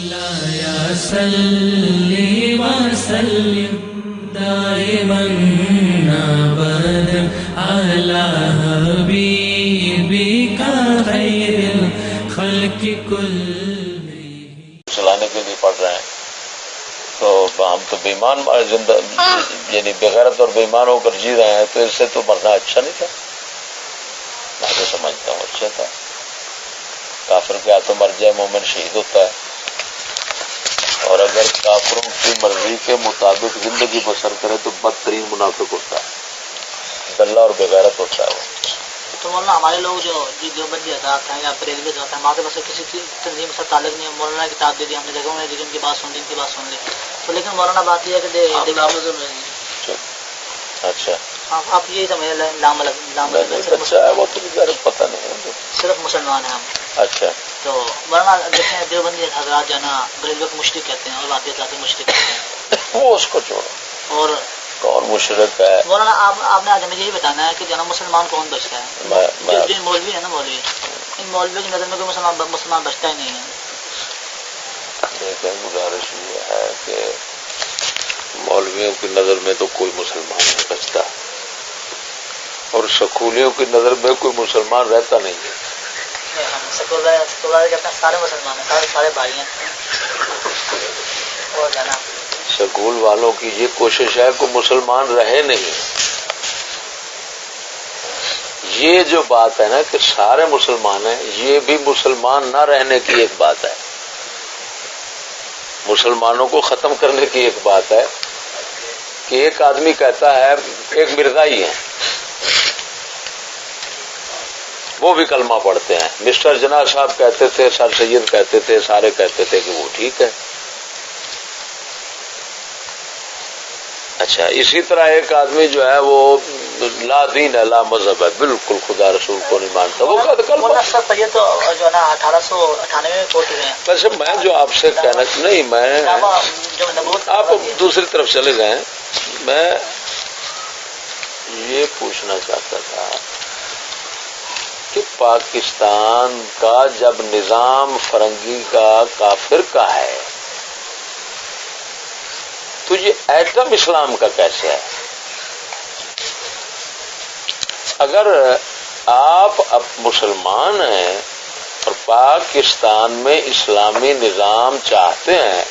مولاي صل وسلم دائما ابدا على حبيبك خير الخلق كلهم. چلانے کے لیے پڑھ رہے ہیں تو ہم تو بےمان زندہ یعنی بغیرت اور بےمان ہو کر جی رہے ہیں، تو اس سے تو مرنا اچھا نہیں تھا. میں تو سمجھتا ہوں اچھا تھا. کافر کے ہاتھوں مر جائے مومن شہید ہوتا ہے، اور اگر کافروں کی مرضی کے مطابق زندگی بسر کرے تو بدترین منافق ہوتا ہے، دلہ اور بغیرت ہوتا ہے وہ. تو مولانا ہمارے لوگ جو دیوبندی حضرات ہیں یا بریلوی حضرات ہیں، ہمارے پاس کسی تنظیم سے تعلق نہیں ہے. مولانا کتاب دے دی ہم نے جگہوں میں، ان کی بات سن لی، ان کی بات سن لی. تو لیکن مولانا بات یہ ہے کہ اچھا آپ یہی سمجھ لام اچھا ہے وہ تو پتہ نہیں ہے، صرف مسلمان ہیں ہم. اچھا تو مولانا دیکھیں دیوبندی حضرات جو ہے نا بریلوی کو مشرک کہتے ہیں اور وہابی حضرات کو مشرک کہتے ہیں. وہ اس کو چھوڑو، اور کون مشرک ہے؟ مولانا آپ نے آج ہمیں یہی بتانا ہے کہ جناب مسلمان کون بچتا ہے. جو مولوی ہے نا، مولوی ان مولویوں کی نظر میں کوئی مسلمان بچتا ہی نہیں ہے. لیکن گزارش یہ ہے کہ مولویوں کی نظر میں تو کوئی مسلمان نہیں بچتا، اور سکولیوں کی نظر میں کوئی مسلمان رہتا نہیں ہے. ہم سیکولر کہتے ہیں سارے مسلمان ہیں، سارے بھائی ہیں. اور جانا سکول والوں کی یہ کوشش ہے کہ مسلمان رہے نہیں. یہ جو بات ہے نا کہ سارے مسلمان ہیں، یہ بھی مسلمان نہ رہنے کی ایک بات ہے، مسلمانوں کو ختم کرنے کی ایک بات ہے. کہ ایک آدمی کہتا ہے، ایک مرزا ہی ہے، وہ بھی کلمہ پڑھتے ہیں، مسٹر جناح صاحب کہتے تھے، سر سید کہتے تھے، سارے کہتے تھے کہ وہ ٹھیک ہے. اچھا اسی طرح ایک آدمی جو ہے وہ لا دین ہے، لا مذہب ہے، بالکل خدا رسول کو نہیں مانتا، وہ سر سید تو جو ہے نا 1898 میں فوت ہوئے ہیں. ویسے میں جو آپ سے کہنا نہیں، میں آپ دوسری طرف چلے گئے. میں یہ پوچھنا چاہتا تھا کہ پاکستان کا جب نظام فرنگی کا کافر کا ہے تو یہ ایٹم اسلام کا کیسے ہے؟ اگر آپ اب مسلمان ہیں اور پاکستان میں اسلامی نظام چاہتے ہیں،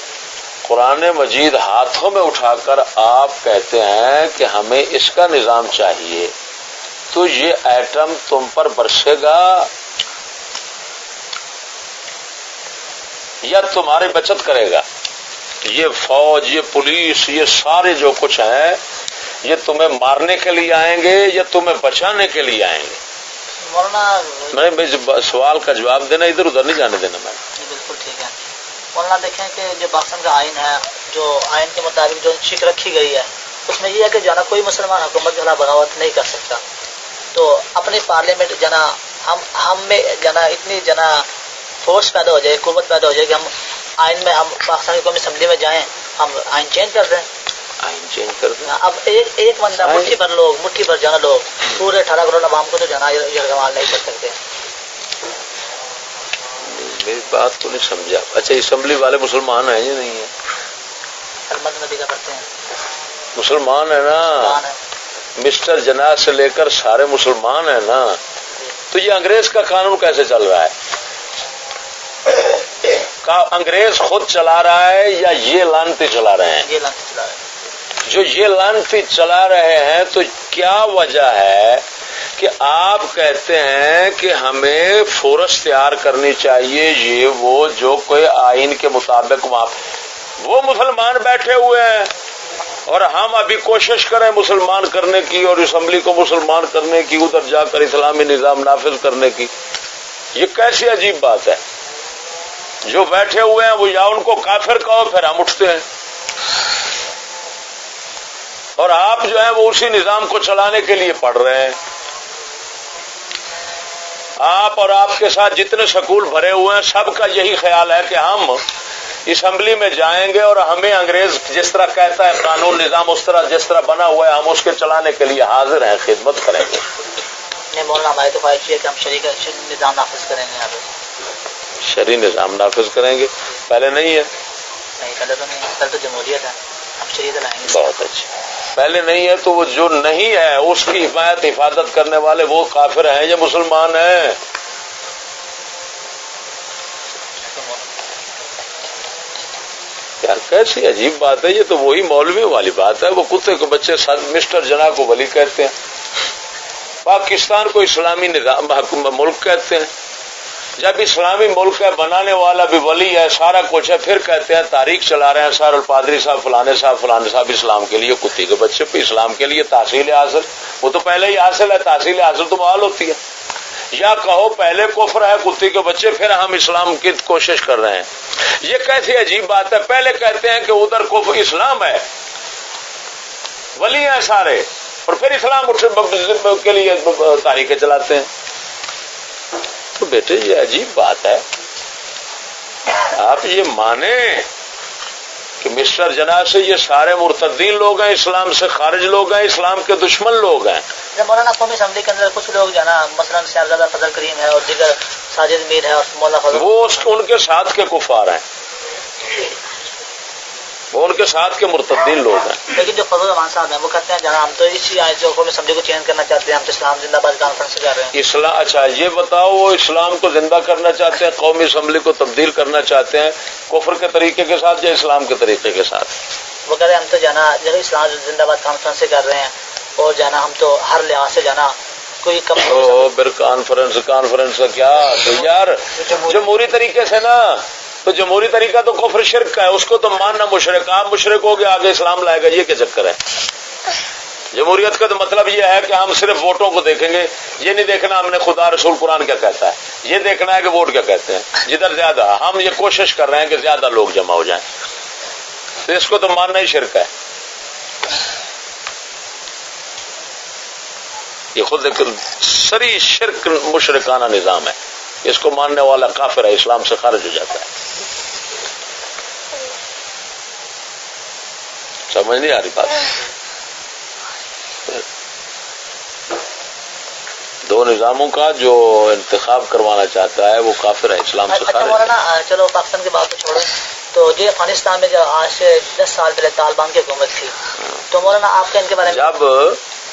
قرآن مجید ہاتھوں میں اٹھا کر آپ کہتے ہیں کہ ہمیں اس کا نظام چاہیے، تو یہ ایٹم تم پر برسے گا یا تمہاری بچت کرے گا؟ یہ فوج، یہ پولیس، یہ سارے جو کچھ ہیں، یہ تمہیں مارنے کے لیے آئیں گے یا تمہیں بچانے کے لیے آئیں گے؟ میں سوال کا جواب دینا، ادھر ادھر نہیں جانے دینا. میں بالکل ٹھیک ہے. مولانا دیکھیں کہ جو پاکستان کا آئین ہے، جو آئین کے مطابق جو شک رکھی گئی ہے، اس میں یہ ہے کہ جانا کوئی مسلمان حکومت جو ہے بغاوت نہیں کر سکتا. تو اپنی پارلیمنٹ جنا ہم میں جنا اتنی جنا فورس پیدا ہو جائے، قوت پیدا ہو جائے کہ ہم آئین میں، ہم پاکستان کی قومی اسمبلی میں جائیں، ہم آئین چینج کر دیں. آئین چینج کر دیں. اب ایک بندہ مٹھی بھر جانا لوگ پورے 18 کروڑ عوام کو تو جانا یرغمال نہیں کر سکتے. میری بات کو نہیں سمجھا. اچھا اسمبلی والے مسلمان ہیں یا نہیں ہیں؟ کلمۃ نبی کا پڑھتے ہیں، مسلمان ہے نا. مسٹر جناح سے لے کر سارے مسلمان ہیں نا. تو یہ انگریز کا قانون کیسے چل رہا ہے؟ انگریز خود چلا رہا ہے یا یہ لانتی چلا رہے ہیں؟ یہ لانتی چلا رہے ہیں. جو یہ لانتی چلا رہے ہیں تو کیا وجہ ہے کہ آپ کہتے ہیں کہ ہمیں فورس تیار کرنی چاہیے، یہ وہ جو کوئی آئین کے مطابق وہ مسلمان بیٹھے ہوئے ہیں اور ہم ابھی کوشش کریں مسلمان کرنے کی اور اسمبلی کو مسلمان کرنے کی، ادھر جا کر اسلامی نظام نافذ کرنے کی؟ یہ کیسی عجیب بات ہے. جو بیٹھے ہوئے ہیں وہ یا ان کو کافر کہو، پھر ہم اٹھتے ہیں، اور آپ جو ہیں وہ اسی نظام کو چلانے کے لیے پڑھ رہے ہیں. آپ اور آپ کے ساتھ جتنے سکول بھرے ہوئے ہیں سب کا یہی خیال ہے کہ ہم اسمبلی میں جائیں گے اور ہمیں انگریز جس طرح کہتا ہے قانون نظام اس طرح جس طرح بنا ہوا ہے ہم اس کے چلانے کے لیے حاضر ہیں، خدمت کریں گے. نہیں مولانا ہماری تو خواہش ہے کہ ہم شریعت نظام نافذ کریں گے. شرعی نظام نافذ کریں گے. پہلے نہیں ہے. نہیں پہلے تو نہیں، پہلے تو جمہوریت ہے، ہم شریعت لائیں گے. بہت اچھا. پہلے نہیں ہے تو وہ جو نہیں ہے اس کی حفاظت کرنے والے وہ کافر ہیں یا مسلمان ہیں؟ یار کیسی عجیب بات ہے یہ. تو وہی مولوی والی بات ہے. وہ کتے کے بچے مسٹر جناح کو ولی کہتے ہیں، پاکستان کو اسلامی نظام ملک کہتے ہیں. جب اسلامی ملک ہے بنانے والا بھی ولی ہے، سارا کچھ ہے، پھر کہتے ہیں تاریخ چلا رہے ہیں سار الپادری صاحب فلانے صاحب اسلام کے لیے. کتی کے بچے پہ اسلام کے لیے تحصیل حاصل، وہ تو پہلے ہی حاصل ہے. تحصیل حاصل تو محال ہوتی ہے. یا کہو پہلے کفر ہے کتی کے بچے، پھر ہم اسلام کی کوشش کر رہے ہیں. یہ کیسی عجیب بات ہے. پہلے کہتے ہیں کہ ادھر کفر اسلام ہے، ولی ہیں سارے، اور پھر اسلام کے لیے تاریخیں چلاتے ہیں. تو بیٹے یہ عجیب بات ہے. آپ یہ مانیں کہ مسٹر جناح سے یہ سارے مرتدین لوگ ہیں، اسلام سے خارج لوگ ہیں، اسلام کے دشمن لوگ ہیں. مولانا قومی اسمبلی کے اندر کچھ لوگ جو ہے نا، مثلاً شہزادہ فضل کریم ہے اور دیگر ساجد میر ہے اور مولانا فضل، وہ ان کے ساتھ کے کفار ہیں، وہ ان کے ساتھ کے مرتدین لوگ ہیں. لیکن جو فضل الرحمان صاحب ہیں وہ کہتے ہیں جناب ہم تو اسی جو قومی اسمبلی کو چینج کرنا چاہتے ہیں، ہم تو اسلام زندہ باد کانفرنس سے کر رہے ہیں. اسلام اچھا یہ بتاؤ، وہ اسلام کو زندہ کرنا چاہتے ہیں، قومی اسمبلی کو تبدیل کرنا چاہتے ہیں کفر کے طریقے کے ساتھ یا اسلام کے طریقے کے ساتھ؟ وہ کہہ رہے ہیں ہم تو جانا جب اسلام زندہ باد کانفرنس سے کر رہے ہیں اور جانا ہم تو ہر لحاظ سے جانا کوئی پھر کانفرنس کا کیا؟ تو یار جمہوری طریقے سے نا، تو جمہوری طریقہ تو کفر شرک کا ہے، اس کو تو ماننا مشرک. آپ مشرک ہو گئے آگے اسلام لائے گا، یہ کیا چکر ہے؟ جمہوریت کا تو مطلب یہ ہے کہ ہم صرف ووٹوں کو دیکھیں گے. یہ نہیں دیکھنا ہم نے خدا رسول قرآن کیا کہتا ہے، یہ دیکھنا ہے کہ ووٹ کیا کہتے ہیں. جدھر زیادہ ہم یہ کوشش کر رہے ہیں کہ زیادہ لوگ جمع ہو جائیں، تو اس کو تو ماننا ہی شرک ہے. یہ خود ایک سری شرک مشرکانہ نظام ہے. اس کو ماننے والا کافر ہے، اسلام سے خارج ہو جاتا ہے. سمجھ نہیں آ رہی بات؟ دو نظاموں کا جو انتخاب کروانا چاہتا ہے وہ کافر ہے، اسلام سے خارج. مولانا چلو پاکستان کی بات کو چھوڑیں، تو یہ افغانستان میں جو آج سے 10 سال پہلے طالبان کی حکومت تھی، تو مولانا آپ کا ان کے بارے میں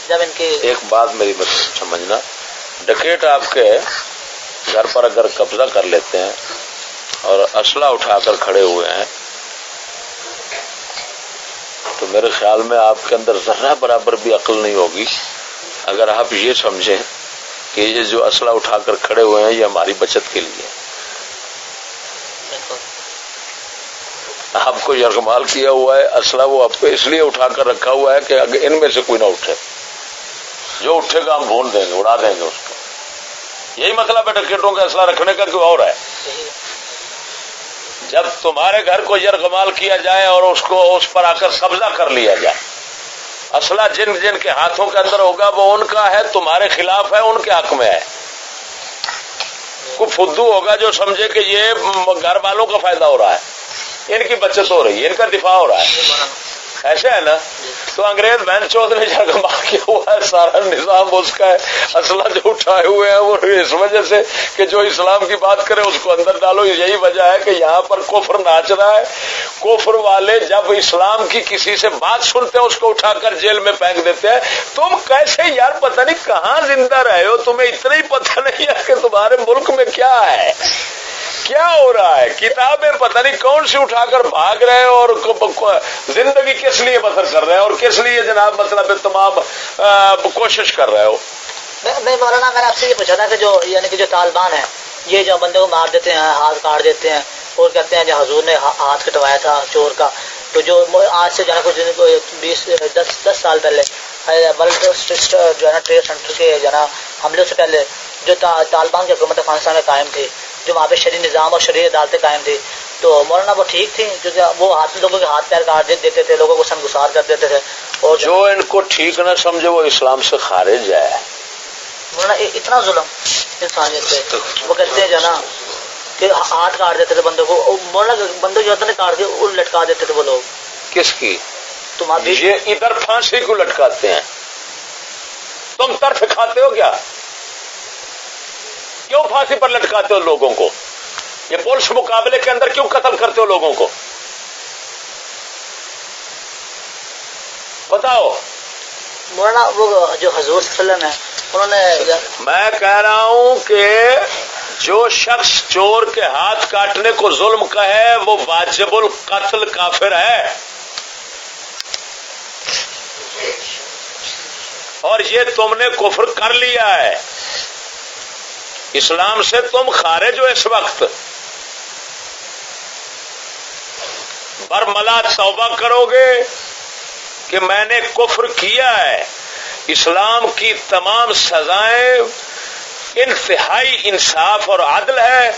جب ان کی ایک بات میری سمجھنا، ڈکیٹ آپ کے گھر پر اگر قبضہ کر لیتے ہیں اور اسلحہ اٹھا کر کھڑے ہوئے ہیں تو میرے خیال میں آپ کے اندر ذرہ برابر بھی عقل نہیں ہوگی اگر آپ یہ سمجھیں کہ یہ جو اسلحہ اٹھا کر کھڑے ہوئے ہیں یہ ہماری بچت کے لیے. آپ کو یرغمال کیا ہوا ہے، اسلحہ وہ آپ کو اس لیے اٹھا کر رکھا ہوا ہے کہ اگر ان میں سے کوئی نہ اٹھے، جو اٹھے گا ہم بھون دیں گے، اڑا دیں گے اس کو. یہی مطلب ہے ٹکٹوں کا اسلحہ رکھنے کا. کوئی اور ہے؟ جب تمہارے گھر کو یرغمال کیا جائے اور اس پر آ کر قبضہ کر لیا جائے، اسلحہ جن جن کے ہاتھوں کے اندر ہوگا وہ ان کا ہے، تمہارے خلاف ہے، ان کے حق میں ہے. کوئی فدو ہوگا جو سمجھے کہ یہ گھر والوں کا فائدہ ہو رہا ہے، ان کی بچت ہو رہی ہے، ان کا دفاع ہو رہا ہے. ایسے ہے نا؟ تو انگریز بہن چودھ نے یرغمال کیا ہوا ہے، سارا نظام اس کا ہے. اسلحہ جو اٹھائے ہوئے ہیں وہ اس وجہ سے کہ جو اسلام کی بات کرے اس کو اندر ڈالو. یہی وجہ ہے کہ یہاں پر کفر ناچ رہا ہے. کفر والے جب اسلام کی کسی سے بات سنتے ہیں اس کو اٹھا کر جیل میں پھینک دیتے ہیں. تم کیسے یار پتہ نہیں کہاں زندہ رہے ہو، تمہیں اتنا ہی پتہ نہیں ہے کہ تمہارے ملک میں کیا ہے، کیا ہو رہا ہے. کتابیں پتہ نہیں کون سی اٹھا کر بھاگ رہے ہیں اور زندگی کس لیے بسر کر رہے ہیں اور کس لیے جناب مطلب تمام کوشش کر رہے ہو. میں مولانا میں نے آپ سے یہ پوچھا تھا کہ جو یعنی کہ جو طالبان ہیں یہ جو بندے کو مار دیتے ہیں، ہاتھ کاٹ دیتے ہیں اور کہتے ہیں جو حضور نے ہاتھ کٹوایا تھا چور کا، تو جو آج سے جو ہے کچھ 10 سال پہلے ورلڈ جو ہے نا ٹریڈ سینٹر کے جو ہے نا حملے سے پہلے جو طالبان کی حکومت افغانستان میں قائم تھی، جو وہاں پہ شرعی نظام اور شرعی عدالتیں قائم تھی، تو مولانا وہ ٹھیک تھی جو کہ وہ لوگوں کے ہاتھ پیر کاٹ دیتے تھے، لوگوں کو سنگسار کر دیتے تھے، اور جو ان کو ٹھیک نہ سمجھے وہ اسلام سے خارج ہے. مولانا اتنا ظلم انسانیت پہ وہ کہتے ہیں جو نا کہ ہاتھ کاٹ دیتے تھے بندوں کو. مولانا بندوں جو ہوتے کاٹ کے وہ لٹکا دیتے تھے وہ لوگ. کس کی؟ تمہاری. یہ ادھر پھانسی کو لٹکاتے ہیں. تم ترس کھاتے ہو کیا؟ کیوں پھانسی پر لٹکاتے ہو لوگوں کو؟ یہ پولیس مقابلے کے اندر کیوں قتل کرتے ہو لوگوں کو؟ بتاؤ. مولانا وہ جو حضور صلی اللہ علیہ وسلم ہے انہوں نے، میں کہہ رہا ہوں کہ جو شخص چور کے ہاتھ کاٹنے کو ظلم کہے وہ واجب القتل کافر ہے. اور یہ تم نے کفر کر لیا ہے، اسلام سے تم خارج ہو اس وقت. برملا توبہ کرو گے کہ میں نے کفر کیا ہے. اسلام کی تمام سزائیں انتہائی انصاف اور عدل ہے،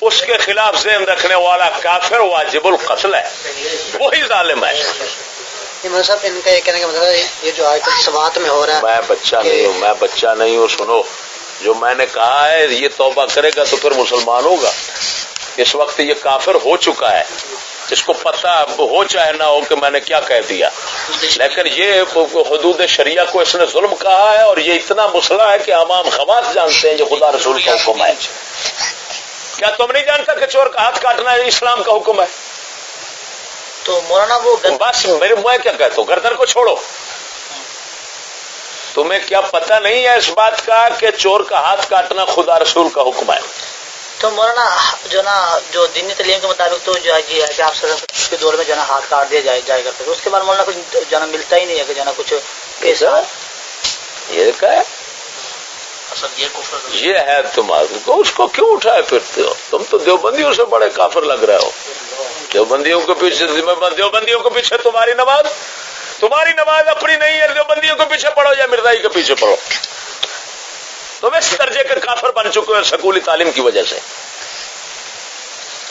اس کے خلاف ذہن رکھنے والا کافر واجب القتل ہے، وہی ظالم ہے. صاحب ان کا یہ کہنے کا مطلب ہے یہ جو آج تک سوات میں ہو رہا ہے، میں بچہ نہیں ہوں. سنو، جو میں نے کہا ہے یہ توبہ کرے گا تو پھر مسلمان ہوگا. اس وقت یہ کافر ہو چکا ہے، اس کو پتہ ہو چاہے نہ ہو کہ میں نے کیا کہہ دیا، لیکن یہ حدود شریعہ کو اس نے ظلم کہا ہے اور یہ اتنا مسئلہ ہے کہ عوام خواص جانتے ہیں یہ خدا رسول کا حکم ہے. کیا تم نہیں جانتا کہ چور کا ہاتھ کاٹنا اسلام کا حکم ہے؟ تو مولانا وہ بس میرے میں کیا کہتا ہوں، گردن کو چھوڑو. تمہیں کیا پتہ نہیں ہے اس بات کا کہ چور کا ہاتھ کاٹنا خدا رسول کا حکم ہے؟ تو مولانا جو دینی تعلیم کے مطابق تو جو ہے یہ ہے کہ آپ اس کے دور میں جو ہے ہاتھ کاٹ دیا جائے کرتے، اس کے بعد مولانا کچھ جو ہے ملتا ہی نہیں ہے کہ جو ہے کچھ پیسہ. یہ کیا ہے؟ یہ ہے تمہارے کو، اس کو کیوں اٹھائے پھرتے ہو؟ تم تو دیوبندیوں سے بڑے کافر لگ رہے ہو. دیوبندیوں کے پیچھے تمہاری نماز اپنی نہیں ہے، دیوبندیوں کے پیچھے پڑھو یا مرزائی کے پیچھے پڑھو. تم اس درجے کے کافر بن چکے ہو سکولی تعلیم کی وجہ سے.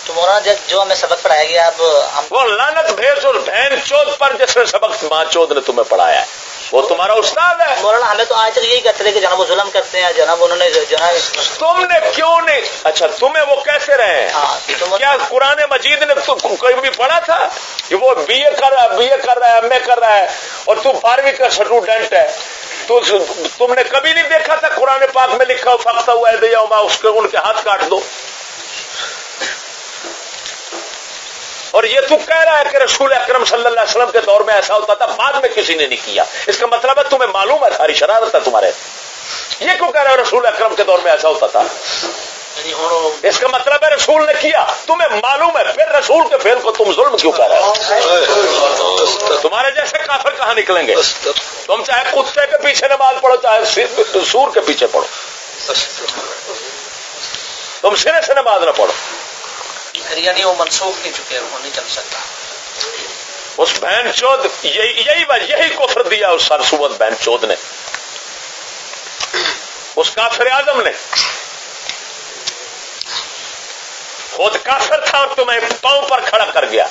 تو مولانا جو ہمیں سبق پڑھایا گیا اب ہم وہ لعنت بھیج اور بہن چود پر جس نے سبق ماں چود نے تمہیں پڑھایا ہے وہ تمہارا استاد ہے. مولانا ہمیں تو آج تک یہی کہتے رہے کہ جناب وہ ظلم کرتے ہیں، جناب انہوں نے تم نے کیوں نہیں؟ اچھا تمہیں وہ کیسے رہے ہیں؟ کیا قرآن مجید نے کوئی بھی پڑھا تھا کہ وہ بی اے کر رہا ہے ایم اے کر رہا ہے اور تو 12ویں کا اسٹوڈنٹ ہے؟ تو تم نے کبھی نہیں دیکھا تھا قرآن پاک میں لکھا فقطہ ہوا ہے اس کے ان کے ہاتھ کاٹ دو؟ اور یہ تو کہہ رہا ہے کہ رسول اکرم صلی اللہ علیہ وسلم کے دور میں ایسا ہوتا تھا، بعد میں کسی نے نہیں کیا. اس کا مطلب ہے تمہیں معلوم ہے، ساری شرارت ہے تمہارے. یہ کیوں کہہ رہا ہے رسول اکرم کے دور میں ایسا ہوتا تھا؟ اس کا مطلب ہے رسول نے کیا، تمہیں معلوم ہے، پھر رسول کے فعل کو تم ظلم کیوں کہہ رہے ہو؟ تمہارے جیسے کافر کہاں نکلیں گے؟ تم چاہے کتے کے پیچھے نماز پڑھو چاہے سور کے پیچھے پڑھو، تم سرے سے نماز نہ پڑھو. یعنی وہ منسوخ نہیں چکے، وہ نہیں چل سکتا. اس بہن چود یہی کفر دیا اس سرسوت بہن چود نے، اس کافر اعظم نے. خود کافر تھا اور تمہیں پاؤں پر کھڑا کر گیا،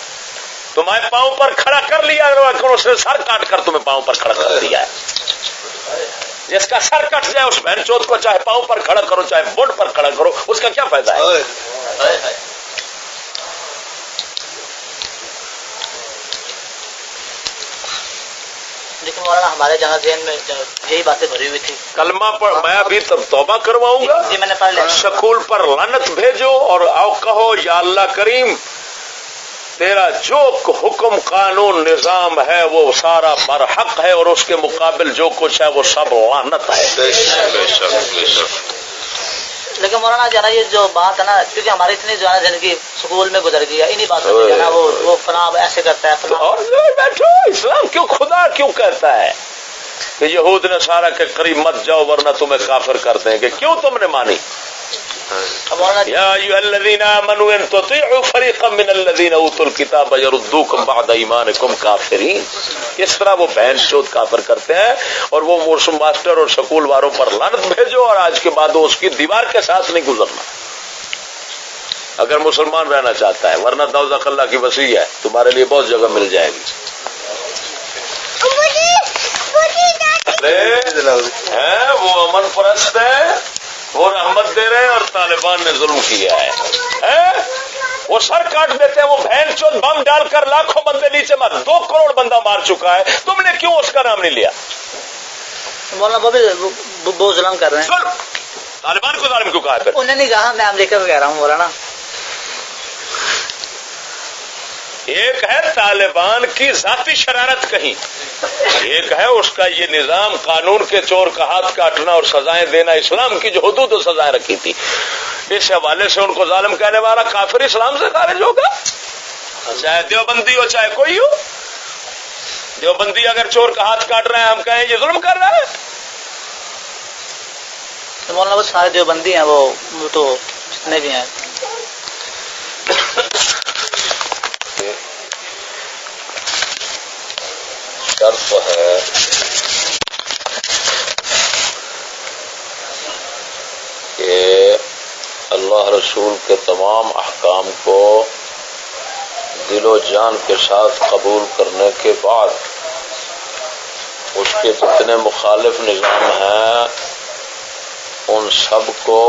تمہیں پاؤں پر کھڑا کر لیا، اس نے سر کاٹ کر تمہیں پاؤں پر کھڑا کر دیا ہے. جس کا سر کٹ جائے اس بہن چود کو چاہے پاؤں پر کھڑا کرو چاہے بوٹ پر کھڑا کرو، اس کا کیا فائدہ ہے؟ لیکن مولانا ہمارے جہاں ذہن میں یہی باتیں بھری ہوئی تھی. کلمہ پر میں ابھی توبہ کرواؤں گا. جی میں نے پڑھ لیا. سکول پر لعنت بھیجو اور آؤ کہو یا اللہ کریم تیرا جو حکم قانون نظام ہے وہ سارا برحق ہے اور اس کے مقابل جو کچھ ہے وہ سب لعنت ہے. لیکن مولانا جو ہے نا یہ جو بات ہے نا، کیونکہ ہماری اتنی جو ہے نا زندگی سکول میں گزر گئی ہے انہی باتوں میں جو ہے نا وہ فلاں ایسے کرتا ہے فلاں. اور بیٹھو، اسلام کیوں خدا کیوں کہتا ہے کہ یہود نصارہ کے قریب مت جاؤ ورنہ تمہیں کافر کر دیں گے؟ کیوں تم نے مانی؟ یا ایھا الذین آمنوا ان تطیعوا فریقا من الذین اوتوا الکتاب یردوکم بعد ایمانکم کافرین. اس طرح وہ بہن چود کافر کرتے ہیں اور وہ ماسٹر اور سکول والوں پر لعنت بھیجو اور آج کے بعد اس کی دیوار کے ساتھ نہیں گزرنا اگر مسلمان رہنا چاہتا ہے، ورنہ دوزخ اللہ کی وسیع ہے، تمہارے لیے بہت جگہ مل جائے گی. وہ امن پرست ہے، وہ رحمت دے رہے ہیں اور طالبان نے ظلم کیا ہے. وہ سر کاٹ دیتے ہیں، وہ بہن چود بم ڈال کر لاکھوں بندے نیچے مار 2 کروڑ بندہ مار چکا ہے، تم نے کیوں اس کا نام نہیں لیا؟ مولانا وہ ظلم کر رہے ہیں. طالبان کو ظالم کیوں کہا ہے؟ انہوں نے کہا، میں امریکہ کو کہہ رہا ہوں مولانا. ایک ہے طالبان کی ذاتی شرارت کہیں، ایک ہے اس کا یہ نظام قانون کے چور کا ہاتھ کاٹنا اور سزائیں دینا، اسلام کی جو حدود و سزائیں رکھی تھی، اس حوالے سے ان کو ظالم کہنے والا کافر اسلام سے خارج ہوگا، چاہے دیوبندی ہو چاہے کوئی ہو۔ دیوبندی اگر چور کا ہاتھ کاٹ رہا ہے ہم کہیں یہ ظلم کر رہا ہے؟ مولانا وہ سارے دیوبندی ہیں، وہ تو جتنے بھی ہیں۔ شرط ہے کہ اللہ رسول کے تمام احکام کو دل و جان کے ساتھ قبول کرنے کے بعد اس کے جتنے مخالف نظام ہیں ان سب کو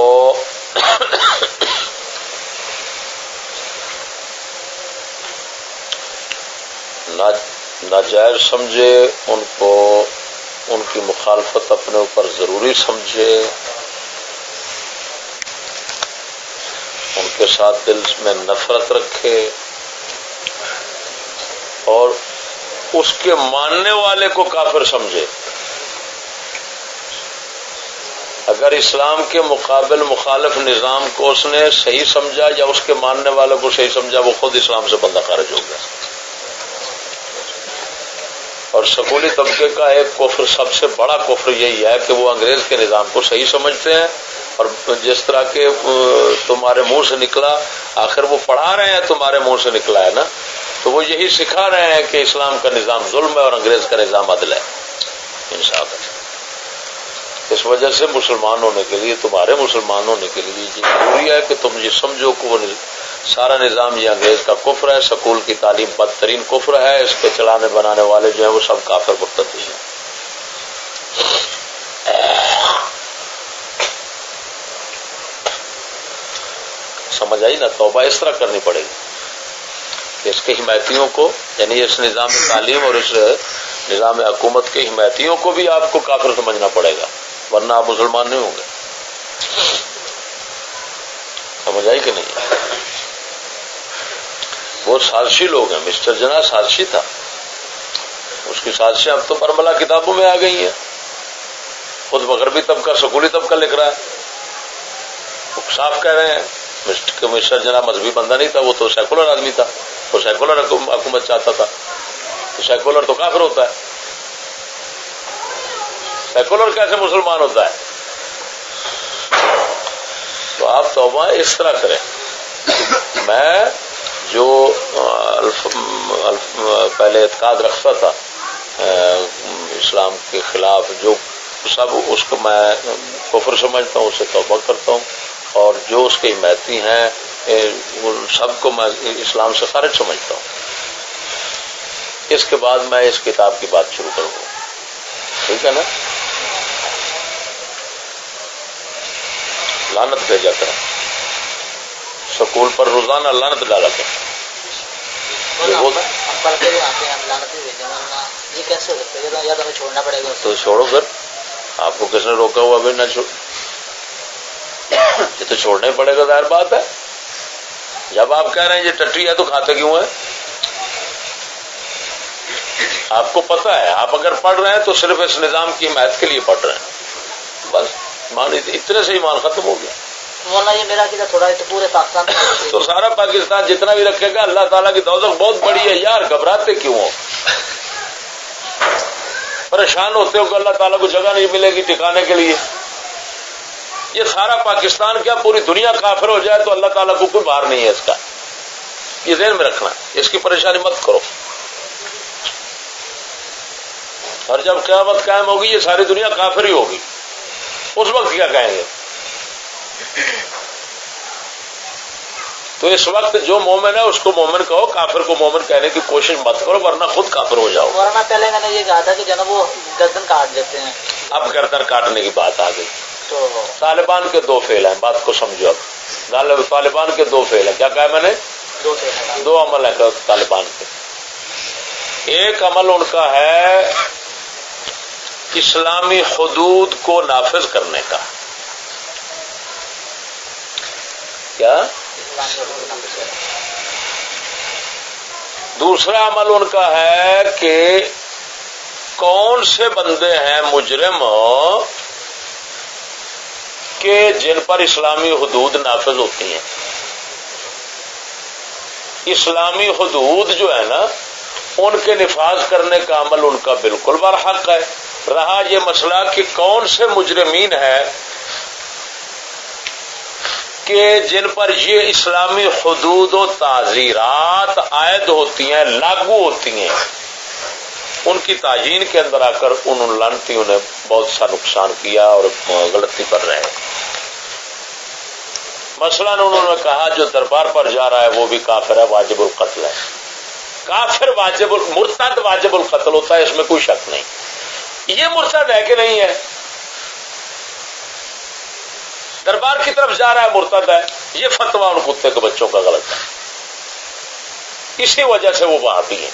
ناجائز سمجھے، ان کو ان کی مخالفت اپنے اوپر ضروری سمجھے، ان کے ساتھ دل میں نفرت رکھے اور اس کے ماننے والے کو کافر سمجھے۔ اگر اسلام کے مقابل مخالف نظام کو اس نے صحیح سمجھا یا اس کے ماننے والے کو صحیح سمجھا، وہ خود اسلام سے بندہ خارج ہو گیا۔ اور سکولی طبقے کا ایک کفر، سب سے بڑا کفر یہی ہے کہ وہ انگریز کے نظام کو صحیح سمجھتے ہیں، اور جس طرح کے تمہارے منہ سے نکلا، آخر وہ پڑھا رہے ہیں تمہارے منہ سے نکلا ہے نا، تو وہ یہی سکھا رہے ہیں کہ اسلام کا نظام ظلم ہے اور انگریز کا نظام عدل ہے، انصاف ہے۔ اس وجہ سے مسلمان ہونے کے لیے، تمہارے مسلمان ہونے کے لیے یہ ضروری ہے کہ تم یہ سمجھو کہ وہ سارا نظام یہ انگریز کا کفر ہے، سکول کی تعلیم بدترین کفر ہے، اس کے چلانے بنانے والے جو ہیں وہ سب کافر مرتد ہیں۔ سمجھ آئی نا؟ توبہ اس طرح کرنی پڑے گی، اس کے حمایتیوں کو، یعنی اس نظام تعلیم اور اس نظام حکومت کے حمایتیوں کو بھی آپ کو کافر سمجھنا پڑے گا، ورنہ آپ مسلمان نہیں ہوں گے۔ سمجھ آئی کہ نہیں؟ وہ سازشی لوگ ہیں، مسٹر جناح سازشی تھا، اس کی سازشیں اب تو برملا کتابوں میں آ گئی ہیں، خود مغربی طبقہ، سکولی طبقہ لکھ رہا ہے، وہ صاف کہہ رہے ہیں کہ مسٹر جناح مذہبی بندہ نہیں تھا، وہ تو سیکولر آدمی تھا، وہ سیکولر حکومت چاہتا تھا۔ تو سیکولر تو کافر ہوتا ہے، سیکولر کیسے مسلمان ہوتا ہے؟ تو آپ توبہ اس طرح کریں۔ میں جو پہلے اعتقاد رکھتا تھا اسلام کے خلاف، جو سب اس کو میں کفر سمجھتا ہوں، اسے توبہ کرتا ہوں، اور جو اس کے حمایتی ہیں ان سب کو میں اسلام سے خارج سمجھتا ہوں۔ اس کے بعد میں اس کتاب کی بات شروع کروں گا، ٹھیک ہے نا؟ لعنت بھیجا کریں، سکول پر روزانہ لعنت ڈالا کریں۔ یہ کیسے ہو سکتا ہے؟ یا تو ہمیں چھوڑنا پڑے گا؟ تو چھوڑو پھر، آپ کو کس نے روکا ہوا؟ ابھی نہ چھوڑ، یہ تو چھوڑنا ہی پڑے گا، ظاہر بات ہے۔ جب آپ کہہ رہے ہیں یہ ٹٹی ہے تو کھاتے کیوں ہیں؟ آپ کو پتا ہے، آپ اگر پڑھ رہے ہیں تو صرف اس نظام کی حمایت کے لیے پڑھ رہے ہیں، بس ایمان اتنے سے ایمان ختم ہو گیا۔ مولانا یہ میرا کیا تھوڑا ہے تو پورے پاکستان تو سارا پاکستان جتنا بھی رکھے گا، اللہ تعالیٰ کی دوزخ بہت بڑی ہے یار، گھبراتے کیوں ہو؟ پریشان ہوتے ہو کہ اللہ تعالیٰ کو جگہ نہیں ملے گی ٹھکانے کے لیے؟ یہ سارا پاکستان کیا پوری دنیا کافر ہو جائے تو اللہ تعالیٰ کو کوئی بار نہیں ہے اس کا، یہ ذہن میں رکھنا، اس کی پریشانی مت کرو۔ اور جب قیامت قائم ہوگی یہ ساری دنیا کافر ہی ہوگی، اس وقت کیا کہیں گے؟ تو اس وقت جو مومن ہے اس کو مومن کہو، کافر کو مومن کہنے کی کوشش مت کرو، ورنہ خود کافر ہو جاؤ۔ ورنہ پہلے میں نے یہ کہا تھا کہ جناب وہ گردن کاٹ دیتے ہیں، اب گردن کاٹنے کی بات آ گئی۔ تو طالبان کے دو فعل ہیں، بات کو سمجھو۔ اب طالبان کے دو فعل ہیں، کیا کہا میں نے؟ دو عمل ہیں طالبان کے۔ ایک عمل ان کا ہے اسلامی حدود کو نافذ کرنے کا، کیا دوسرا عمل ان کا ہے کہ کون سے بندے ہیں مجرم کہ جن پر اسلامی حدود نافذ ہوتی ہیں. اسلامی حدود جو ہے نا ان کے نفاذ کرنے کا عمل ان کا بالکل برحق ہے. رہا یہ مسئلہ کہ کون سے مجرمین ہیں کہ جن پر یہ اسلامی حدود و تعزیرات عائد ہوتی ہیں، لاگو ہوتی ہیں، ان کی تعیین کے اندر آ کر ان لعنتیوں نے بہت سا نقصان کیا اور غلطی کر رہے ہیں. مثلا انہوں نے کہا جو دربار پر جا رہا ہے وہ بھی کافر ہے، واجب القتل ہے. کافر مرتد واجب القتل ہوتا ہے، اس میں کوئی شک نہیں. یہ مرتد ہے کہ نہیں ہے؟ دربار کی طرف جا رہا ہے، مرتد ہے. یہ فتویٰ ان کتے کے بچوں کا غلط ہے. اسی وجہ سے وہ وہابی ہیں،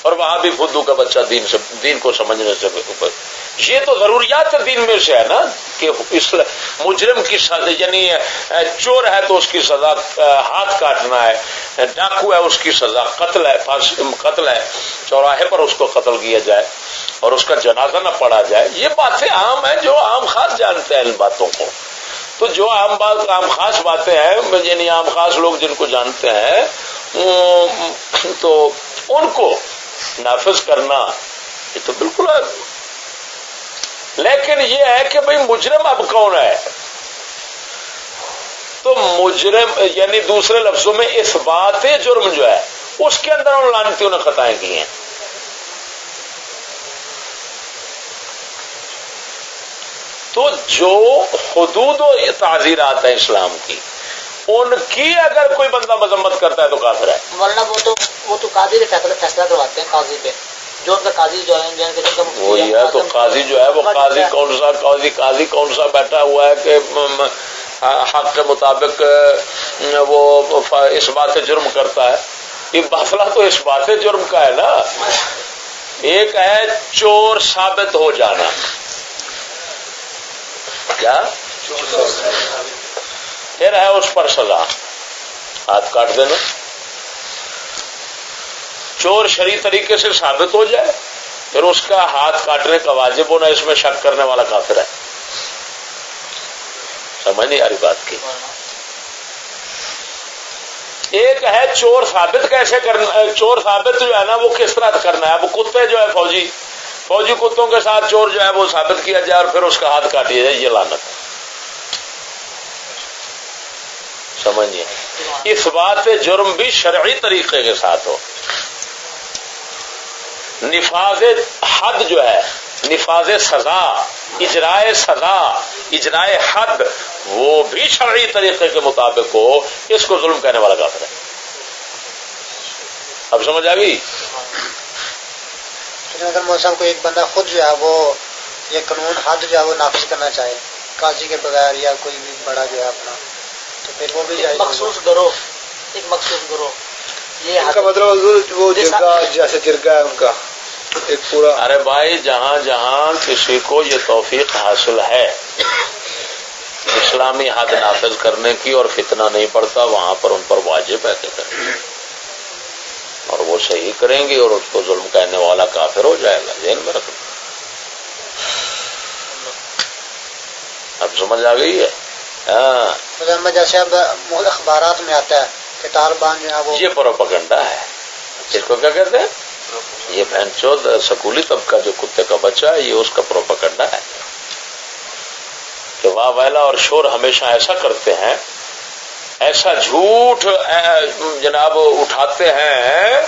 اور وہابی بدھو کا بچہ دین کو سمجھنے سے اوپر. یہ تو ضروریات دین میں سے ہے نا کہ مجرم کی سزا، یعنی چور ہے تو اس کی سزا ہاتھ کاٹنا ہے، ڈاکو ہے اس کی سزا قتل ہے، چوراہے پر اس کو قتل کیا جائے اور اس کا جنازہ نہ پڑھا جائے. یہ باتیں عام ہیں، جو عام خاص جانتے ہیں ان باتوں کو. تو جو عام خاص باتیں ہیں، یعنی عام خاص لوگ جن کو جانتے ہیں، تو ان کو نافذ کرنا یہ تو بالکل ہے. لیکن یہ ہے کہ بھئی مجرم اب کون ہے؟ تو مجرم یعنی دوسرے لفظوں میں اثبات جرم جو ہے اس کے اندر ان لعنتیوں نے خطائیں کی ہیں. تو جو حدود و تعزیرات ہیں اسلام کی، ان کی اگر کوئی بندہ مذمت کرتا ہے تو کافر ہے. مولانا وہ تو قاضی نے فیصلہ کرواتے ہیں، قاضی پہ جو ان کا قاضی جو ہے وہی ہے. تو قاضی جو ہے وہ قاضی کون سا بیٹھا ہوا ہے کہ حق کے مطابق وہ اس بات جرم کرتا ہے. یہ مسئلہ تو اس بات جرم کا ہے نا. ایک ہے چور ثابت ہو جانا، کیا پھر ہے اس پر سزا ہاتھ کاٹ دینا. چور شرعی طریقے سے ثابت ہو جائے پھر اس کا ہاتھ کاٹنے کا واجب ہونا، اس میں شک کرنے والا کافر ہے. سمجھ نہیں آ رہی بات کی. ایک ہے چور ثابت کیسے کرنا. چور ثابت جو ہے نا وہ کس طرح کرنا ہے. وہ کتے جو ہے فوجی کتوں کے ساتھ چور جو ہے وہ ثابت کیا جائے اور پھر اس کا ہاتھ کاٹیا جائے، یہ لعنت ہے. سمجھیے. اس بات جرم بھی شرعی طریقے کے ساتھ ہو. نفاذ حد جو ہے، نفاذ سزا، اجرائے حد، وہ بھی شرعی طریقے کے مطابق ہو. اس کو ظلم کہنے والا کافر ہے. اب سمجھ آ گئی؟ اگر مولوی صاحب کو ایک بندہ خود جو ہے وہ یہ قانون حد جو ہے وہ نافذ کرنا چاہے قاضی کے بغیر یا کوئی بھی بڑا جو ہے اپنا، تو پھر وہ بھی جائے. مخصوص گروہ یہ ان کا مطلب وہ جرگہ جیسے جرگہ ہے ان کا ایک پورا. ارے بھائی جہاں کسی کو یہ توفیق حاصل ہے اسلامی حد نافذ کرنے کی اور فتنہ نہیں پڑتا، وہاں پر ان پر واجب ہے کہ کریں، اور وہ صحیح کریں گے اور اس کو ظلم کہنے والا کافر ہو جائے گا. ذہن میں رکھنا. اب سمجھ آ گئی ہے؟ ہاں. جیسے اب اخبارات میں آتا ہے کہ طالبان جو ہے وہ یہ پروپیگنڈا ہے. اس کو کیا کہتے ہیں؟ یہ بہن چود سکولی طبقہ جو کتے کا بچہ ہے، یہ اس کا پروپیگنڈا ہے کہ واہ ویلا اور شور ہمیشہ ایسا کرتے ہیں، ایسا جھوٹ جناب اٹھاتے ہیں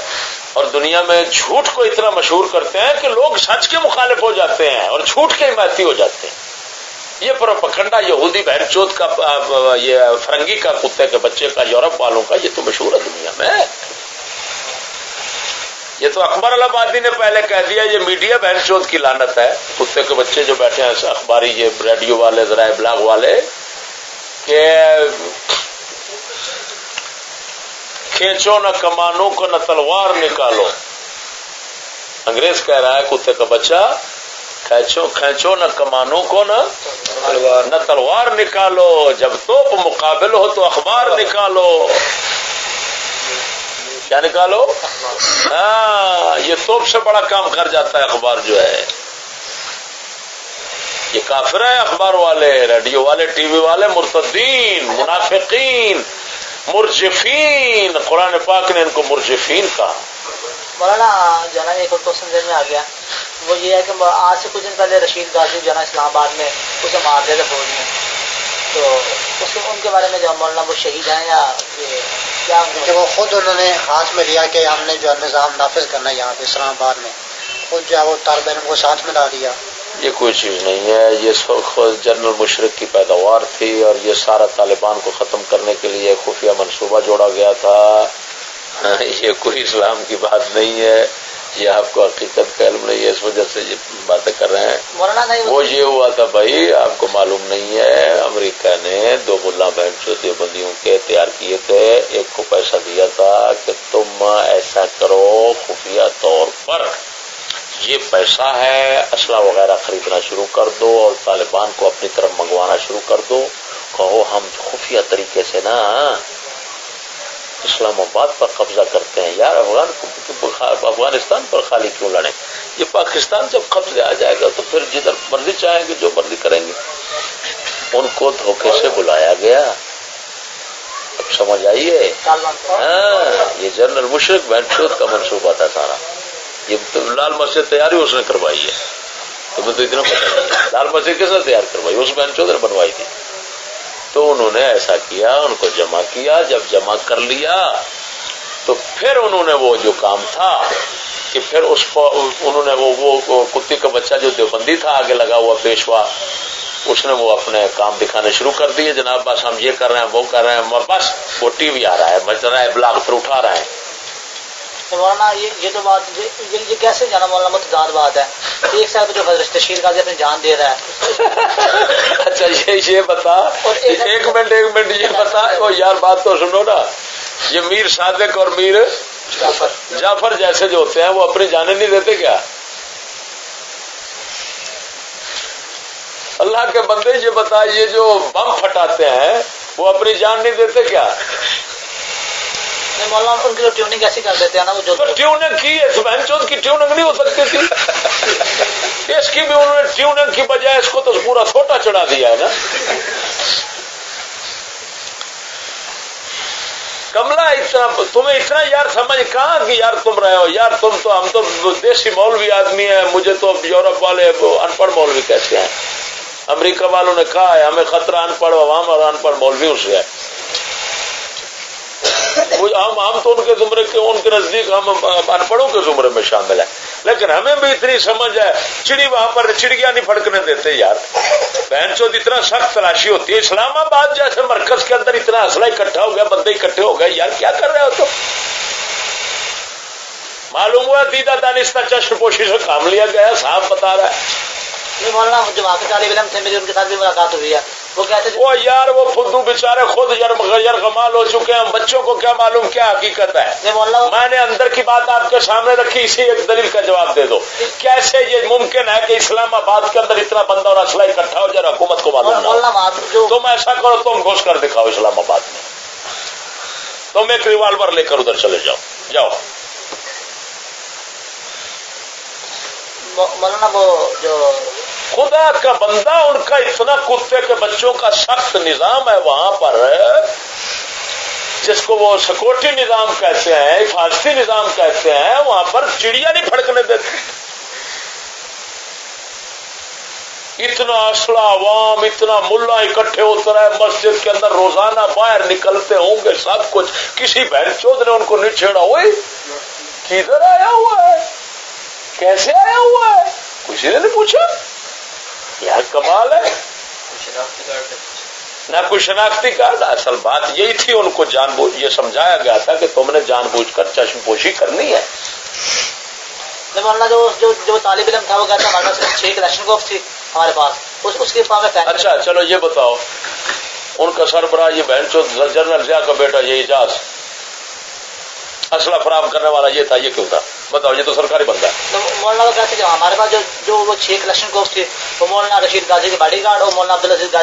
اور دنیا میں جھوٹ کو اتنا مشہور کرتے ہیں کہ لوگ سچ کے مخالف ہو جاتے ہیں اور جھوٹ کے حمایتی ہو جاتے ہیں. یہ پروپیگنڈا یہودی بہن چود کا، یہ فرنگی کا کتے کے بچے کا، یورپ والوں کا، یہ تو مشہور ہے دنیا میں. یہ تو اکبر الہبادی نے پہلے کہہ دیا. یہ میڈیا بہن چود کی لعنت ہے. کتے کے بچے جو بیٹھے ہیں اخباری، یہ ریڈیو والے، ذرائع ابلاغ والے، کہ کھینچو نہ کمانوں کو نہ تلوار نکالو. انگریز کہہ رہا ہے کتے کا بچہ، کھینچو نہ کمانوں کو نہ تلوار نکالو، جب توپ مقابل ہو تو اخبار نکالو. کیا نکالو؟ ہاں، یہ توپ سے بڑا کام کر جاتا ہے اخبار جو ہے. یہ کافر ہے اخبار والے، ریڈیو والے، ٹی وی والے، مرتدین، منافقین، مرجفین. قرآن پاک نے ان کو مرجفین کہا. مولانا جو ہے نا ایک اور کوشچن ذہن میں آ گیا، وہ یہ ہے کہ آج سے کچھ دن پہلے رشید غازی جو ہے نا اسلام آباد میں اسے مار دیا تھا فوج میں، تو ان کے بارے میں جو مولانا وہ شہید ہیں یا کیا؟ کہ وہ خود انہوں نے ہاتھ میں لیا کہ ہم نے جو نظام نافذ کرنا ہے یہاں پہ اسلام آباد میں، خود جو ہے وہ طالب علم کو ساتھ میں لا دیا. یہ کوئی چیز نہیں ہے، یہ خود جنرل مشرق کی پیداوار تھی، اور یہ سارا طالبان کو ختم کرنے کے لیے خفیہ منصوبہ جوڑا گیا تھا. یہ کوئی اسلام کی بات نہیں ہے، یہ آپ کو حقیقت کا علم نہیں ہے، اس وجہ سے یہ باتیں کر رہے ہیں. وہ یہ ہوا تھا بھائی، آپ کو معلوم نہیں ہے، امریکہ نے 2 ملا بہن دیوبندیوں کے تیار کیے تھے. ایک کو پیسہ دیا تھا کہ تم ایسا کرو خفیہ طور پر، یہ پیسہ ہے، اسلحہ وغیرہ خریدنا شروع کر دو اور طالبان کو اپنی طرف منگوانا شروع کر دو. کہو ہم خفیہ طریقے سے نا اسلام آباد پر قبضہ کرتے ہیں. یار افغانستان پر خالی کیوں لڑیں؟ یہ پاکستان جب قبضے آ جائے گا تو پھر جدھر مرضی چاہیں گے جو مرضی کریں گے. ان کو دھوکے سے بلایا گیا. اب سمجھ آئیے؟ ہاں، یہ جنرل مشرق بہن چوت کا منصوبہ تھا سارا. یہ تو لال مسجد تیاری اس نے کروائی ہے، تمہیں تو اتنا پتہ نہیں ہے لال مسجد کس نے تیار کروائی؟ اس بہن چوت نے بنوائی تھی. تو انہوں نے ایسا کیا، ان کو جمع کیا. جب جمع کر لیا تو پھر انہوں نے وہ جو کام تھا کہ پھر اس کو انہوں نے وہ کتی کا بچہ جو دیوبندی تھا آگے لگا ہوا پیشوا، اس نے وہ اپنے کام دکھانے شروع کر دیے. جناب بس ہم یہ کر رہے ہیں، وہ کر رہے ہیں، بس وہ ٹی وی آ رہا ہے، بچ رہا ہے، بلاگ پر اٹھا رہے ہیں. مولانا یہ تو بات یہ کیسے جانا مولانا متضاد بات ہے. ایک سال پہ جو حضرت رشید غازی اپنی جان دے رہا ہے. اچھا یہ بتا، ایک منٹ یہ بتا، وہ یار بات تو سنو نا. یہ میر صادق اور میر جعفر جیسے جو ہوتے ہیں وہ اپنی جانیں نہیں دیتے کیا؟ اللہ کے بندے یہ بتا، یہ جو بم پھٹاتے ہیں وہ اپنی جان نہیں دیتے کیا؟ مولانا ان کی جو ٹیوننگ ایسی کر دیتے ہیں نا، وہ جو ٹیوننگ کی ہے بہن چوت کی ٹیوننگ نہیں ہو سکتی تھی. اس کی بھی انہوں نے ٹیوننگ کی بجائے اس کو تو پورا چھوٹا چڑھا دیا ہے نا. کملا اتنا تمہیں اتنا یار سمجھ کہاں کہ یار تم رہے ہو یار، تم تو ہم تو دیسی مولوی آدمی ہیں، مجھے تو یورپ والے ان پڑھ مولوی کہتے ہیں. امریکہ والوں نے کہا ہے ہمیں خطرہ ان پڑھ عوام اور ان پڑھ مولویوں سے ہے. ہم تو ان کے زمرے کے ان کے نزدیک ہم ان پڑھوں کے زمرے میں شامل ہیں، لیکن ہمیں بھی اتنی سمجھ ہے. چڑی وہاں پر چڑیاں نہیں پھڑکنے دیتے یار. بہن چود اتنا سخت تلاشی ہوتی ہے. اسلام آباد جیسے مرکز کے اندر اتنا اسلحہ اکٹھا ہو گیا، بندے اکٹھے ہو گئے یار، کیا کر رہے ہو تم؟ معلوم ہوا دیدہ دانستہ چشم پوشی سے کام لیا گیا، صاحب بتا رہا ہے. نہیں مولانا جو وہاں کے طالب علم تھے، میری ان کے ساتھ بھی ملاقات ہوئی ہے. وہ کہتے تھے وہ یار وہ فدو بیچارے خود یرغمال ہو چکے ہیں. بچوں کو کیا معلوم کیا حقیقت ہے؟ میں نے اندر کی بات آپ کے سامنے رکھی، اسی ایک دلیل کا جواب دے دو. کیسے یہ ممکن ہے کہ اسلام آباد کے اندر اتنا بندہ اور اسلحہ اکٹھا ہو جائے حکومت کو معلوم نہ ہو؟ تم ایسا کرو، تم گھس کر دکھاؤ اسلام آباد میں. تم ایک ریوالور لے کر ادھر چلے جاؤ. مولانا وہ جو خدا کا بندہ، ان کا اتنا کتے کے بچوں کا سخت نظام ہے وہاں پر، جس کو وہ سکیورٹی نظام کہتے ہیں، حفاظتی نظام کہتے ہیں. وہاں پر چڑیا نہیں پھڑکنے دیتے. اتنا اسلحہ عوام، اتنا ملا اکٹھے ہوتا رہے مسجد کے اندر، روزانہ باہر نکلتے ہوں گے سب کچھ. کسی بہن چود نے ان کو نہیں چھیڑا. ہوئی کدھر آیا ہوا ہے، کیسے آیا ہوا ہے، کسی نے نہیں پوچھا. یار کمال ہے. نہ کوئی شناختی کارڈ. اصل بات یہی تھی، ان کو جان بوجھ یہ سمجھایا گیا تھا کہ تم نے جان بوجھ کر چشم پوشی کرنی ہے. مولانا جو طالب علم تھا وہ کہتا ہمارے پاس 6 کلیکشن کوف تھی ہمارے پاس، اس کے پاس میں. اچھا چلو یہ بتاؤ، ان کا سربراہ یہ بہن چود جنرل ضیاء کا بیٹا یہ اعجاز اسلحہ فراہم کرنے والا یہ تھا، یہ کیوں تھا بتاؤ؟ یہ تو سرکاری بندہ ہے. مولانا کو کہتے ہیں ہمارے پاس جو وہ 6 کلیکشن کوف تھے، وہ مولانا رشید غازی کے باڈی گارڈ اور مولانا عبدالعزیز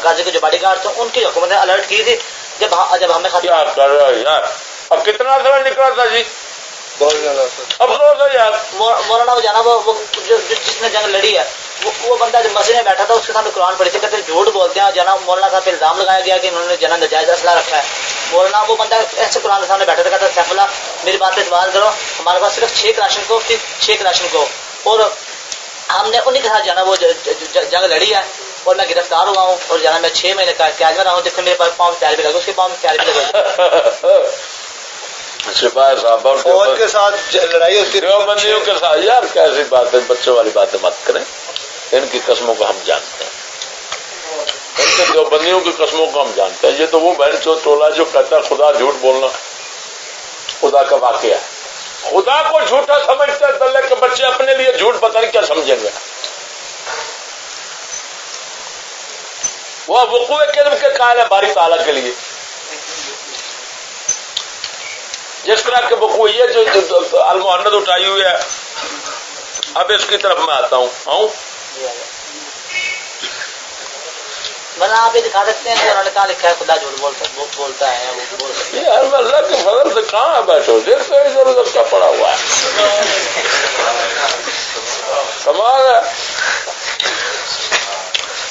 غازی کے جو باڈی گارڈ تھے، ان کی حکومت نے الرٹ کی تھی. جب ہمیں کیا کر رہے ہو یار؟ اب کتنا سمجھ نکلا تھا جی؟ بہت زیادہ افسوس ہے یار. مولانا وہ جانا وہ جس نے جنگ لڑی ہے وہ بندہ جو مسجد میں بیٹھا تھا اس کے سامنے قرآن پڑھی تھی. کہتے ہیں جھوٹ بولتے ہیں. جنا مولانا صاحب پہ الزام لگایا گیا کہ انہوں نے جنا نجائز اسلحہ رکھا ہے. مولانا وہ بندہ ایسے قرآن کے سامنے بیٹھا تھا. کہتا ہے سیف اللہ میری بات پہ اعتبار کرو, ہمارے پاس صرف 6 کلاشن کو 6 کلاشن کو, اور ہم نے انہیں کے ساتھ جانا وہ جنگ لڑی ہے اور میں گرفتار ہوا ہوں اور جانا میں 6 مہینے کا قید میں رہا ہوں. دیکھو میرے پاس پاؤں پیر بھی لگا, اس کے پاؤں میں پیر بھی لگا. سپاہی صاحب اور فوج کے ساتھ لڑائی ہوتی ہے دیوبندیوں کے ساتھ. یار کیسی بات ہے, بچوں والی باتیں مت کریں. ان کی قسموں کو ہم جانتے ہیں, ان کے دیوبندیوں کی قسموں کو ہم جانتے ہیں. یہ تو وہ بہن چو ٹولہ جو کہتا ہے خدا جھوٹ بولنا خدا کا واقعہ ہے. خدا کو جھوٹا سمجھتے ہیں دلے کے بچے, اپنے لیے جھوٹ پتہ نہیں کیا سمجھیں گے. وہ وقوع کلم کے قائل ہے باری تعالیٰ کے لیے. جس طرح کے وقوع یہ جو المحنت اٹھائی ہوئی ہے, اب اس کی طرف میں آتا ہوں. بنا آپ یہ دکھا سکتے ہیں کہ انہوں نے کہاں لکھا ہے خدا جھوٹ بولتا ہے. یار میں اللہ کے فضل سے کہاں بیٹھو, دیکھتے ادھر ادھر کیا پڑا ہوا ہے. کمال ہے.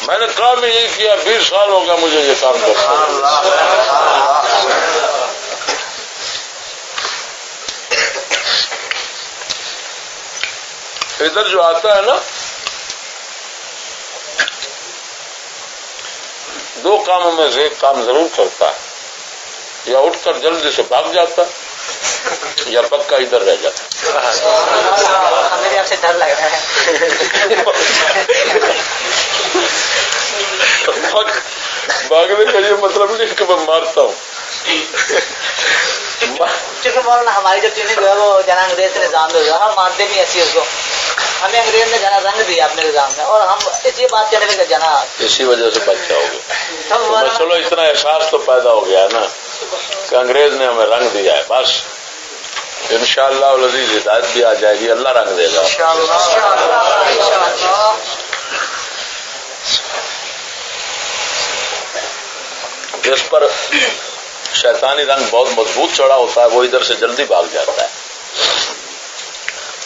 میں نے کام یہی کیا, 20 سال ہو گیا مجھے یہ کام کرنا. ادھر جو آتا ہے نا 2 کاموں میں سے ایک کام ضرور کرتا ہے, یا اٹھ کر جلدی سے بھاگ جاتا یا پکا ادھر رہ جاتا. ہمیں آپ سے ڈر لگ رہا ہے. بھاگنے کا یہ مطلب نہیں کہ میں مارتا ہوں. چونکہ مولانا ہماری جو ٹریننگ ہے وہ جنا انگریز کے نظام میں ہم مانتے بھی ایسی اس کو. ہمیں انگریز نے جنا رنگ دیا اپنے نظام میں, اور ہم اس یہ بات کہنے لگے جنا اسی وجہ سے بچ جاؤ گے. چلو اتنا احساس تو پیدا ہو گیا ہے نا کہ انگریز نے ہمیں رنگ دیا ہے, بس انشاءاللہ العزیز ہدایت بھی آ جائے گی, اللہ رنگ دے گا. جس پر شیطانی رنگ بہت مضبوط چڑھا ہوتا ہے وہ ادھر سے جلدی بھاگ جاتا ہے,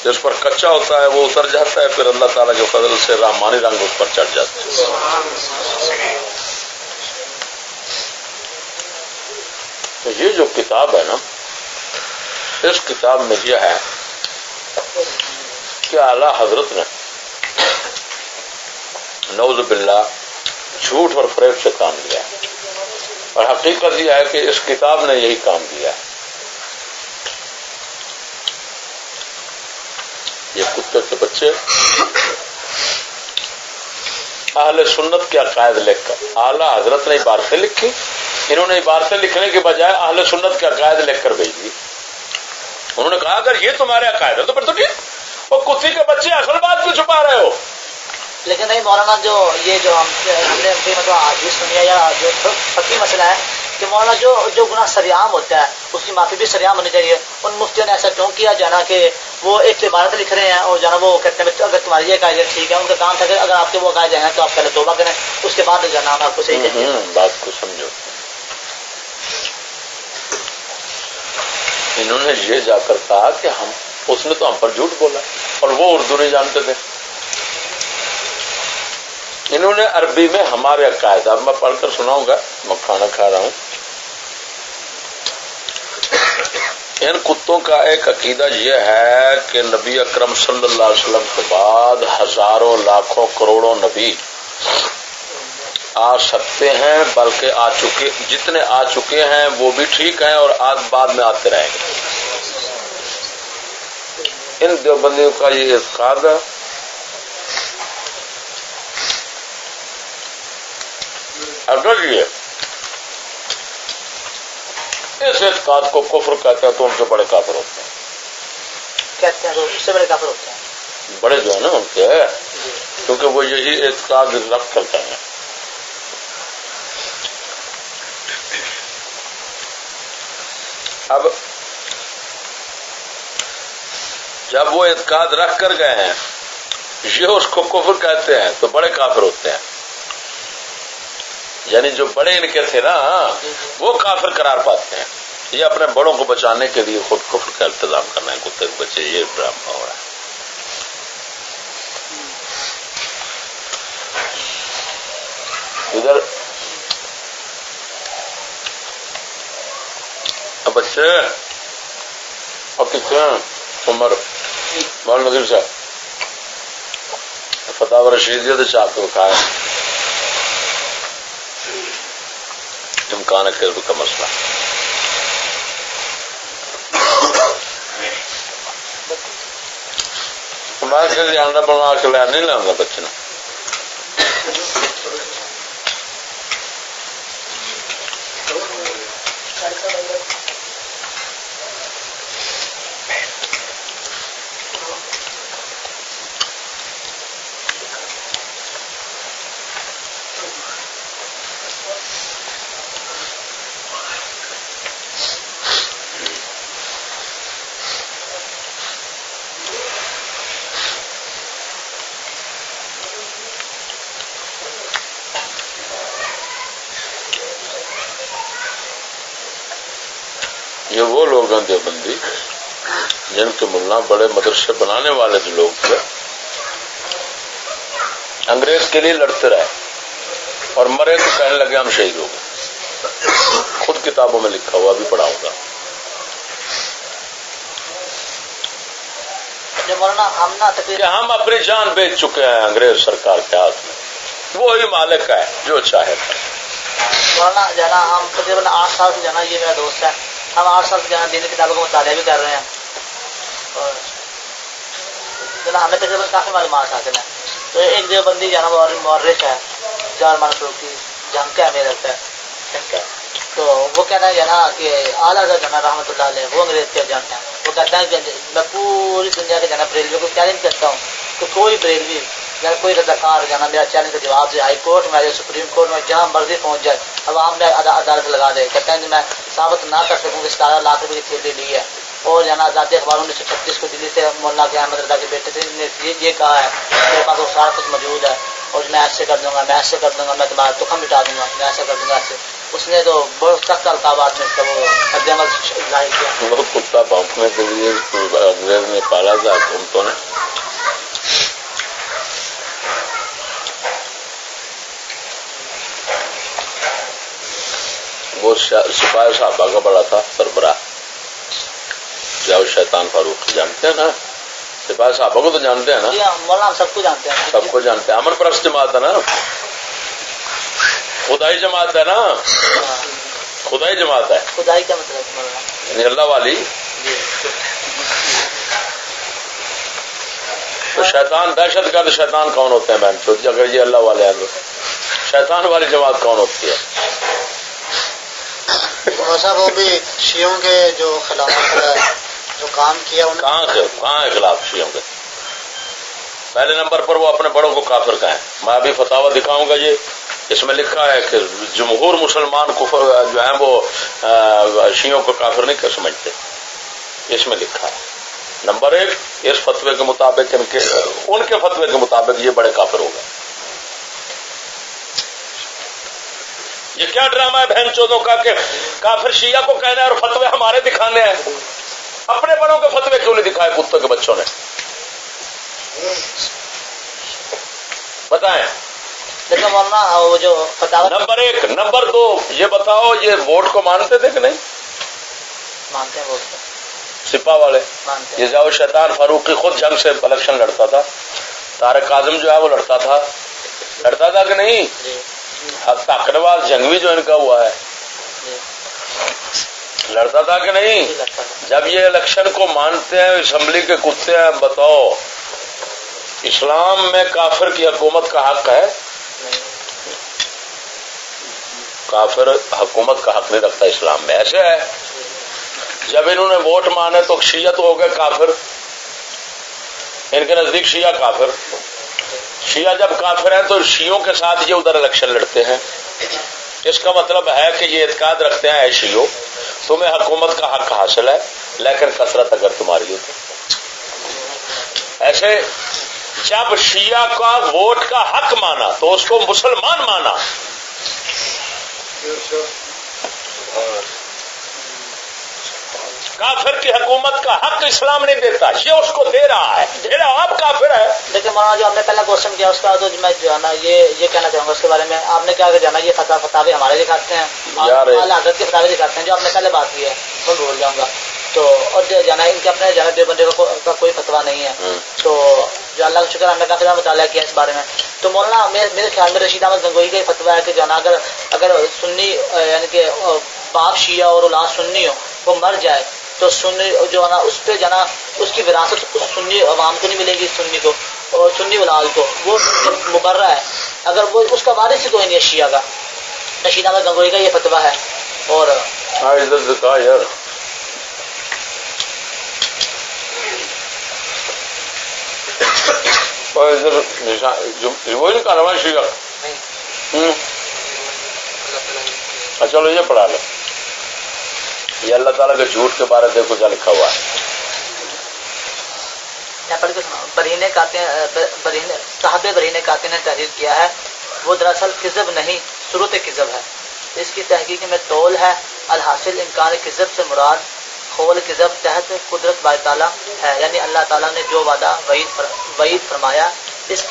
جس پر کچا ہوتا ہے وہ اتر جاتا ہے, پھر اللہ تعالیٰ کے فضل سے رحمانی رنگ اس پر چڑھ جاتا ہے. تو یہ جو کتاب ہے نا, اس کتاب میں یہ ہے کہ اعلیٰ حضرت نے نعوذ باللہ جھوٹ اور فریب سے کام لیا ہے, اور حقیقت یہ ہے کہ اس کتاب نے یہی کام کیا ہے. یہ کتے کے بچے اہل سنت کے عقائد لکھ کر, اعلیٰ حضرت نے عبارتیں لکھی, انہوں نے عبارتیں لکھنے کے بجائے اہل سنت کے عقائد لکھ کر بھیج دی. انہوں نے کہا اگر یہ تمہارے عقائد ہے تو پھر تو ٹھیک, اور کتے کے بچے اصل بات کیوں چھپا رہے ہو؟ لیکن نہیں مولانا, جو یہ جو ہم نے مطلب حدیث سنی ہے یا جو فقہی مسئلہ ہے کہ مولانا جو گناہ سریعام ہوتا ہے اس کی معافی بھی سریعام ہونی چاہیے. ان مفتیوں نے ایسا کیوں کیا جانا کہ وہ ایک عبارت لکھ رہے ہیں اور جانا وہ کہتے ہیں اگر تمہاری یہ عقائد ٹھیک ہے, ان کا کام تھا کہ اگر آپ کے وہ عقائد ہیں تو آپ پہلے توبہ کریں, اس کے بعد جانا ہم آپ کو صحیح کہتے ہیں. بات کو سمجھو. انہوں نے یہ جا کر کہا کہ اس نے تو ہم پر جھوٹ بولا, اور وہ اردو نہیں جانتے تھے. انہوں نے عربی میں ہمارے عقائد, اب میں پڑھ کر سناؤں گا, میں کھانا کھا رہا ہوں. ان کتوں کا ایک عقیدہ یہ ہے کہ نبی اکرم صلی اللہ علیہ وسلم کے بعد ہزاروں لاکھوں کروڑوں نبی آ سکتے ہیں, بلکہ جتنے آ چکے ہیں وہ بھی ٹھیک ہیں, اور بعد میں آتے رہیں گے. ان دیوبندیوں کا یہ اعتقاد ہے. اگر یہ اس اعتقاد کو کفر کہتے ہیں تو ان سے بڑے کافر ہوتے ہیں. کہتے ہیں تو اس سے بڑے کافر ہوتے ہیں. بڑے جو ہے نا ان کے, کیونکہ وہ یہی اعتقاد رکھ کرتے ہیں. اب جب وہ اعتقاد رکھ کر گئے ہیں, یہ اس کو کفر کہتے ہیں تو بڑے کافر ہوتے ہیں. یعنی جو بڑے ان کے تھے نا وہ کافر قرار پاتے ہیں. یہ اپنے بڑوں کو بچانے کے لیے خود کفر کا التزام کرنا ہے. کتے کے بچے یہ ڈرامہ ہو رہا ہے. ادھر بچے اور کتنے عمر مولانا نذیر صاحب فتح رشیدیہ تو چاپ کو کھائے امکان خیر کا مسئلہ. میں جاننا بنا کے لیا نہیں لاؤں گا بچے نے. یہ وہ لوگ ہیں دیوبندی جن کے ملا بڑے مدرسے بنانے والے جو لوگ تھے انگریز کے لیے لڑتے رہے اور مرے تو کہنے لگے ہم شہید ہو گئے. خود کتابوں میں لکھا ہوا بھی پڑھاؤں گا. کہ ہم اپنی جان بیچ چکے ہیں انگریز سرکار کے ہاتھ میں. وہی مالک ہے جو چاہے. مولانا جانا ہم تقریباً 8 سال سے جانا یہ میرا دوست ہے. ہم 8 سال سے جانا دینی کتابوں کا مطالعہ بھی کر رہے ہیں اور جانا ہمیں تقریباً کافی معلومات حاصل ہیں. تو ایک دیوبندی جانا مورخ ہے جارمان فروخی جنگ کا میرا ہے ٹھیک ہے. تو وہ کہنا ہے جانا کہ اعلیٰ جانا رحمۃ اللہ علیہ وہ انگریز کے ایجنٹ ہیں. وہ کہتا ہے کہ میں پوری دنیا کے جانا بریلویوں کو چیلنج کرتا ہوں کہ کوئی بریلوی یا کوئی رضاکار جانا میرا چیلنج کا جواب دے ہائی کورٹ میں یا سپریم کورٹ میں جہاں مرضی پہنچ جائے عوام میں عدالت لگا دے. کہتا ہے کہ میں ثابت نہ کر سکوں کہ 17 لاکھ روپے کی تھیلی لی ہے. اور جانا آزادی اخبار 1936 کو دلی سے مولانا کے احمد رضا کے بیٹے نے یہ کہا ہے میرے پاس وہ سارا کچھ موجود ہے اور میں ایسے کر دوں گا میں ایسے کر دوں گا میں تمہارا دکھم مٹا دوں گا میں ایسا کر دوں گا ایسے. اس نے تو بہت سخت القابات میں اس کا وہ رد عمل ظاہر کیا. وہ کتا بھونکنے کے لیے انگریز نے پالا تھا حکومتوں نے. وہ سپاہی صحابہ کا بڑا تھا سربراہ جاؤ شیطان فاروق جانتے ہیں نا. سپاہی صحابہ کو تو جانتے ہیں نا. مولانا ہم سب کو جانتے ہیں. سب کو جانتے ہیں. امن پرست جماعت ہے نا. خدائی جماعت ہے نا. خدائی جماعت ہے. خدائی کا مطلب مولانا یعنی اللہ والی. تو شیطان دہشت گرد شیطان کون ہوتے ہیں بہن چود؟ اگر یہ اللہ والے ہیں تو شیطان والی جماعت کون ہوتی ہے؟ صاحب وہ بھی شیعوں کے جو خلاف جو کام کیا کہاں ہے خلاف شیعوں کے؟ پہلے نمبر پر وہ اپنے بڑوں کو کافر کہیں. میں ابھی فتاوا دکھاؤں گا. یہ اس میں لکھا ہے کہ جمہور مسلمان کفر جو ہیں وہ شیعوں کو کافر نہیں کر سمجھتے. اس میں لکھا ہے نمبر 1 اس فتوے کے مطابق ان کے فتوے کے مطابق یہ بڑے کافر ہو گئے. یہ کیا ڈرامہ ہے بہن چودوں کا کہ کافر شیعہ کو کہنا ہے اور فتوے ہمارے دکھانے ہیں. اپنے بڑوں کے فتوے کیوں نہیں دکھائے کتوں کے بچوں نے؟ بتائیں. وہ جو نمبر 1 نمبر 2 یہ بتاؤ یہ ووٹ کو مانتے تھے کہ نہیں؟ مانتے ہیں. ووٹ سپاہ والے یہ جاؤ شیطان فاروقی خود جنگ سے الیکشن لڑتا تھا. طارق اعظم جو ہے وہ لڑتا تھا کہ نہیں؟ تاکنوال جنگوی جو ان کا ہوا ہے لڑتا تھا کہ نہیں؟ جب یہ الیکشن کو مانتے ہیں اسمبلی کے کتے ہیں بتاؤ اسلام میں کافر کی حکومت کا حق ہے؟ کافر حکومت کا حق نہیں رکھتا اسلام میں. ایسے ہے جب انہوں نے ووٹ مانے تو شیعہ تو ہو گئے کافر. ان کے نزدیک شیعہ کافر. شیعہ جب کافر ہیں تو شیعوں کے ساتھ یہ ادھر الیکشن لڑتے ہیں. اس کا مطلب ہے کہ یہ اعتقاد رکھتے ہیں اے شیعوں تمہیں حکومت کا حق حاصل ہے لیکن کثرت اگر تمہاری ہو تو. ایسے جب شیعہ کا ووٹ کا حق مانا تو اس کو مسلمان مانا. کافر کی حکومت کا حق اسلام نہیں دیتا، یہ اس کو دے رہا ہے، دے رہا آپ کافر ہے. لیکن مولانا جو آپ نے پہلا کوشچن کیا اس کا تو میں جو ہے نا یہ کہنا چاہوں گا اس کے بارے میں. آپ نے کہا کہ جو ہے نا یہ فتاوی ہمارے دکھاتے ہیں، اعلیٰ حضرت کے فتاوی دکھاتے ہیں، جو آپ نے پہلے بات کی ہے وہ بھول جاؤں گا. تو اور جو ہے نا ان کے اپنے جو ہے دیوبندی کا کوئی فتوا نہیں ہے. تو جو اللہ کا شکر ہم نے کافی زیادہ مطالعہ کیا اس بارے میں. تو مولانا میرے خیال میں رشید احمد گنگوئی کا یہ فتوا ہے کہ جو ہے نا اگر سنی یعنی کہ باپ شیعہ اور اولاد سنی ہو وہ مر جائے تو سنی جو ہے نا اس پہ جو ہے نا اس کی وراثت اس سنی عوام کو نہیں ملے گی، سنی کو اور سنی اولاد کو وہ مبرہ ہے، اگر وہ اس کا وارث ہی کوئی نہیں ہے شیعہ کا. رشید احمد گنگوئی کا یہ فتوا ہے. اور ادھر دکھا یار ادھر وہی کہنا شیعہ. چلو یہ پڑھا لو، یہ اللہ تعالیٰ کے جھوٹ کے بارے دیکھو کیا لکھا ہوا ہے. صاحب برہین قاطع نے تحریر کیا ہے، وہ دراصل کذب نہیں صورت کذب ہے. اس کی تحقیق میں طول ہے. الحاصل امکان کذب سے مراد خول کذب تحت قدرت باری تعالیٰ ہے، یعنی اللہ تعالیٰ نے جو وعدہ وعید فرمایا اس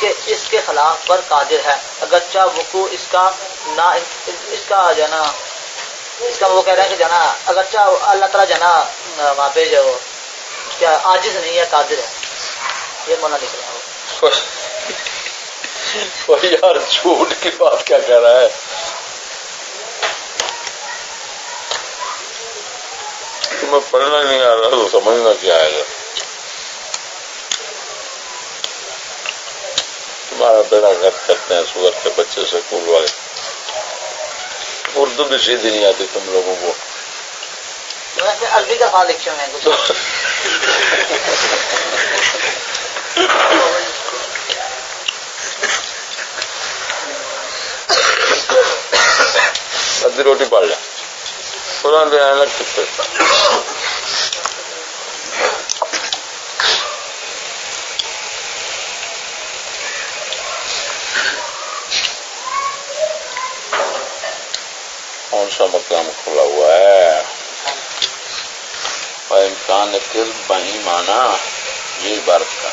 کے خلاف پر قادر ہے، اگرچہ وقوع اس کا جو ہے نا اس کا وہ کہہ رہے ہیں کہ جو ہے نا اگرچہ اللہ تعالیٰ جو ہے نا وہاں پہ جو کیا عاجز نہیں ہے، قادر ہے. یہ مولانا لکھ رہا ہے. یار جھوٹ کی بات کیا کہہ رہا ہے؟ تمہیں پڑھنا نہیں آ رہا تو سمجھنا کیا آئے گا. تمہارا بیڑا غرق کرتے ہیں سور کے بچے سے اسکول والے. اردو بھی سیدھی نہیں آتی تم لوگوں کو. عربی کا فال لکھے ہوئے ہیں ادھی روٹی پال لیا قرآن دے آنے لگ سکتے. کون سا مقام کھلا ہوا ہے؟ امکان کذب بہی مانا یہ عبارت کا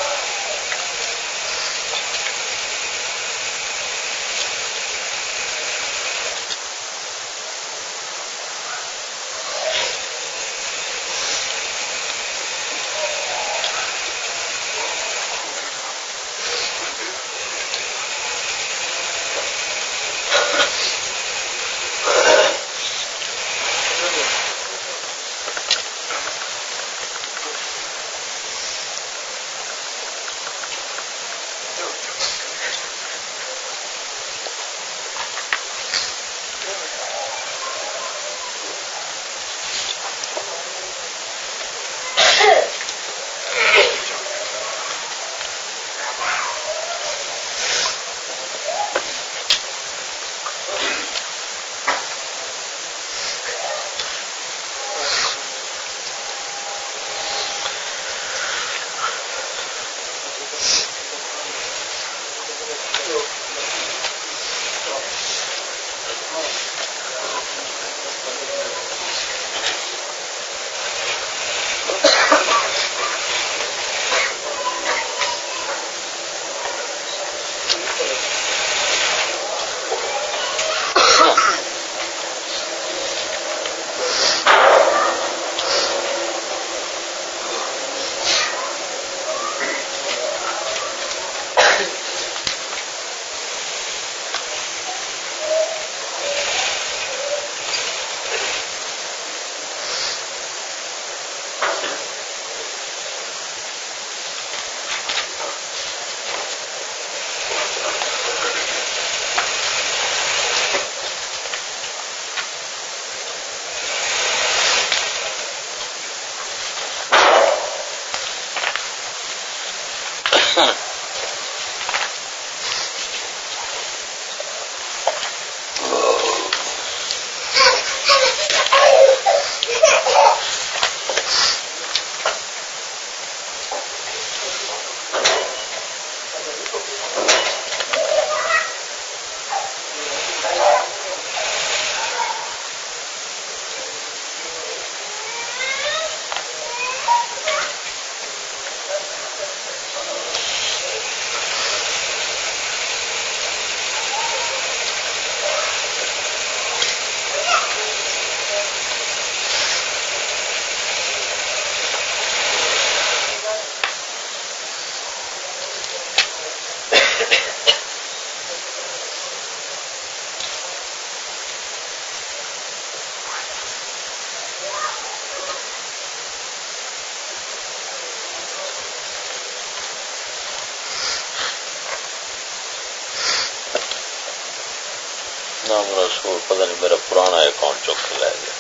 نام رسول پتہ نہیں میرا پرانا اکاؤنٹ چوک کے لے گیا.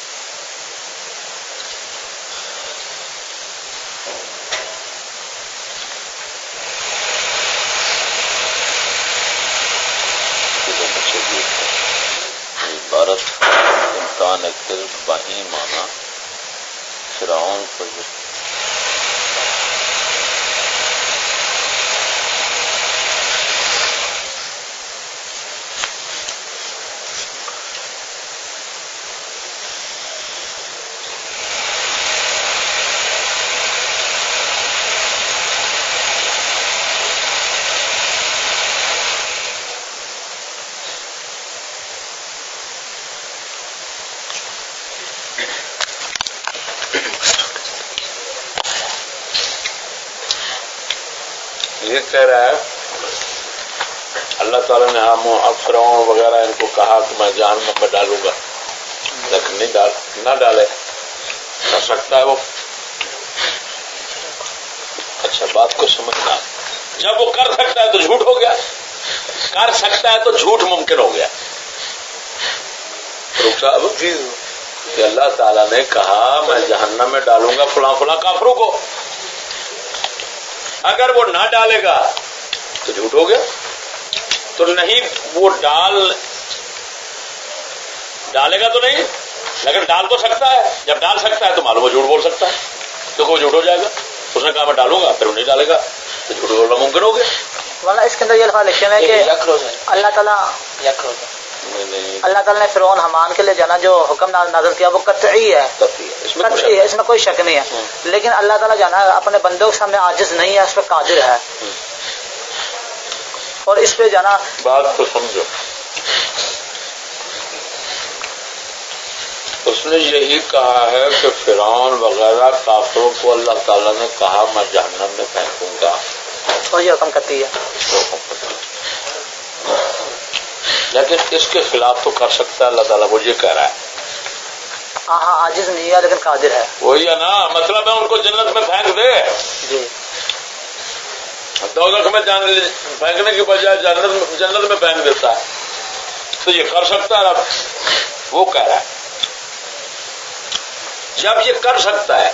عبارت امکان کذب بہی مانا فرعون کو یہ کہہ رہا ہے اللہ تعالیٰ نے اب فرعون وغیرہ ان کو کہا کہ میں جہنم میں ڈالوں گا، لیکن نہیں نہ ڈالے. کر سکتا ہے وہ. اچھا بات کو سمجھنا، جب وہ کر سکتا ہے تو جھوٹ ہو گیا، کر سکتا ہے تو جھوٹ ممکن ہو گیا. فاروق صاحب کہ اللہ تعالیٰ نے کہا میں جہنم میں ڈالوں گا فلاں فلاں کافروں کو، اگر وہ نہ ڈالے گا تو جھوٹ ہو گیا. تو نہیں وہ ڈالے گا تو نہیں، لیکن ڈال تو سکتا ہے. جب ڈال سکتا ہے تو معلوم ہے جھوٹ بول سکتا ہے، کیونکہ وہ جھوٹ ہو جائے گا. اس نے کہا میں ڈالوں گا، پھر وہ نہیں ڈالے گا تو جھوٹ بولنا ممکن ہو گیا. مولانا اس کے اندر یہ الفاظ لکھے ہوئے کہ اللہ تعالیٰ نے فرعون حمان کے لیے جانا جو حکم نازل کیا وہ قطعی ہے، قطعی ہے، اس میں کوئی شک نہیں ہے. لیکن اللہ تعالیٰ جانا اپنے بندوں کے سامنے عاجز نہیں ہے، اس پہ قادر ہے. اور اس پہ جانا بات تو سمجھو، اس نے یہی کہا ہے کہ فرعون وغیرہ کافروں کو اللہ تعالیٰ نے کہا میں جہنم میں پھینکوں گا، اور یہ حکم کرتی ہے. لیکن اس کے خلاف تو کر سکتا ہے اللہ تعالیٰ. وہ یہ کہہ رہا ہے ہاں عاجز نہیں ہے لیکن قادر ہے. وہی ہے نا، مطلب ہے ان کو جنت میں پھینک دے. جی دوزخ میں پھینکنے کی بجائے جنت میں پھینک دیتا ہے، تو یہ کر سکتا ہے. اب وہ کہہ رہا ہے جب یہ کر سکتا ہے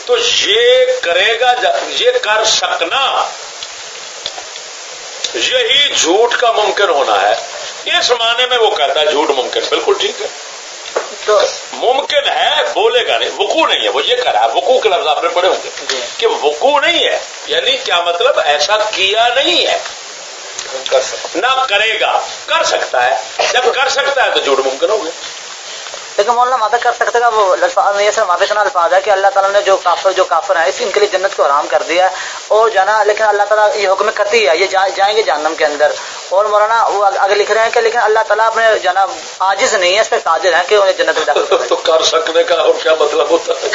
تو یہ کرے گا، یہ کر سکنا یہی جھوٹ کا ممکن ہونا ہے. اس معنی میں وہ کہتا ہے جھوٹ ممکن. بالکل ٹھیک ہے، تو ممکن ہے، بولے گا نہیں، وقوع نہیں ہے. وہ یہ کہہ رہا ہے، وقوع کے لفظ آپ نے پڑھے ہوں گے کہ وقوع نہیں ہے، یعنی کیا مطلب ایسا کیا نہیں ہے، نہ کرے گا. کر سکتا ہے، جب کر سکتا ہے تو جھوٹ ممکن ہو گیا. لیکن مولانا وہاں پہ کر سکتے گا. وہ الفاظ یہ صرف وہاں پہ اتنا الفاظ ہے کہ اللہ تعالیٰ نے جو کافر ہیں ان کے لیے جنت کو حرام کر دیا ہے اور جانا، لیکن اللہ تعالیٰ یہ حکم قطعی ہے، یہ جائیں گے جہنم کے اندر. اور مولانا وہ آگے لکھ رہے ہیں کہ لیکن اللہ تعالیٰ اپنے جانا عاجز نہیں ہے، اس پہ قادر ہے کہ انہیں جنت میں داخل کریں. تو کر سکنے کا اور کیا مطلب ہوتا ہے؟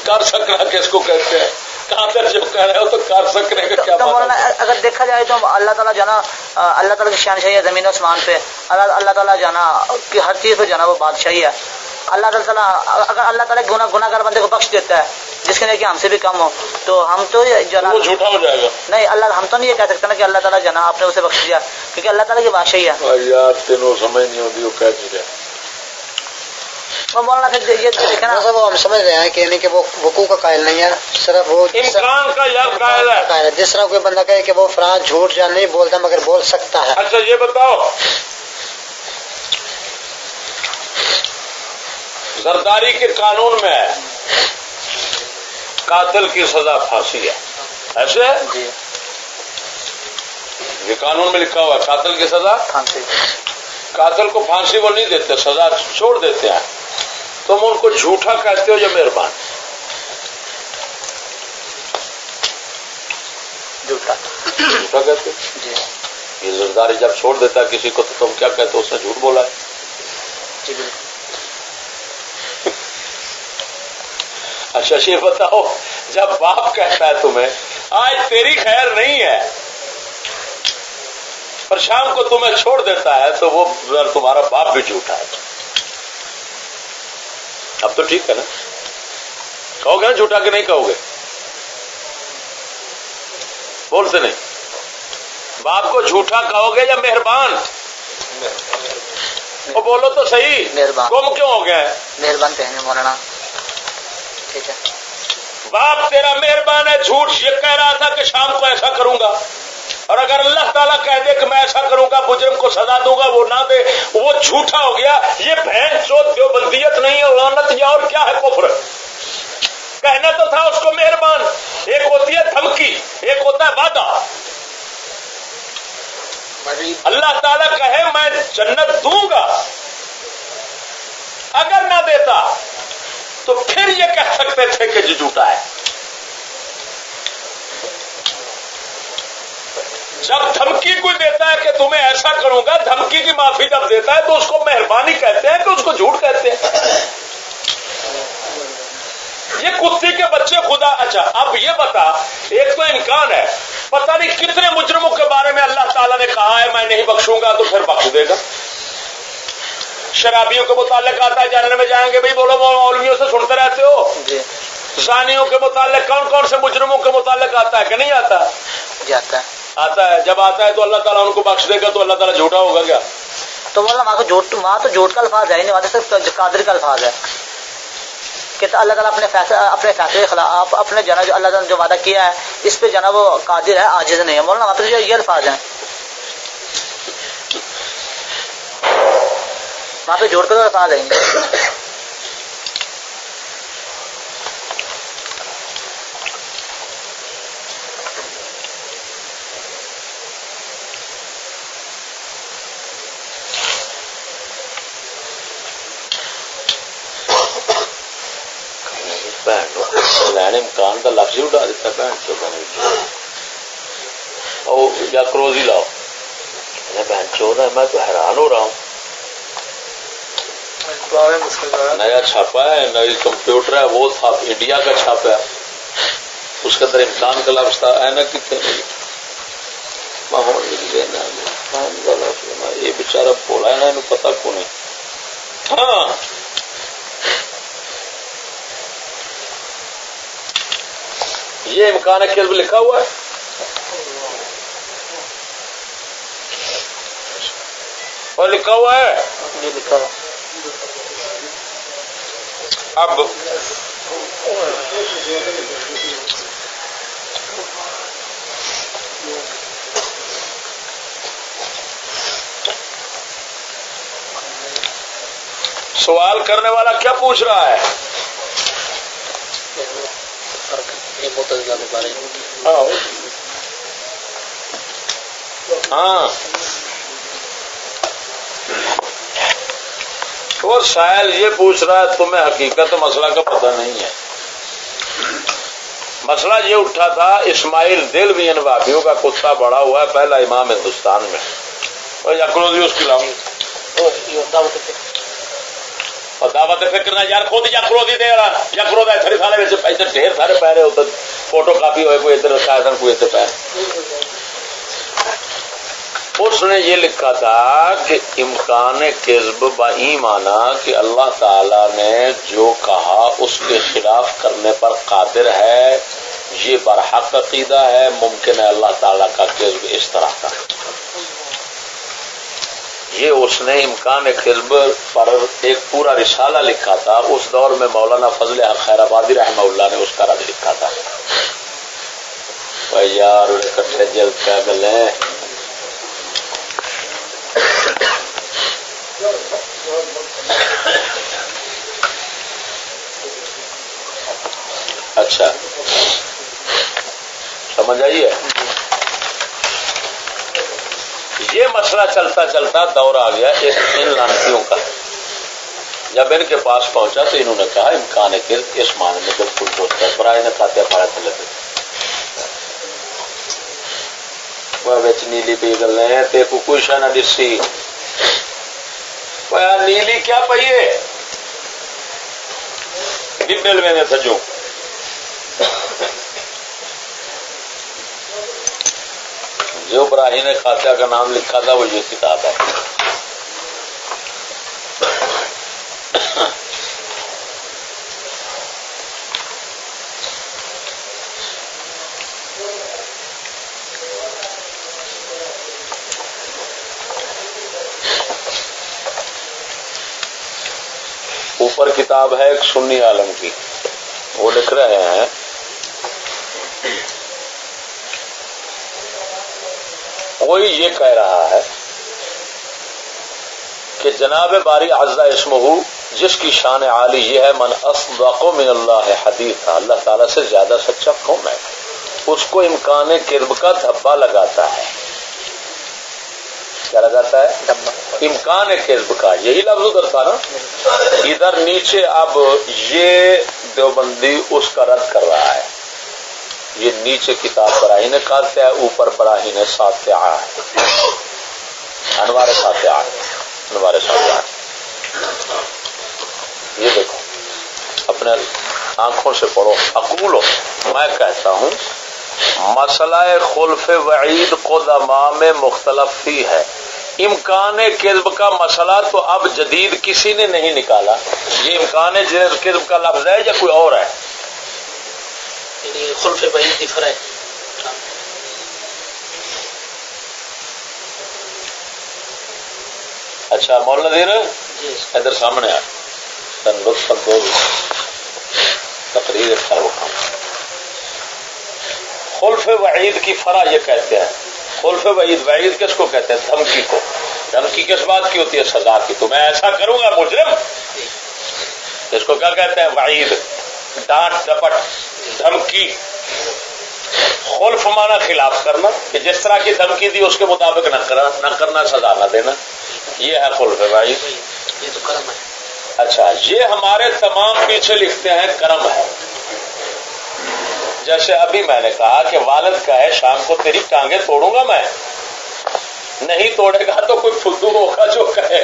کر سکنا کس کو کہتے ہیں؟ قادر جو کہہ رہے ہو تو کر سکنے کا کیا مطلب؟ مولانا اگر دیکھا جائے تو اللہ تعالیٰ جانا، اللہ تعالیٰ کی شان ہے زمین و آسمان پہ. اللہ تعالیٰ جانا کہ ہر چیز پہ جانا وہ بادشاہی ہے. اللہ تعالیٰ اگر اللہ تعالیٰ گناہ گار بندے کو بخش دیتا ہے جس کے لیے کہ ہم سے بھی کم ہو، تو ہم تو جانا وہ جھوٹا ہو جائے گا. نہیں، ہم تو نہیں یہ کہہ سکتے نا کہ اللہ تعالیٰ جانا آپ نے اسے بخش دیا، کیونکہ اللہ تعالیٰ کی بادشاہی ہے. یار تینوں سمجھ نہیں ہوتی وہ کہہ دیا. وہ مولانا پھر یہ دیکھنا وہ ہم سمجھ رہے ہیں کہ یعنی کہ وہ وقوع کا قائل نہیں ہے، صرف وہ امکان کا یا قائل ہے. جس طرح کوئی بندہ کہے کہ وہ فلاں جھوٹ یا نہیں بولتا مگر بول سکتا ہے. اچھا یہ بتاؤ، زرداری کے قانون میں ہے قاتل کی سزا پھانسی ہے، ایسے یہ قانون میں لکھا ہوا ہے قاتل کی سزا پھانسی. قاتل کو پھانسی وہ نہیں دیتے، سزا چھوڑ دیتے ہیں. تم ان کو جھوٹا کہتے ہو یا مہربان؟ جھوٹا کہتے جی. یہ زرداری جب چھوڑ دیتا ہے کسی کو تو تم کیا کہتے ہو؟ اس نے جھوٹ بولا ہے. جی بالکل. اچھا یہ بتاؤ، جب باپ کہتا ہے تمہیں آج تیری خیر نہیں ہے اور شام کو تمہیں چھوڑ دیتا ہے تو وہ تمہارا باپ بھی جھوٹا ہے. اب تو ٹھیک ہے نا، کہو گے نا جھوٹا کہ نہیں کہو گے؟ بولتے نہیں. باپ کو جھوٹا کہو گے یا مہربان؟ وہ بولو تو صحیح، مہربان گم کیوں ہو گئے؟ مہربان کہیں مولانا. ٹھیک ہے. باپ تیرا مہربان ہے، جھوٹ یہ کہہ رہا تھا کہ شام کو ایسا کروں گا، اور اگر اللہ تعالیٰ کہہ دے کہ میں ایسا کروں گا، مجرم کو سزا دوں گا، وہ نہ دے، وہ جھوٹا ہو گیا. یہ بہن چوت دیوبندیت نہیں ہے، لعنت یا اور کیا ہے، کفر. کہنا تو تھا اس کو مہربان. ایک ہوتی ہے دھمکی، ایک ہوتا ہے وعدہ. اللہ تعالیٰ کہے میں جنت دوں گا، اگر نہ دیتا تو پھر یہ کہہ سکتے تھے کہ جو جھوٹا ہے. جب دھمکی کوئی دیتا ہے کہ تمہیں ایسا کروں گا، دھمکی کی معافی جب دیتا ہے تو اس کو مہربانی کہتے ہیں کہ اس کو جھوٹ کہتے ہیں. یہ کتے کے بچے خدا. اچھا اب یہ بتا، ایک تو امکان ہے، پتہ نہیں کتنے مجرموں کے بارے میں اللہ تعالیٰ نے کہا ہے میں نہیں بخشوں گا، تو پھر بخش دے گا. شرابیوں کے متعلق آتا ہے جہنم میں جائیں گے. بھائی بولو، مولویوں سے سنتے رہتے ہو. زانیوں کے متعلق کون کون سے مجرموں کے متعلق آتا ہے کہ نہیں آتا؟ جاتا ہے. آتا ہے. جب آتا ہے تو اللہ تعالیٰ ان کو بخش دے گا، تو اللہ تعالیٰ جھوٹا ہوگا کیا؟ تو مولانا وہاں تو جھوٹ کا الفاظ ہے ہی نہیں، وہاں تو صرف قادر کا الفاظ ہے کہ اللہ تعالیٰ اپنے فیصلے کے خلاف اپنے جنا جو اللہ تعالیٰ نے جو وعدہ کیا ہے اس پہ جنا وہ قادر ہے، عاجز نہیں ہے. مولانا وہاں پہ یہ الفاظ ہیں، وہاں پہ جھوٹ کا تو الفاظ ہے ہی نہیں. امکان کا لفظ ہی اٹھا دیتا بہن چودہ. یا کروزی لاؤ بہن چودہ. میں تو حیران ہو رہا ہوں. نیا چھاپا ہے، نئی کمپیوٹر ہے، وہ تھا انڈیا کا چھاپا ہے، اس کے اندر امکان کا لفظ تھا. ہے نا کتنے یہ بےچارا بولا ہے نا، انہوں پتا کیوں نہیں. ہاں یہ امکان کذب لکھا ہوا ہے. اور لکھا ہوا ہے یہ لکھا ہوا. اب سوال کرنے والا کیا پوچھ رہا ہے؟ ہاں وہ سائل یہ پوچھ رہا ہے تمہیں حقیقت مسئلہ کا پتہ نہیں ہے. مسئلہ یہ اٹھا تھا اسماعیل دلوی ان وابیوں کا کتا بڑا ہوا ہے، پہلا امام ہندوستان میں. اور یکروزی اس کی لاؤں اور دعوت فکر نہ یار خود یکروزی دے رہا. یکروزی ادھر سارے ادھر ڈھیر سارے پیرے ادھر فوٹو کاپی ہوئے، کوئی ادھر رکھا ہے کوئی ادھر پیر. اس نے یہ لکھا تھا کہ امکان کذب بئی مانا کہ اللہ تعالی نے جو کہا اس کے خلاف کرنے پر قادر ہے، یہ برحق عقیدہ ہے. ممکن ہے اللہ تعالی کا کذب اس طرح کا. یہ اس نے امکان کذب پر ایک پورا رسالہ لکھا تھا. اس دور میں مولانا فضل حق خیر آبادی رحمہ اللہ نے اس کا رد لکھا تھا. یار اکٹھے جلد کیا ملے. اچھا سمجھ آئیے. یہ مسئلہ چلتا چلتا دور آ گیا ان لانتیوں کا. جب ان کے پاس پہنچا تو انہوں نے کہا امکان کذب اس معنی میں بالکل درست ہے. برائے نے کھاتے پڑا چلے بچ نیلی پی گل ہے تے کوئی شہ نہ دسی. نیلی کیا پئیے ڈبل میں سجو. جو ابراہیم نے خاتیہ کا نام لکھا تھا وہ یہ کتاب ہے. اوپر کتاب ہے ایک سنی عالم کی، وہ لکھ رہے ہیں کوئی یہ کہہ رہا ہے کہ جناب باری عز اسمہ جس کی شان عالی یہ ہے، من اصدق من اللہ حدیثا، اللہ تعالیٰ سے زیادہ سچا کون ہے، اس کو امکان کذب کا دھبا لگاتا ہے. کیا لگاتا ہے؟ امکان کذب کا. یہی لفظ ادھر تھا نا، ادھر نیچے اب یہ دیوبندی اس کا رد کر رہا ہے. یہ نیچے کتاب براہین قاطع ہے، اوپر براہین ساطعہ ہے، انوار ساطعہ، انوار ساطعہ. یہ دیکھو اپنے آنکھوں سے پڑھو. اقولو، میں کہتا ہوں مسئلہ خلف وعید قدماء میں مختلف ہی ہے. امکان کذب کا مسئلہ تو اب جدید کسی نے نہیں نکالا. یہ امکان کذب کا لفظ ہے یا کوئی اور ہے؟ خلف وعید دکھ رہا ہے. اچھا مولانا دیر ادھر سامنے آ لطف اندوز تقریر خلف وعید کی فرع یہ کہتے ہیں. خلف وعید، وعید کس کو کہتے ہیں؟ دھمکی کو. دھمکی کس بات کی ہوتی ہے؟ سزا کی. تو میں ایسا کروں گا مجرم، اس کو کیا کہتے ہیں؟ وعید. ڈانٹ ڈپٹ دھمکی. خلف مانا خلاف کرنا، کہ جس طرح کی دھمکی دی اس کے مطابق نہ کرنا، سزا نہ دینا، یہ ہے خلف وعید. یہ تو کرم ہے. اچھا یہ ہمارے تمام پیچھے لکھتے ہیں کرم ہے. جیسے ابھی میں نے کہا کہ والد کا ہے شام کو تیری ٹانگیں توڑوں گا میں، نہیں توڑے گا تو کوئی فدو ہوگا جو کہے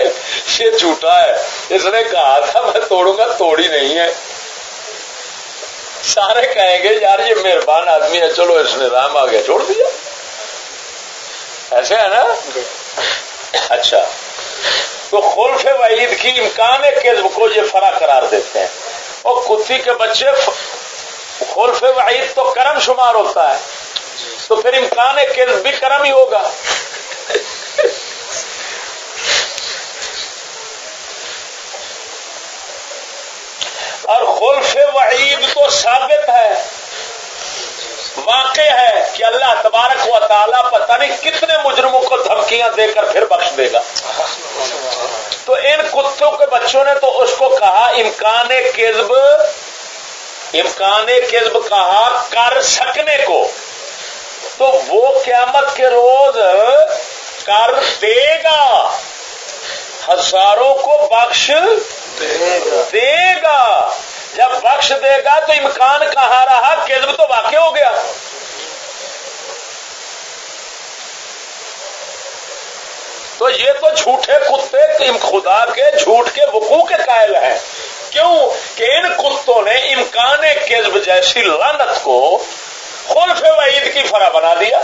یہ جھوٹا ہے، اس نے کہا تھا میں توڑوں گا، توڑی نہیں ہے. سارے کہیں گے یار یہ مہربان آدمی ہے، چلو اس نے رام آ گیا چھوڑ دیا. ایسے ہے نا؟ اچھا تو خلف وعید کی امکان کذب کو یہ فرع قرار دیتے ہیں. اور کتی کے بچے خلف وعید تو کرم شمار ہوتا ہے، تو پھر امکان کذب بھی کرم ہی ہوگا. اور خلف وعید تو ثابت ہے، واقع ہے کہ اللہ تبارک و تعالیٰ پتہ نہیں کتنے مجرموں کو دھمکیاں دے کر پھر بخش دے گا. تو ان کتوں کے بچوں نے تو اس کو کہا امکان کذب کہا کر سکنے کو، تو وہ قیامت کے روز کر دے گا، ہزاروں کو بخش دے گا. جب بخش دے گا تو امکان کہاں رہا؟ کذب تو واقع ہو گیا. تو یہ تو جھوٹے کتے خدا کے جھوٹ کے وقوع کے قائل ہیں. کیوں کہ ان کتوں نے امکان کذب جیسی لعنت کو خلف وعید کی فرع بنا دیا.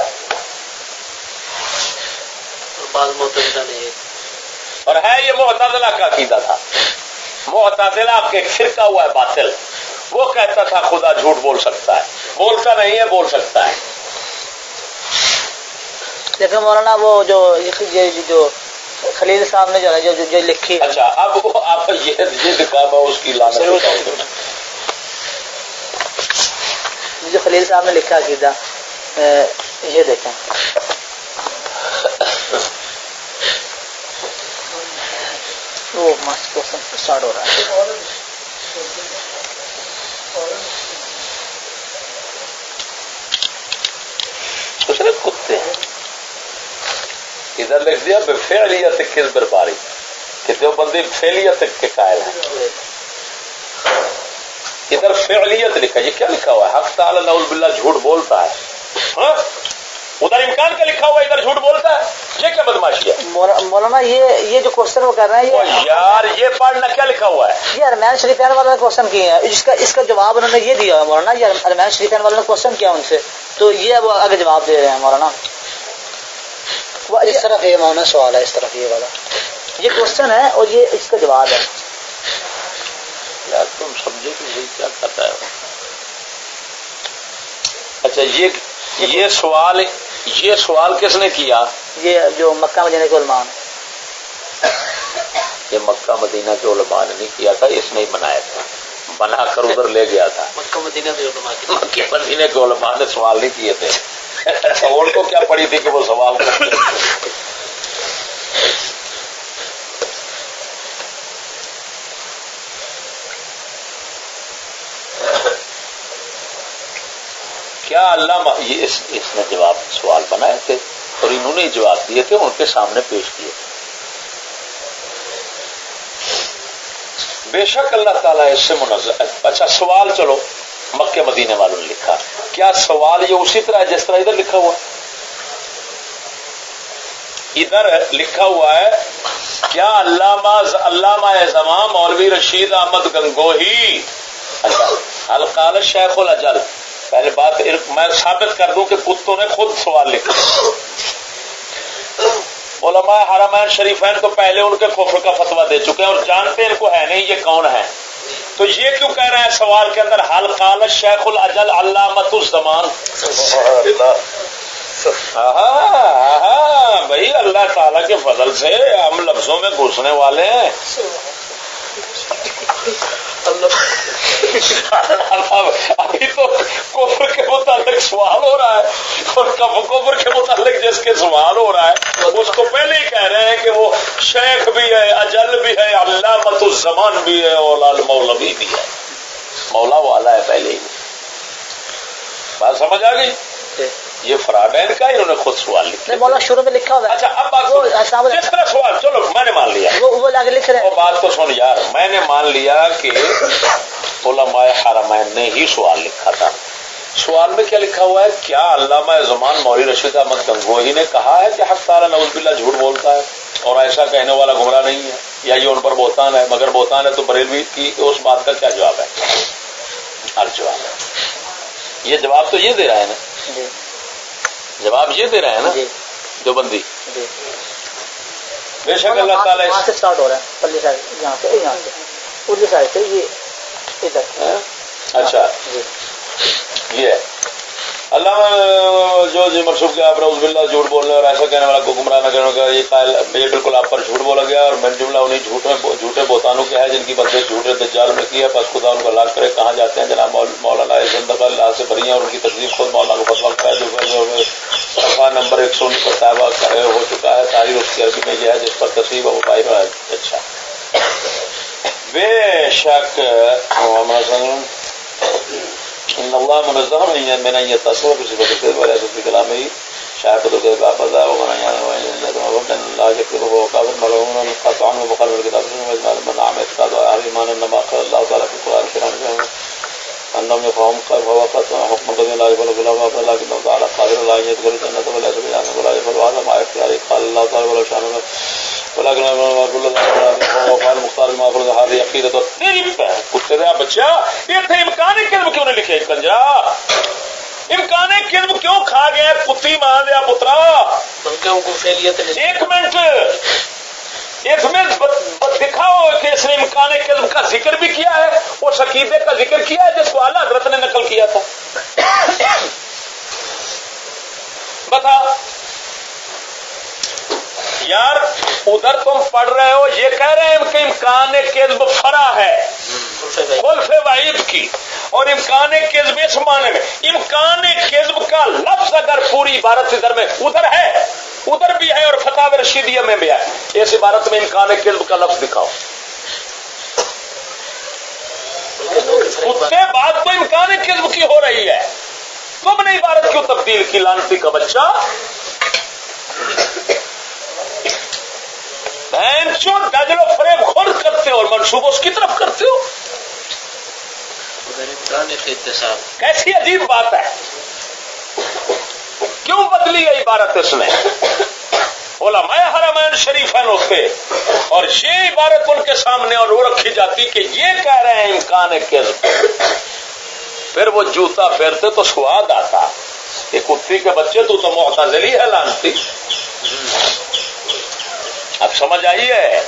اور ہے یہ معتزلہ کا عقیدہ تھا. معتزلہ ایک فرقہ ہوا ہے باطل، وہ کہتا تھا خدا جھوٹ بول سکتا ہے، بولتا نہیں ہے، بول سکتا ہے. لیکن مولانا وہ جو خلیل صاحب نے جو لکھی. اچھا اب وہ آپ یہ دکھا میں اس کی لعنت جو خلیل صاحب نے لکھا عقیدہ یہ دیکھیں. وہ مست کوشچن اسٹارٹ ہو رہا ہے. دوسرے کتے ہیں. ادھر لکھ دیا بفعلیت کذب باری، کہ دیوبندی فعلیت کے قائل ہیں. ادھر فعلیت لکھا، یہ کیا لکھا ہوا ہے؟ حق تعالی نعوذ باللہ جھوٹ بولتا ہے. ہاں ادھر امکان کا لکھا ہوا ہے، ادھر جھوٹ بولتا ہے. یہ کیا بدماشی ہے مولانا؟ یہ جو کوشچن وہ کر رہے ہیں یہ یار یہ پڑھنا کیا لکھا ہوا ہے؟ یہ ارمین شریفین والوں نے کوشچن کیے ہیں، اس کا جواب انہوں نے یہ دیا ہے مولانا. یہ ارمین شریفین والوں نے کوشچن کیا ان سے، تو یہ وہ آگے جواب دے رہے ہیں مولانا. اس طرف یہ مولانا سوال ہے، اس طرف یہ والا یہ کوشچن ہے اور یہ اس کا جواب ہے. یار تم سمجھے کہ یہ کیا کرتا ہے. اچھا یہ سوال کس نے کیا؟ یہ جو مکہ مدینہ کے علماء ہیں. یہ مکہ مدینہ کے علماء نے نہیں کیا تھا، اس نے ہی بنایا تھا، بنا کر ادھر لے گیا تھا۔ مکہ مدینہ کے علماء کی مکہ مدینہ کے علماء نے سوال نہیں کیے تھے، ان کو کیا پڑی تھی کہ وہ سوال کرتے۔ کیا علامہ یہ اس نے جواب سوال بنائے تھے اور انہوں نے جواب دیے تھے، ان کے سامنے پیش کیے۔ بے شک اللہ تعالیٰ اس سے منزہ۔ اچھا سوال چلو مکہ مدینے والوں نے لکھا، کیا سوال یہ اسی طرح جس طرح ادھر لکھا ہوا؟ ادھر لکھا ہوا ہے کیا علامہ زمان مولوی رشید احمد گنگوہی، اچھا حل قال شیخ الاجل، پہلے بات میں ثابت کر دوں کہ کتوں نے خود سوال لکھا، علماء حرمین شریفین تو پہلے ان کے کفر کا فتویٰ دے چکے ہیں اور جانتے ان کو ہے نہیں یہ کون ہے، تو یہ کیوں کہہ رہے ہیں سوال کے اندر حل قال شیخ الاجل علامۃ الزمان؟ بھائی اللہ تعالیٰ کے فضل سے ہم لفظوں میں گھسنے والے ہیں۔ ابھی تو کفر کے متعلق سوال ہو رہا ہے اور کفر کے متعلق جس کے سوال ہو رہا ہے اس کو پہلے ہی کہہ رہے ہیں کہ وہ شیخ بھی ہے، اجل بھی ہے، علامۃ الزمان بھی ہے اور مولوی بھی ہے، مولا والا ہے پہلے ہی۔ بات سمجھ آ گئی؟ یہ فراڈ ہے ان کا، انہوں نے خود سوال لکھا، مولا شروع میں لکھا ہوا ہے۔ اچھا اب بات جس طرح سوال، چلو میں نے مان لیا، وہ آگے لکھ رہے ہیں، وہ بات تو سن یار، میں نے مان لیا کہ علماء حرمین نے ہی سوال لکھا تھا۔ سوال میں کیا لکھا ہوا ہے؟ کیا علامہ زمان مولوی رشید احمد گنگوہی نے کہا ہے کہ حق تعالیٰ نعوذ باللہ جھوٹ بولتا ہے اور ایسا کہنے والا گمراہ نہیں ہے، یا یہ ان پر بہتان ہے؟ مگر بہتان ہے تو بریلوی کی اس بات کا کیا جواب ہے؟ ہر جواب ہے، یہ جواب تو یہ دے رہا ہے نا، جواب یہ دے رہے ہیں نا جو بندی۔ بے شک اللہ تعالیٰ وہاں سے اسٹارٹ ہو رہا ہے، پلی سائڈ یہاں سے ادھر سائڈ سے یہ ادھر۔ اچھا یہ اللہ جو منسوخ کیا آپ نے عزب اللہ جھوٹ بولنے اور ایسا کہنے والا کو گمراہ نہ کرنے کا یہ قائل، یہ بالکل آپ پر جھوٹ بولا گیا اور میں جملہ انہیں جھوٹے بہتانوں کے ہے جن کی بدلے جھوٹے دجال میں کی ہے، بس خدا ان کو لاکھ کرے۔ کہاں جاتے ہیں جناب مولانا زندہ اللہ سے بری ہیں اور ان کی تصدیق خود مولانا کو فتویٰ کرا جو صفحہ نمبر 119 پر طیبہ ہو چکا ہے، تاریخ اس کی عربی میں یہ ہے جس پر تصریح و مباحثہ ہے۔ اچھا بے شک ان اللہ منزہ من ان یتصف بصفۃ الکذب وليس في كلامه شاهد الكذب ابدا ومن يعلم لا يكذب وهو كاذب ملعون قطعا وبخل الكتاب من عمل اعتقاد ايمان انما قال الله تعالى في القران الكريم انهم يفهم كيف هو حكم الذين لا يقبل بالله ولكن الله تعالى قادر لا يدخل الجنه ولا يسبح ولا يفعل هذا ما يختار قال الله تعالى ولا شان ولكن كل ذلك وقال مختار المفروض هذه عقيده کتے دا بچہ یہ تھے امکان کذب کیوں نہیں لکھے کنجرا؟ امکان کذب کیوں کھا گیا کتی ماں دیا پترا؟ ایک منٹ اس میں دکھاؤ کہ اس نے امکان کذب کا ذکر بھی کیا ہے، اس عقیدے کا ذکر کیا ہے جس کو اعلیٰ حضرت نے نقل کیا تھا۔ بتا یار، ادھر تم پڑھ رہے ہو یہ کہہ رہے ہیں کہ امکان کذب فرع ہے خلف وعید کی، اور امکان کذب اس معنی میں امکان کذب کا لفظ اگر پوری عبارت ادھر میں ادھر ہے، ادھر بھی ہے اور فتاوی رشیدیہ میں بھی ہے، اس عبارت میں امکان کذب کا لفظ دکھاؤ۔ کتے بات تو امکان کذب کی ہو رہی ہے، تم نے عبارت کیوں تبدیل کی لعنتی کا بچہ؟ دجل و فریب خود کرتے ہو اور منصوب اس کی طرف کرتے ہو، کیسی عجیب بات ہے؟ کیوں بدلی ہے عبارت اس نے؟ علماء حرمین شریفین ہوتے اور یہ عبارت ان کے سامنے اور وہ رکھی جاتی کہ یہ کہہ رہے ہیں امکان کذب، پھر وہ جوتا پھیرتے تو سواد آتا کہ کتی کے بچے تو معتزلی ہے لانتی۔ اب سمجھ آئی ہے؟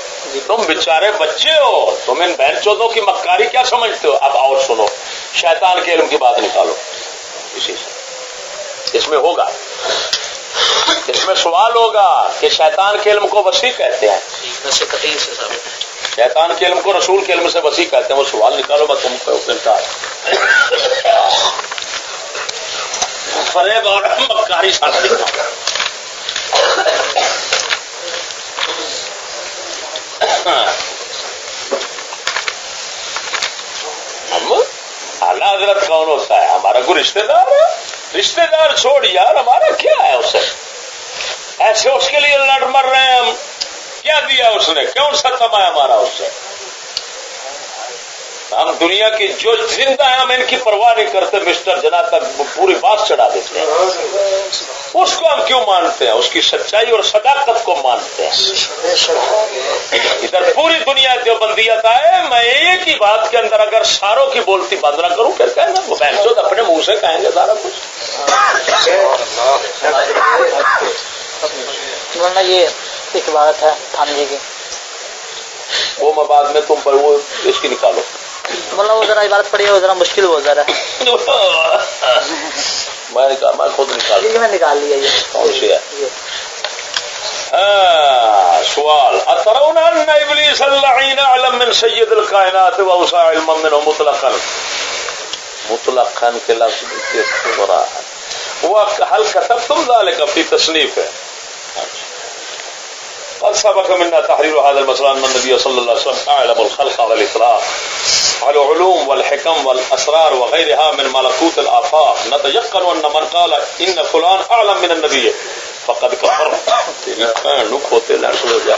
تم بیچارے بچے ہو، تم ان بہن چودوں کی مکاری کیا سمجھتے ہو؟ اب اور سنو، شیطان کے علم کی بات نکالو، اسی سے اس میں ہوگا، اس میں سوال ہوگا کہ شیطان کے علم کو وسیع کہتے ہیں، شیطان کے علم کو رسول کے علم سے وسیع کہتے ہیں. وہ سوال نکالو میں تم کو فریب اور مکاری ساتھ ہم اعلیٰ حضرت کون ہوتا ہے؟ ہمارا کوئی رشتہ دار ہے؟ رشتہ دار چھوڑ یار، ہمارا کیا ہے اسے؟ ایسے اس کے لیے لڑ مر رہے ہیں ہم. کیا دیا اس نے؟ کون سا تما ہے ہمارا اس سے؟ ہم دنیا کی جو زندہ ہیں ہم ان کی پرواہ نہیں کرتے. مسٹر جنا تک پوری بات چڑھا دیتے ہیں. اس کو ہم کیوں مانتے ہیں؟ اس کی سچائی اور صداقت کو مانتے ہیں. ادھر پوری دنیا جو بندیت آئے، میں ایک ہی بات کے اندر اگر ساروں کی بولتی بند نہ کروں پھر کہیں گے وہ بہنچود اپنے منہ سے کہیں گے سارا کچھ. ورنہ یہ ایک بات ہے تھانوی جی کی، وہ میں بعد میں تم پر وہ اس کی نکالو. مطلب وہ ذرا عبارت پڑی ہے، وہ ذرا مشکل بہت ذرا میں خود نکال میں نکال لیا. یہ کون سی ہے؟ سوال اترون ان ابلیس اللعین اعلم من سید الکائنات واوسع علما منه مطلقا. مطلقا کے لفظ ہو رہا ہے وہ حل كتبتم ذلك في تصنیف ہے. قد سبق منا تحرير هذا المسألة أن النبي صلى الله عليه وسلم أعلم الخلق على الإطلاق على العلوم والحكم والأسرار وغيرها من ملكوت الآفاق. نتيقن أن من قال إن فلان أعلم من النبي فقد كفر. نکوتے لڑکے جا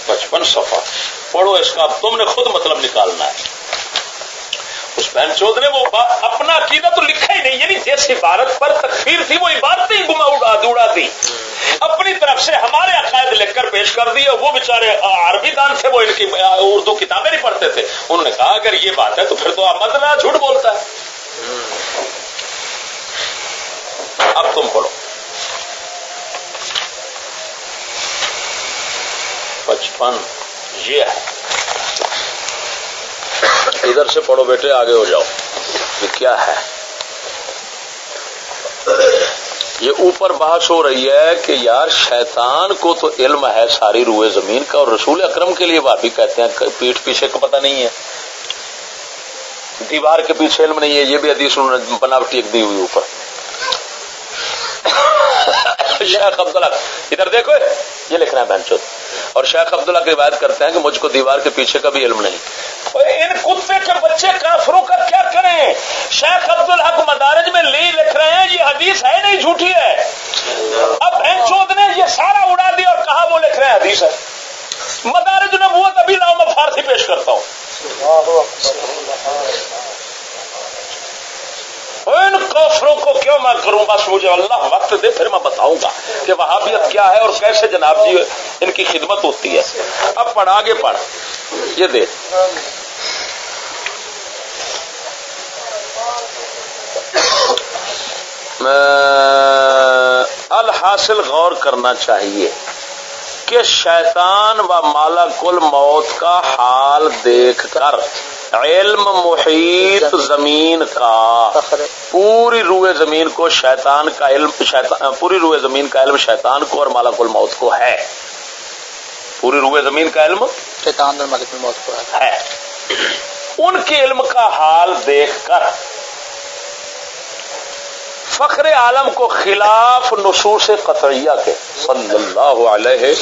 55 صفحہ پڑھو اس کا. تم نے خود مطلب نکالنا ہے. اس بہن چود نے وہ اپنا عقیدہ تو لکھا ہی نہیں، یعنی جس عبارت پر تکفیر تھی وہ عبارتیں گما اڑا دی، اپنی طرف سے ہمارے عقائد لکھ کر پیش کر دیے. وہ بیچارے عربی دان تھے، وہ ان کی اردو کتابیں نہیں پڑھتے تھے. انہوں نے کہا اگر یہ بات ہے تو پھر تو احمد نہ جھوٹ بولتا ہے. اب تم پڑھو 55 یہ ہے. ادھر سے پڑھو بیٹے، آگے ہو جاؤ. یہ کیا ہے؟ یہ اوپر بحث ہو رہی ہے کہ یار شیطان کو تو علم ہے ساری روئے زمین کا، اور رسول اکرم کے لیے بھابی کہتے ہیں پیٹھ پیچھے کا پتہ نہیں ہے، دیوار کے پیچھے علم نہیں ہے. یہ بھی حدیث انہوں نے بناوٹی ایک دی ہوئی اوپر. شیخ عبداللہ ادھر دیکھو، یہ لکھنا ہے بہنچود. اور شیخ عبداللہ کی روایت کرتے ہیں کہ مجھ کو دیوار کے پیچھے کا بھی علم نہیں. ان کتے کے بچے کافروں کا کیا کریں؟ شیخ عبدالحق مدارج میں لکھ رہے ہیں یہ حدیث ہے نہیں، جھوٹی ہے. اب بہنچود نے یہ سارا اڑا دیا اور کہا وہ لکھ رہے ہیں حدیث ہے. مدارج نبوت ابھی لاؤ، میں فارسی پیش کرتا ہوں. ان کافروں کو کیوں میں کروں؟ بس مجھے اللہ وقت دے پھر میں بتاؤں گا کہ وہابیت کیا ہے اور کیسے جناب جی ان کی خدمت ہوتی ہے. اب پڑھ، آگے پڑھ. یہ دیکھ الحاصل غور کرنا چاہیے کہ شیطان و مالک الموت کا حال دیکھ کر علم محیط زمین کا، پوری روئے زمین کو شیطان کا علم، پوری روئے زمین کا علم شیطان کو اور مالک الموت کو ہے. پوری روئے زمین کا علم شیطان اور مالک الموت کو ہے. ان کے علم کا حال دیکھ کر فخر عالم کو خلاف نصوص قطعیہ کے صلی اللہ علیہ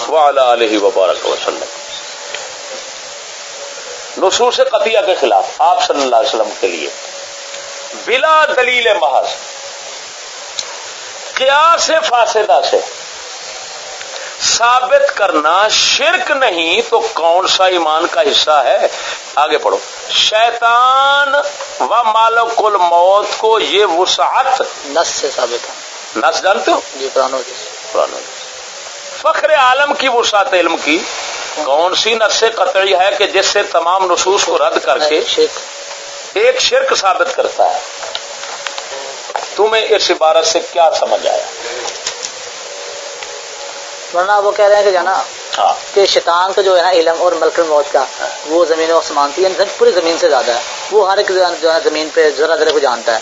وعلی آلہ وبارک وسلم، نصوص قطعیہ کے خلاف آپ صلی اللہ علیہ وسلم کے لیے بلا دلیل محض قیاس فاسدہ سے ثابت کرنا شرک نہیں تو کون سا ایمان کا حصہ ہے؟ آگے پڑھو. شیطان و مالک الموت کو یہ وسعت نص سے ثابت ہے. نص جانتے ہو؟ جی قرآن. فخر عالم کی وسعت علم کی کون سی نص قطعی ہے کہ جس سے تمام نصوص کو رد کر کے ایک شرک ثابت کرتا ہے؟ تمہیں اس عبارت سے کیا سمجھ آیا؟ ورنہ وہ کہہ رہے ہیں کہ جانا کہ شیطان کا جو ہے نا علم اور ملک الموت کا وہ زمین و آسمان کی پوری زمین سے زیادہ ہے. وہ ہر ایک جو ہے زمین پہ ذرا ذرا کو جانتا ہے.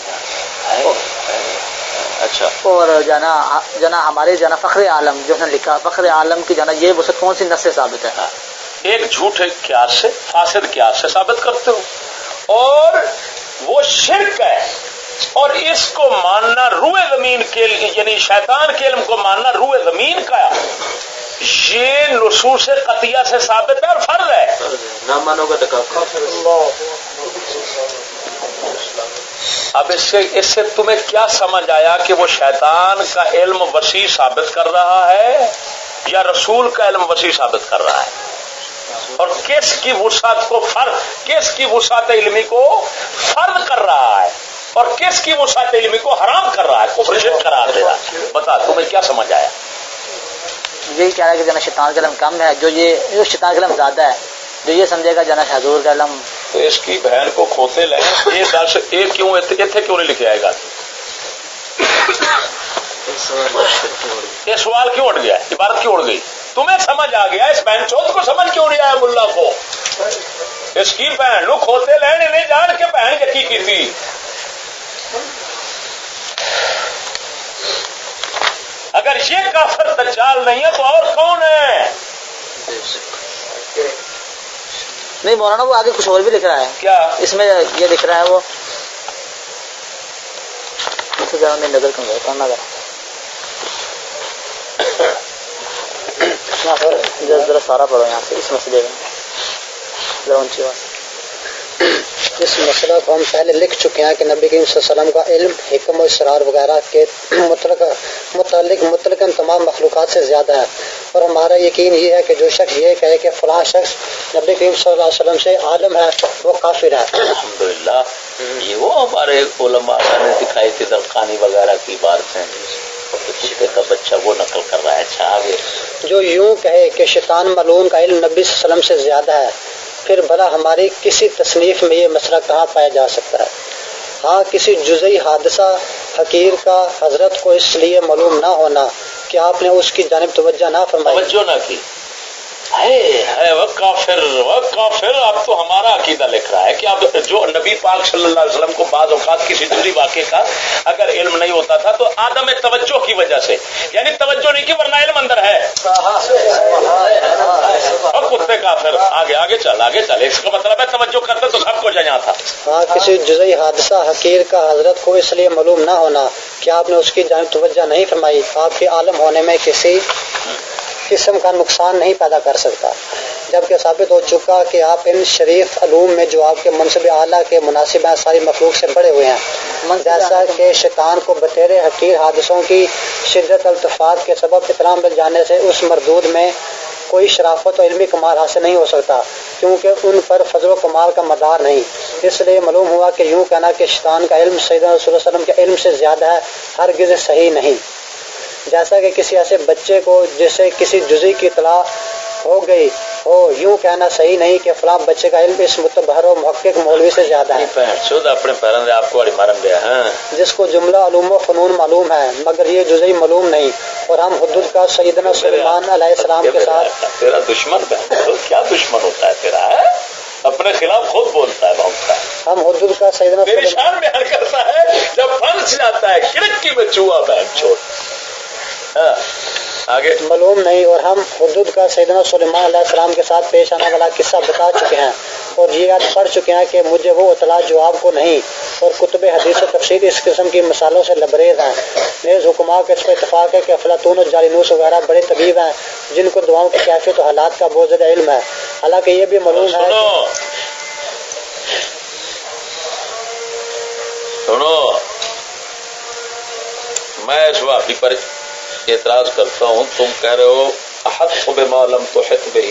اچھا اور جنا ہمارے جنا فخر عالم جو نے لکھا فخر عالم کی جنا یہ وسعت کون سی نص سے ثابت ہے؟ ایک جھوٹے قیاس سے فاسد قیاس سے ثابت کرتے ہو اور وہ شرک ہے اور اس کو ماننا روح زمین کے یعنی شیطان کے علم کو ماننا روح زمین کا یہ نصوص قطعیہ سے ثابت ہے اور فرض ہے. نہ مانو گا تو کافر. اب اس سے تمہیں کیا سمجھ آیا کہ وہ شیطان کا علم وسیع ثابت کر رہا ہے یا رسول کا علم وسیع ثابت کر رہا ہے؟ اور کس کی وسعت کو کس کی وسعت علمی کو فرض کر رہا ہے اور کس کی وسعت علمی کو حرام کر رہا ہے، کفر شرک قرار دے رہا ہے؟ بتا تمہیں کیا سمجھ آیا؟ یہی کہہ رہا ہے کہ جنا شیطان کا علم کم ہے، جو شیطان کا علم زیادہ ہے، جو یہ سمجھے گا جنا حضور کا علم. تو اس کی بہن کو کھوتے لیں ایک کیوں اتنے کیوں نہیں لکھے آئے گا؟ یہ سوال کیوں اٹھ گیا؟ عبارت کیوں اٹھ گئی؟ تمہیں سمجھ آ گیا، اس بہن چوتھ کو سمجھ کیوں نہیں آیا؟ ملا کو اس کی بہن لو کھوتے لینے نہیں جان کے بہن یقی کی تھی. اگر یہ کافر دجال نہیں ہے تو اور کون ہے؟ نہیں مولانا وہ آگے کچھ اور بھی لکھ رہا ہے. کیا اس میں یہ لکھ رہا ہے وہ میں نظر کمزور کرنا ذرا سارا پڑھو یہاں سے اس مسئلے میں ذرا اونچی آواز. اس مسئلہ کو ہم پہلے لکھ چکے ہیں کہ نبی کریم صلی اللہ علیہ وسلم کا علم حکم و اسرار وغیرہ کے متعلق مطلقاً تمام مخلوقات سے زیادہ ہے، اور ہمارا یقین یہ ہے کہ جو شخص یہ کہے کہ فلاں شخص نبی کریم صلی اللہ علیہ وسلم سے عالم ہے وہ کافر ہے. الحمدللہ یہ وہ ہمارے علماء نے دکھائی تھی درخانی وغیرہ کی بات ہے، چیتے کا بچہ وہ نقل کر رہا ہے. اچھا آگے. جو یوں کہے کہ شیطان ملعون کا علم نبی صلی اللہ علیہ وسلم سے زیادہ ہے، پھر بھلا ہماری کسی تصنیف میں یہ مسئلہ کہاں پایا جا سکتا ہے؟ ہاں کسی جزئی حادثہ حقیر کا حضرت کو اس لیے معلوم نہ ہونا کہ آپ نے اس کی جانب توجہ نہ فرمائی، توجہ نہ کی. وہ کافر اب تو ہمارا عقیدہ لکھ رہا ہے کہ اب جو نبی پاک صلی اللہ علیہ وسلم کو بعض اوقات کسی جزئی واقعے کا اگر علم نہیں ہوتا تھا تو عدم توجہ کی وجہ سے، یعنی توجہ نہیں کی ورنہ علم اندر ہے. اور کتے کافر آگے چل اس کا مطلب ہے توجہ کرتے تو سب کچھ یہاں تھا. ہاں کسی جزئی حادثہ حقیر کا حضرت کو اس لیے معلوم نہ ہونا کہ آپ نے اس کی جانب توجہ نہیں فرمائی آپ کے عالم ہونے میں کسی قسم کا نقصان نہیں پیدا کر سکتا، جبکہ ثابت ہو چکا کہ آپ ان شریف علوم میں جو آپ کے منصب اعلیٰ کے مناسب ہیں ساری مخلوق سے بڑے ہوئے ہیں، جیسا کہ شیطان کو بطور حقیر حادثوں کی شدت التفات کے سبب اطلاع مل جانے سے اس مردود میں کوئی شرافت و علمی کمال حاصل نہیں ہو سکتا، کیونکہ ان پر فضل و کمال کا مدار نہیں. اس لیے معلوم ہوا کہ یوں کہنا کہ شیطان کا علم سیدنا رسول اللہ علیہ وسلم کے علم سے زیادہ ہے ہرگز صحیح نہیں. جیسا کہ کسی ایسے بچے کو جسے کسی جزئی کی اطلاع ہو گئی ہو، یوں کہنا صحیح نہیں کہ فلاں بچے کا علم اس متبہر و محقق مولوی سے زیادہ ہے اپنے پیروں سے آپ کو مارن دیا جس کو جملہ علوم و فنون معلوم ہے مگر یہ جزئی معلوم نہیں. اور ہم حدود کا سیدنا سلیمان علیہ السلام کے ساتھ تیرا دشمن کیا دشمن ہوتا ہے تیرا اپنے خلاف خود بولتا ہے بھونکتا ہے. ہم حدود کا سیدنا میری شان میں حل کرتا ہے جب پھنس جاتا ہے کھڑکی میں چوہا بہن چھوڑ آگے معلوم نہیں. اور ہم حدود کا سیدنا سلیمان علیہ السلام کے ساتھ پیش آنے والا قصہ بتا چکے ہیں اور یہ یاد پڑھ چکے ہیں کہ مجھے وہ اطلاع جو آپ کو نہیں، اور کتب حدیث و تفسیر اس قسم کی مثالوں سے لبریز ہیں. نیز حکماء کا اس پر اتفاق ہے کہ افلاطون اور جالینوس وغیرہ بڑے طبیب ہیں جن کو دعاؤں کی کیفیت و حالات کا بہت زیادہ علم ہے. حالانکہ یہ بھی معلوم ہے سنو میں اس واقعی پر اعتراض کرتا ہوں. تم کہہ رہے ہو احط بما لم تحط به،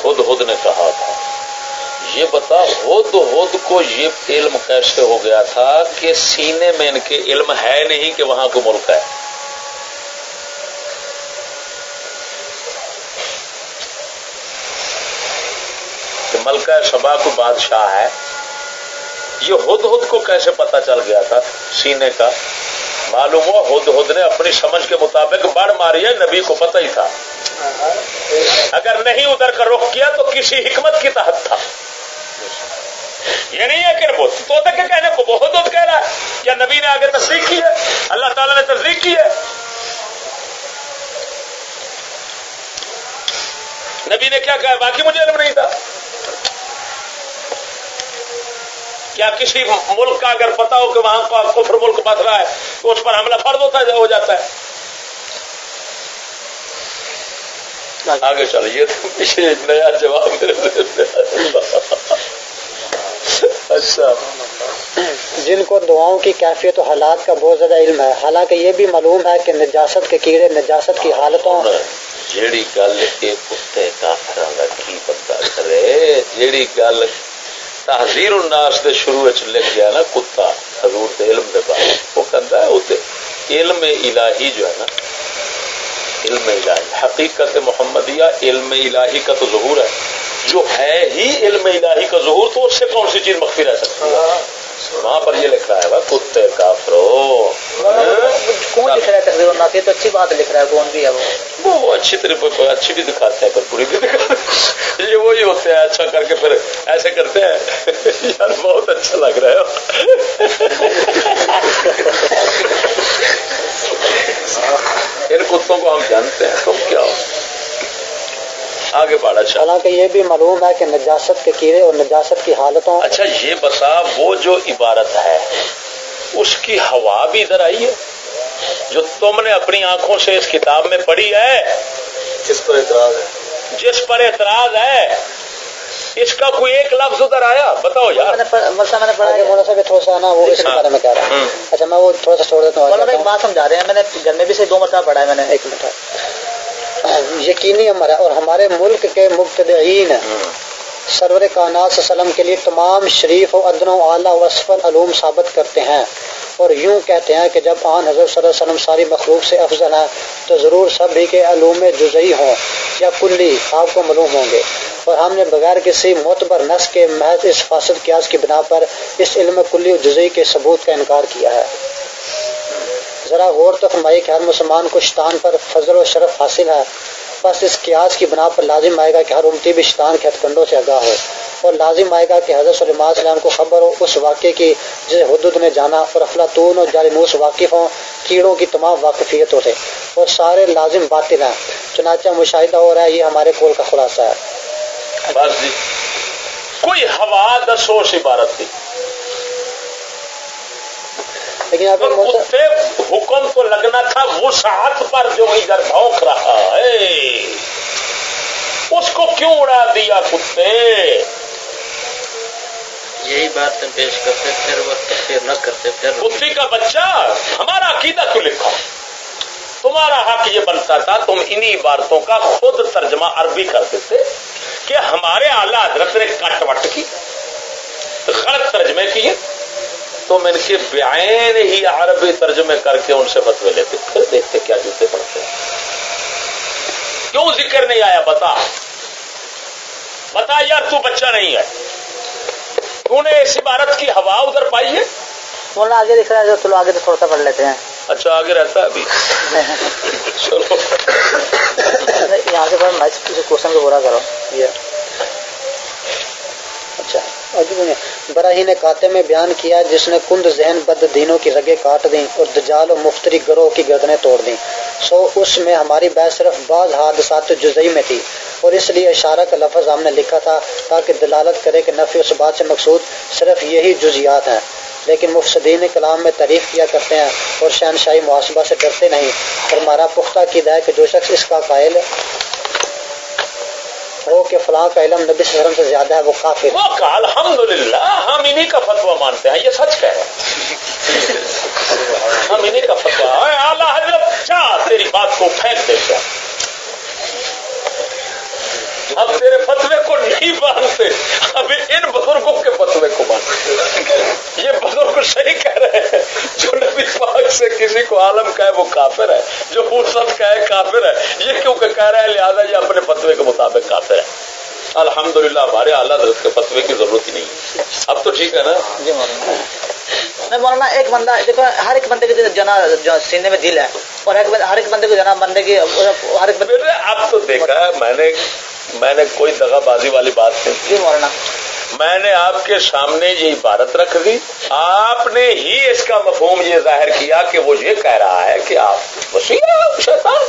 ہد نے کہا تھا. یہ بتا ہد کو یہ علم کیسے ہو گیا تھا کہ سینے میں ان کے علم ہے نہیں کہ وہاں کو ملک ہے؟ کہ ملکہ سبا کو بادشاہ ہے، یہ ہد کو کیسے پتا چل گیا تھا سینے کا؟ معلوم ہوا ہد نے اپنی سمجھ کے مطابق بڑھ ماری ہے، نبی کو پتہ ہی تھا. اگر نہیں ادھر کا رخ کیا تو کسی حکمت کی تحت تھا. یہ نہیں ہے کہ طوطے کے کہنے کو بہت کہہ رہا ہے. کیا نبی نے آگے تصدیق کی ہے؟ اللہ تعالیٰ نے تصدیق کی ہے. نبی نے کیا کہا؟ باقی مجھے علم نہیں تھا. کیا کسی ملک کا اگر پتا ہو کہ وہاں کا کفر ملک بس رہا ہے تو اس پر حملہ فرض ہو جاتا ہے؟ آگے چلو. یہ تو پیچھے نیا جواب اچھا. جن کو دعاؤں کی کیفیت و حالات کا بہت زیادہ علم ہے، حالانکہ یہ بھی معلوم ہے کہ نجاست کے کیڑے نجاست کی حالتوں جیڑی گل یہ کتے کافراں دا کی پتہ کرے، جیڑی گل تحذیر الناس دے شروع وچ لکھ گیا نا کتا حضور دے علم دے بارے، وہ کہندا ہے اوتے علم الہی جو ہے نا، علم الہی حقیقت محمدیہ علم الہی کا تو ظہور ہے. جو ہے ہی علم الہی کا ظہور تو اس سے کون سی چیز مخفی رہ سکتی ہے؟ وہاں پر یہ لکھا ہے کتے کافرو. کون لکھ رہا ہے تقریر الناس؟ یہ تو اچھی بات لکھ رہا ہے. کون بھی ہے وہ اچھی طرح اچھی بھی دکھاتے ہیں پر بری بھی دکھاتے ہیں. یہ وہی ہوتے ہیں اچھا کر کے پھر ایسے کرتے ہیں. یار بہت اچھا لگ رہا ہے. ان کتوں کو ہم جانتے ہیں. تم کیا ہو؟ آگے بڑھا. حالانکہ یہ بھی معلوم ہے کہ نجاست کے کیڑے اور نجاست کی حالتوں. اچھا یہ بتا وہ جو عبارت ہے اس کی ہوا بھی ادھر آئی ہے جو تم نے اپنی آنکھوں سے اس کتاب میں پڑھی ہے، جس پر اعتراض ہے، جس پر اعتراض ہے، اس کا کوئی ایک لفظ ادھر آیا؟ بتاؤ یار. میں نے پڑھا ہے مولانا صاحب تھوڑا سا نا وہ اس کے بارے میں کہہ رہا ہوں. اچھا میں وہ تھوڑا سا چھوڑ دیتا ہوں. مولانا ایک بات سمجھا رہے ہیں. میں نے گھر میں بھی سے 2 مرتبہ پڑھا ہے. میں نے ایک منٹ. یقینی امر ہے اور ہمارے ملک کے مبتدعین سرور کائنات صلی اللہ علیہ وسلم کے لیے تمام شریف و ادنا و اعلیٰ و اسفل علوم ثابت کرتے ہیں اور یوں کہتے ہیں کہ جب آن حضرت صلی اللہ علیہ وسلم ساری مخلوق سے افضل ہیں تو ضرور سب بھی کے علوم جزئی ہوں یا کلی آپ کو معلوم ہوں گے. اور ہم نے بغیر کسی معتبر نص کے محض اس فاسد قیاس کی بنا پر اس علم کلی و جزئی کے ثبوت کا انکار کیا ہے. ذرا غور تو فرمائیے کہ ہر مسلمان کو شیطان پر فضل و شرف حاصل ہے. بس اس قیاس کی بنا پر لازم آئے گا کہ ہر امتی بھی شیطان کے ہتھ کنڈوں سے آگاہ ہو اور لازم آئے گا کہ حضرت سلیمان علیہ السلام کو خبر ہو اس واقعے کی جسے حدود نے جانا اور افلاطون اور جالینوس واقف ہوں کیڑوں کی تمام واقفیتوں سے اور سارے لازم باطل ہیں. چنانچہ مشاہدہ ہو رہا ہے. یہ ہمارے قول کا خلاصہ ہے. بس جی کوئی ہوا دسو اس عبارت کی. لیکن آپ کتے حکم تو لگنا تھا وسعت پر جو ادھر بھونک رہا ہے اس کو کیوں اڑا دیا کتے؟ یہی بات تم پیش کرتے پھر وہ تفسیر نہ کرتے پھر کتے کا بچہ ہمارا عقیدہ کیوں لکھا؟ تمہارا حق یہ بنتا تھا تم انہی عبارتوں کا خود ترجمہ عربی کر دیتے کہ ہمارے اعلیٰ حضرت نے کٹ وٹ کی غلط ترجمے کیے تم ان کے بعین ہی عربی ترجمے کر کے ان سے فتوے لیتے پھر دیکھتے کیا جوتے پڑتے ہیں. کیوں ذکر نہیں آیا؟ بتا یار تو بچہ نہیں ہے تو نے اس عبارت کی ہوا ادھر پائی ہے. مولانا آگے لکھ رہا ہے. چلو آگے تو تھوڑا سا پڑھ لیتے ہیں. اچھا آگے رہتا ہے ابھی. چلو یہاں سے پڑھ کوشچن کو پورا کرو. اچھا براہین کاتے میں بیان کیا جس نے کند ذہن بد دینوں کی رگیں کاٹ دیں اور دجال و مفتری گروہ کی گردنیں توڑ دیں. سو اس میں ہماری بحث صرف بعض حادثات جزئی میں تھی اور اس لیے اشارہ کا لفظ ہم نے لکھا تھا تاکہ دلالت کرے کہ نفی اس بات سے مقصود صرف یہی جزیات ہیں. لیکن مفسدین کلام میں تعریف کیا کرتے ہیں اور شہنشاہی محاسبہ سے ڈرتے نہیں. اور ہمارا پختہ عقیدہ ہے کہ جو شخص اس کا قائل ہو کہ فلاں کا علم نبی صلی اللہ علیہ وسلم سے زیادہ ہے وہ کافر. وہ کہا الحمدللہ ہم انہی کا فتویٰ مانتے ہیں. یہ سچ کہہ رہے ہیں ہم انہی کا فتویٰ. اعلیٰ حضرت چاہ تیری بات کو پھینک دیتے ہیں. اب تیرے فتوے کو نہیں مانتے اب ان بزرگوں کے فتوے کو مانتے. یہ بزرگ صحیح کہہ رہے ہیں. جو نبی پاک سے کسی کو عالم کہے وہ کافر ہے, جو مرتد کہے کافر ہے. یہ کیوں کہ کہہ رہا ہے لہٰذا یہ اپنے فتوے کے مطابق کافر ہے. الحمدللہ ہمارے اعلیٰ حضرت کے فتوے کی ضرورت ہی نہیں. اب تو ٹھیک ہے نا. جی مولانا. میں مولانا ایک بندہ دیکھو ہر ایک بندے کے جو سینے میں دل ہے اور ہر ایک بندے کو جنا بندے کی ہر ایک بندے. اب تو دیکھا ہے میں نے کوئی دغا بازی والی بات نہیں. جی مولانا میں نے آپ کے سامنے یہ عبارت رکھ دی، آپ نے ہی اس کا مفہوم یہ ظاہر کیا کہ وہ یہ کہہ رہا ہے کہ آپ وسیع شیطان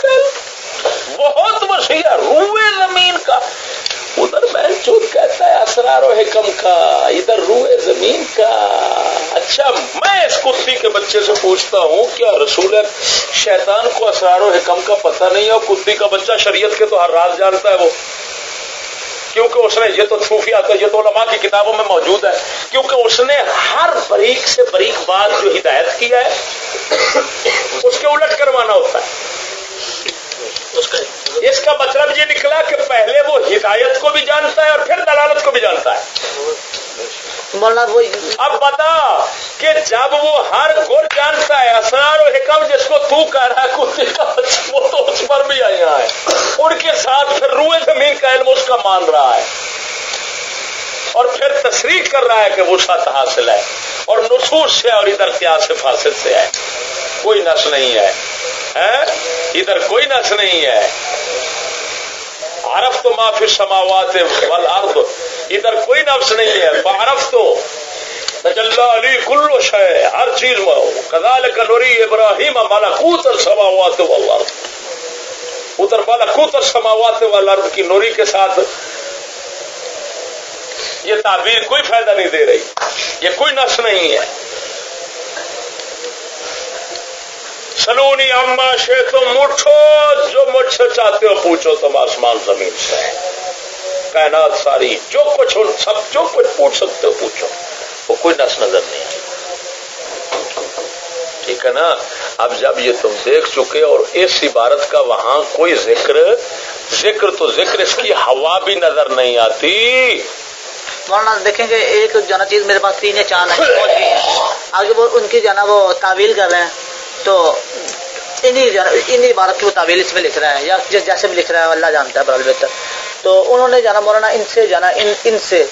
بہت وسیع روئے زمین کا، ادھر محسوس کہتا ہے اسرار و حکم کا، ادھر روئے زمین کا۔ اچھا میں اس کتی کے بچے سے پوچھتا ہوں کیا رسول شیطان کو اسرار و حکم کا پتہ نہیں ہے؟ کتی کا بچہ شریعت کے تو ہر راز جانتا ہے وہ، کیونکہ اس نے یہ تو صوفیہ تو یہ تو علماء کی کتابوں میں موجود ہے، کیونکہ اس نے ہر باریک سے باریک بات جو ہدایت کی ہے اس کے الٹ کروانا ہوتا ہے۔ اس کا مطلب یہ نکلا کہ پہلے وہ ہدایت کو بھی جانتا ہے اور پھر دلالت کو بھی جانتا ہے۔ اب بتا کہ جب وہ ہر گر جانتا ہے، اسرار و حکم جس کو تو کہہ رہا ہے کتے کا وہ تو اس پر بھی آیا ہے، ان کے ساتھ پھر روئے زمین کا علم اس کا مان رہا ہے اور پھر تصریح کر رہا ہے کہ وسعت حاصل ہے اور نصوص سے اور ادھر قیاس فاسد سے ہے، کوئی نس نہیں ہے، ادھر کوئی نس نہیں ہے۔ عرفت ما فی السماوات والارض، ادھر کوئی نفس نہیں ہے۔ فعرفت تجلی علی کل شیء، ہر چیز میں کذالک نری ابراہیم ملکوت السماوات والارض، ادھر ملکوت السماوات والارض کی نوری کے ساتھ یہ تعبیر کوئی فائدہ نہیں دے رہی، یہ کوئی نفس نہیں ہے۔ سلونی اما شئتم، اٹھو جو مجھ سے چاہتے ہو پوچھو، تم آسمان زمین سے کائنات ساری جو کچھ سب جو کچھ پوچھ سکتے ہو پوچھو، وہ کوئی نس نظر نہیں آئی، ٹھیک ہے نا۔ اب جب یہ تم دیکھ چکے اور اس عبارت کا وہاں کوئی ذکر تو ذکر اس کی ہوا بھی نظر نہیں آتی۔ مولانا دیکھیں کہ ایک جو نا چیز میرے پاس 3 یا 4 پہنچ گئی ہیں، آگے وہ ان کی جو نا وہ تعویل کر رہے ہیں، تو انہی عبارت کی وہ تعویل اس میں لکھ رہے ہیں یا جیسے بھی لکھ رہے ہیں، اللہ جانتا ہے برال بہتر۔ تو انہوں نے جانا مولانا ان سے جانا ان سے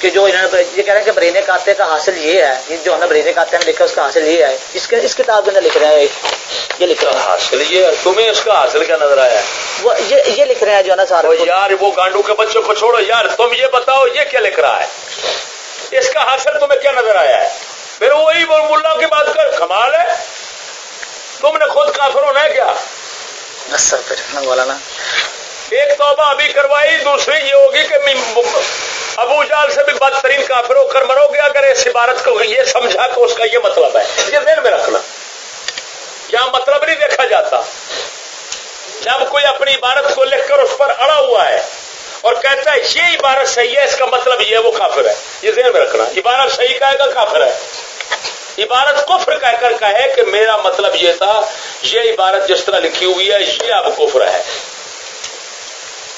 کہ جو انہوں نے یہ کہہ رہے ہیں کہ برینے کاتے کا حاصل یہ ہے، جو ہے نا برینے کاتے میں لکھا اس کا حاصل یہ ہے، اس کتاب کے اندر لکھ رہے ہیں، یہ لکھ رہے ہیں حاصل یہ ہے، تمہیں اس کا حاصل کیا نظر آیا ہے؟ وہ یہ لکھ رہے ہیں جو ہے نا سارے یار وہ گانڈو کے بچوں کو چھوڑو یار، تم یہ بتاؤ یہ کیا لکھ رہا ہے، اس کا حاصل تمہیں کیا نظر آیا ہے؟ پھر وہی ملا کی بات کر، کمال ہے، تم نے خود کافر ہونا ہے کیا؟ مولانا ایک توبہ ابھی کروائی، دوسری یہ ہوگی کہ ابو جال سے بھی بدترین کافر ہو کر مرو گے اگر اس عبارت کو یہ سمجھا کہ اس کا یہ مطلب ہے۔ یہ ذہن میں رکھنا، کیا مطلب نہیں دیکھا جاتا۔ جب کوئی اپنی عبارت کو لکھ کر اس پر اڑا ہوا ہے اور کہتا ہے یہ عبارت صحیح ہے، اس کا مطلب یہ وہ کافر ہے، یہ ذہن میں رکھنا۔ عبارت صحیح کہے گا کافر ہے، عبارت کفر کہہ کر کہے کہ میرا مطلب یہ تھا، یہ عبارت جس طرح لکھی ہوئی ہے یہ اب کفر ہے،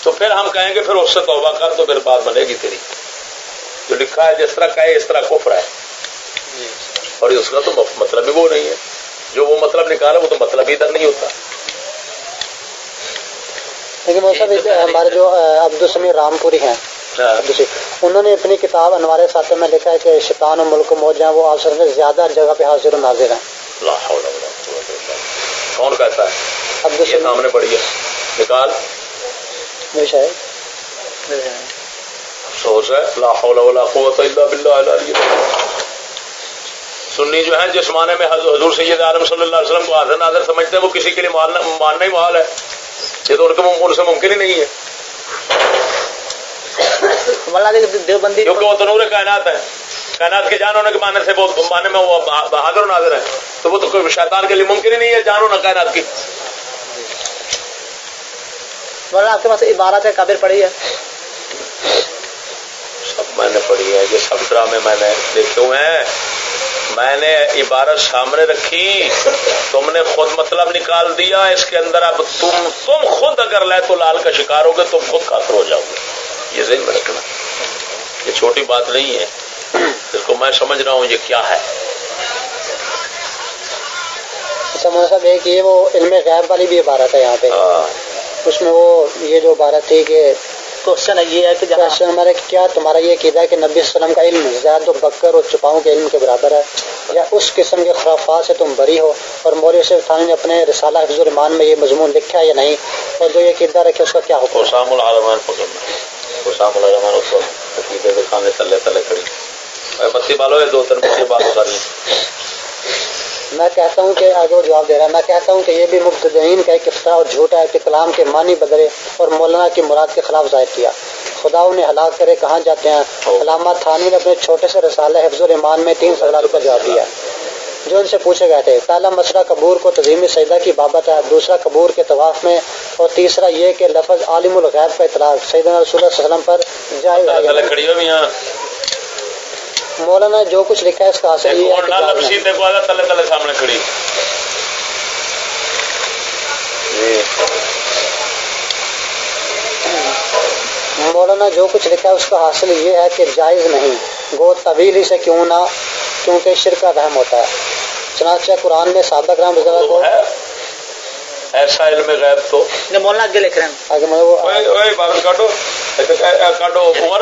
تو پھر ہم کہیں گے پھر اس سے توبہ کر، تو پھر بات بنے گی تیری، جو لکھا ہے جس طرح کہے اس طرح کفر ہے، اور اس کا تو مطلب ہی وہ نہیں ہے، جو وہ مطلب نکالا وہ تو مطلب ہی ادھر نہیں ہوتا۔ لیکن وہ سب ہمارے جو عبدالسمیع رامپوری ہیں، انہوں نے اپنی کتاب انوار ساتھ میں لکھا ہے کہ شیطان و ملک موج ہیں وہ آپ سب سے زیادہ جگہ پہ حاضر و ناظر ہیں۔ لا حول ولا قوت الا باللہ، کون کہتا ہے؟ یہ سامنے پڑھی ہے، نکال افسوس ہے، لا حول ولا قوت الا باللہ العلی العظیم۔ سنی جو ہیں جس معنی میں حضور سید عالم صلی اللہ علیہ وسلم کو حاضر ناظر سمجھتے ہیں وہ کسی کے لیے ماننا ہی محال ہے، یہ تو ان سے ممکن ہی نہیں ہے، کیونکہ وہ تو نور کائنات ہے، کائنات کے جان ہونے کے معنی سے وہ معنی میں وہ حاضر و ناظر ہے، تو وہ تو کوئی شیطان کے لیے ممکن ہی نہیں ہے جان ہونا کائنات کی۔ مولانا آپ کے پاس عبارت ہے کابر پڑھی ہے؟ سب میں نے پڑھی ہے، یہ سب ڈرامے میں نے دیکھے ہوئے ہیں، میں نے عبارت سامنے رکھی، تم نے خود مطلب نکال دیا اس کے اندر، اب تم خود اگر لے تو لال کا شکار ہوگے، تم خود کافر ہو جاؤ گے، یہ ذہن میں رکھنا، یہ چھوٹی بات نہیں ہے، اس کو میں سمجھ رہا ہوں یہ کیا ہے۔ مولانا صاحب ایک یہ وہ علم غیب والی بھی عبارت ہے یہاں پہ، اس میں وہ یہ جو عبارت تھی کہ کوشچن یہ ہے کہ ہمارے کیا تمہارا یہ عقیدہ ہے کہ نبی صلی اللہ علیہ وسلم کا علم زید و بکر اور چھپاؤں کے علم کے برابر ہے، یا اس قسم کے خرافات سے تم بری ہو؟ اور مولوی یوسف تھانوی نے اپنے رسالہ حفظ الایمان میں یہ مضمون لکھا ہے یا نہیں، اور جو یہ عقیدہ رکھے اس کا کیا حکم ہے؟ حسام العلمان پکڑنا، حسام العلمان عقیدے کے کھانے تلے تلے کھڑی بتی بالو یہ 2-3 بچے بات کر رہی. میں کہتا ہوں کہ آگے وہ جواب دے رہا ہے، میں کہتا ہوں کہ یہ بھی مبتدئین کا ایک افتراء اور جھوٹ ہے کہ کلام کے معنی بدلے اور مولانا کی مراد کے خلاف ظاہر کیا. خدا انہیں ہلاک کرے کہاں جاتے ہیں. علامہ تھانوی نے اپنے چھوٹے سے رسالہ حفظ الایمان میں 3 سوالات کا جواب دیا جو ان سے پوچھے گئے تھے. پہلا مسئلہ قبور کو تزئین سجدہ کی بابت ہے، دوسرا قبور کے طواف میں، اور تیسرا یہ کہ لفظ عالم الغیب کا اطلاق سیدنا رسول اللہ صلی اللہ علیہ وسلم پر جائز ہے. مولانا جو کچھ لکھا ہے اس کا حاصل یہ ہے مولانا جو کچھ لکھا ہے اس کا حاصل یہ ہے کہ جائز نہیں، گو طویل ہی سے کیوں نہ، کیونکہ شرک کا وہم ہوتا ہے. چنانچہ قرآن میں صحابہ کرام رضی اللہ کو ایسا علم غیب تو مولانا آگے لکھ رہے ہیں آگے وہ بات کاٹو کاٹو عمر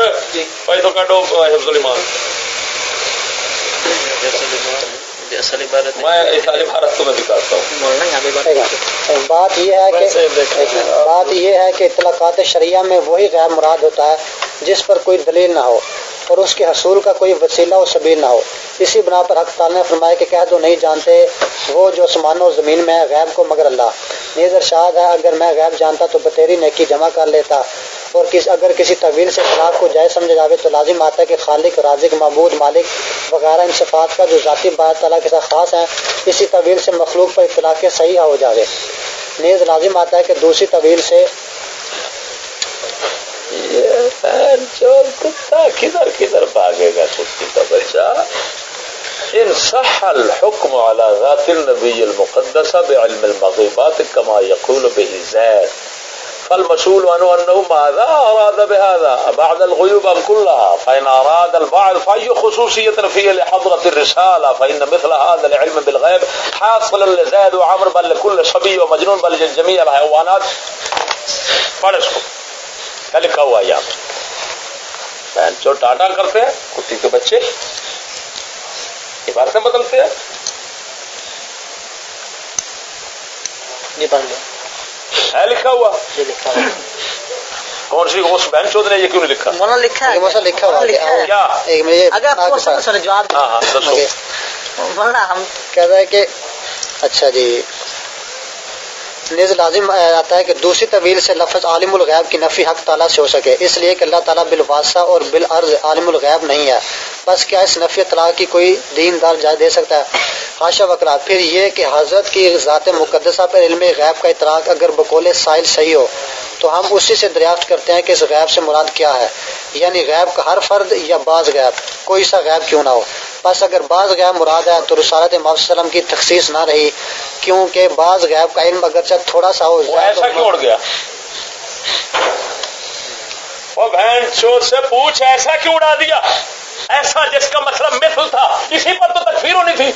بھائی تو کاٹو حفظ الایمان. میں عبارت کو میں دکھاتا ہوں. بات یہ ہے کہ اطلاقات شریعہ میں وہی غیب مراد ہوتا ہے جس پر کوئی دلیل نہ ہو اور اس کے حصول کا کوئی وسیلہ و سبیل نہ ہو. اسی بنا پر حق تعالیٰ نے فرمایا کہ کہہ دو نہیں جانتے وہ جو آسمانوں و زمین میں ہے غیب کو مگر اللہ. نیز ارشاد ہے اگر میں غیب جانتا تو بتیری نیکی جمع کر لیتا. اور اگر کسی طویل سے خلاف کو جائز سمجھا جاوے تو لازم آتا ہے کہ خالق، رازق، معبود، مالک وغیرہ ان صفات کا جو ذاتی بات تعالیٰ کے ساتھ خاص ہیں اسی طویل سے مخلوق پر اطلاق صحیح ہو جاوے. نیز لازم آتا ہے کہ دوسری طویل سے کدھر بھاگے گا کتی کا بچہ. ان صح الحكم على ذات النبي المقدس بعلم المغيبات كما يقول به زيد فالمسؤول عنه انه ماذا اراد بهذا بعد الغيوب كلها فان اراد البعض فاي خصوصيه فيه لحضره الرساله فان مثل هذا العلم بالغيب حاصل لزيد وعمر بل لكل صبي ومجنون بل لجميع الحيوانات. پڑھ اس کو کیا لکھا ہوا ہے یہاں پہ جو ٹاٹا کرتے ہیں کتی کے بچے عبارتیں بدلتے ہیں. یہ پڑھ لیں ہے لکھا ہوا یہ لکھا ہوا کون سی اس بہن چودھ نے یہ کیوں نہیں لکھا؟ مولانا لکھا ہے لکھا ہوا کیا اگر آپ کو سن جواب مولانا ہم کہہ رہے ہیں کہ اچھا جی نیز لازم آتا ہے کہ دوسری طویل سے لفظ عالم الغیب کی نفی حق تعالیٰ سے ہو سکے اس لیے کہ اللہ تعالیٰ بالواسطہ اور بالعرض عالم الغیب نہیں ہے. بس کیا اس نفی اطلاق کی کوئی دیندار جائز دے سکتا ہے؟ حاشا وکرا. پھر یہ کہ حضرت کی ذات مقدسہ پر علم غیب کا اطلاق اگر بقول سائل صحیح ہو تو ہم اسی سے دریافت کرتے ہیں کہ اس غیب سے مراد کیا ہے، یعنی غیب کا ہر فرد یا بعض غیب، کوئی سا غیب کیوں نہ ہو. بس اگر بعض غیب مراد ہے تو رسالت محمد صلی اللہ علیہ وسلم کی تخصیص نہ رہی، کیونکہ بعض غیب کا علم اگرچہ تھوڑا سا ہو. ایسا کیوں اڑ گیا؟ وہ بہن چود سے پوچھ ایسا کیوں اڑا دیا؟ ایسا جس کا مطلب مثل تھا اسی پر تو تکفیر ہونی تھی.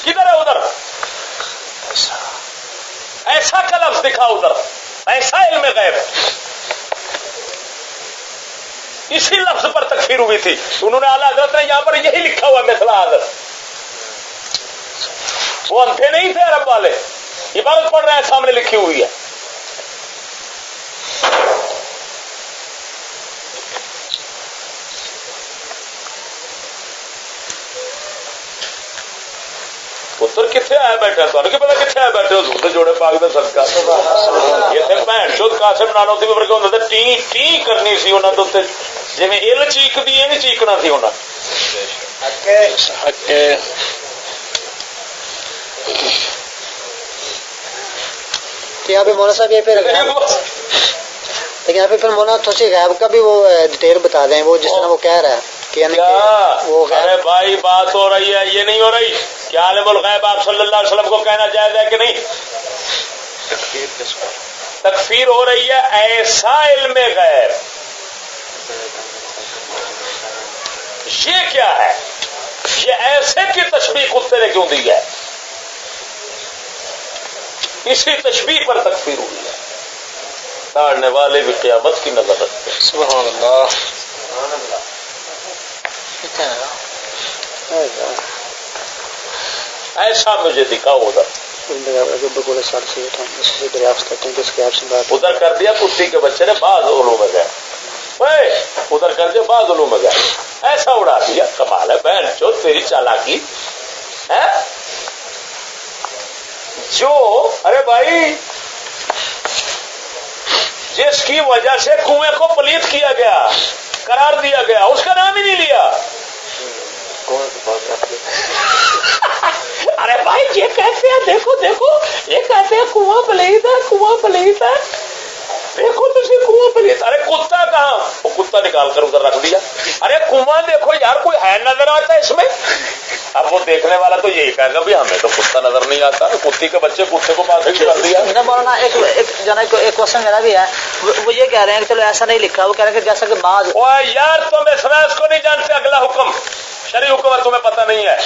کدھر ہے ادھر ایسا کا لفظ دکھا ادھر ایسا علم غیب اسی لفظ پر تکفیر ہوئی تھی. انہوں نے اعلیٰ حضرت نے یہاں پر یہی لکھا ہوا مثل حضرت. وہ اندھے نہیں تھے عرب والے، عبارت پڑھ رہے ہیں سامنے لکھی ہوئی ہے. پتر کتنے آئے بیٹھے تمہیں پتا کتنے آئے بیٹھے ہو دوسرے جوڑے پاک دے صدقہ یہ تھے بھن چود قاسم نانوتی میں فرق ہوتا تھا ٹی کرنی سی انہوں نے اتنے جی میں ال چیک دی نہیں چیکنا سی انہوں یہاں پہ مولانا صاحب یہ پھر لیکن یہاں پہ پھر مولانا تھوڑی غیب کا بھی وہ ڈیٹیل بتا دیں وہ جس طرح وہ کہہ رہا ہے کہ یعنی وہ ارے بھائی بات ہو رہی ہے یہ نہیں ہو رہی کہ عالم الغیب آپ صلی اللہ علیہ وسلم کو کہنا جائز ہے کہ نہیں؟ تکفیر ہو رہی ہے ایسا علم غیب. یہ کیا ہے؟ یہ ایسے کی تشبیہ کتے نے کیوں دی ہے؟ اسی تشبیہ پر تکفیر ہوئی ہے. تاڑنے والے بھی قیامت کی نظر رکھتے ہیں. سبحان اللہ. ایسا مجھے دکھاؤ ادھر دریافت کرتے ہیں کہ اس کے آپ سے بات ادھر کر دیا کتی کے بچے نے بعض علوم گئے، ادھر کر دیا بعض علوم گئے، ایسا اڑا دیا. کمال ہے بہن جو تیری چالاکی ہے. جو ارے بھائی جس کی وجہ سے کنویں کو پلیت کیا گیا، قرار دیا گیا، اس کا نام ہی نہیں لیا. ارے بھائی یہ کہتے ہیں دیکھو دیکھو، یہ کہتے ہیں کنواں پلیت ہے، کنواں پلیت ہے، دیکھو تجھے کنواں پلیت. ارے کتا کہاں؟ وہ کتا نکال کر ادھر رکھ دیا. ارے کنواں دیکھو یار، کوئی ہے نظر آتا ہے اس میں؟ اب وہ دیکھنے والا تو یہی کہے گا بھی ہمیں تو کتا نظر نہیں آتا. کتی کے بچے کتے کو پاس کر دیا. مولانا ایک کوشچن میرا بھی ہے، وہ یہ کہہ رہے ہیں کہ چلو ایسا نہیں لکھا، وہ کہہ رہے ہیں کہ جیسا کہ بعض یار تم اسراس کو نہیں جانتے. اگلا حکم شرعی حکم ہے، تمہیں پتہ نہیں ہے.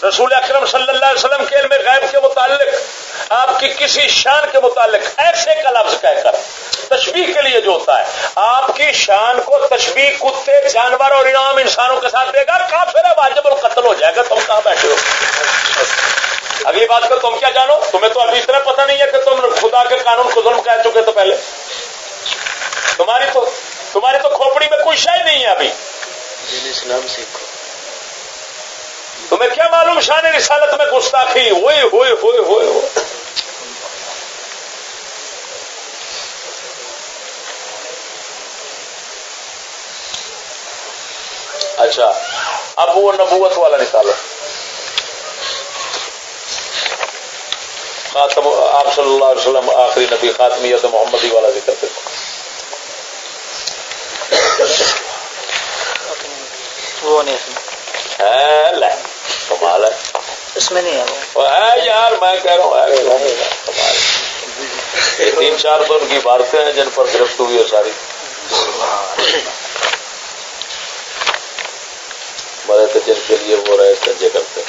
رسول اکرم صلی اللہ علیہ وسلم کے علم غیب کے متعلق آپ کی کسی شان کے متعلق ایسے کا لفظ کہہ کر تشبیہ کے لیے جو ہوتا ہے، آپ کی شان کو تشبیہ کتے جانور اور انعام انسانوں کے ساتھ دے گا، کافر ہے، واجب القتل ہو جائے گا. تم کہاں بیٹھے ہو؟ اگلی بات کر، تم کیا جانو؟ تمہیں تو ابھی اتنا پتہ نہیں ہے کہ تم خدا کے قانون کو ظلم کہہ چکے. تو پہلے تمہاری تو کھوپڑی میں کوئی شے نہیں ہے ابھی. اسلام سیکھو. تمہیں کیا معلوم شان رسالت میں گستاخی ہوئے ہوئے ہوئے ہوئے ہو. اچھا اب وہ نبوت والا نکالو. خاتم آپ صلی اللہ علیہ وسلم آخری نبی، خاتمیت محمدی والا ذکر کرتے وہ نہیں ہے. لے کمال ہے، اس میں نہیں ہے وہ ہے یار. میں کہہ رہا ہوں کمال. یہ 3-4 تو ان کی عبارتیں ہیں جن پر گرفت ہوئی ہے ساری. بڑے تھے جن کے لیے وہ رہے سنجے کرتے.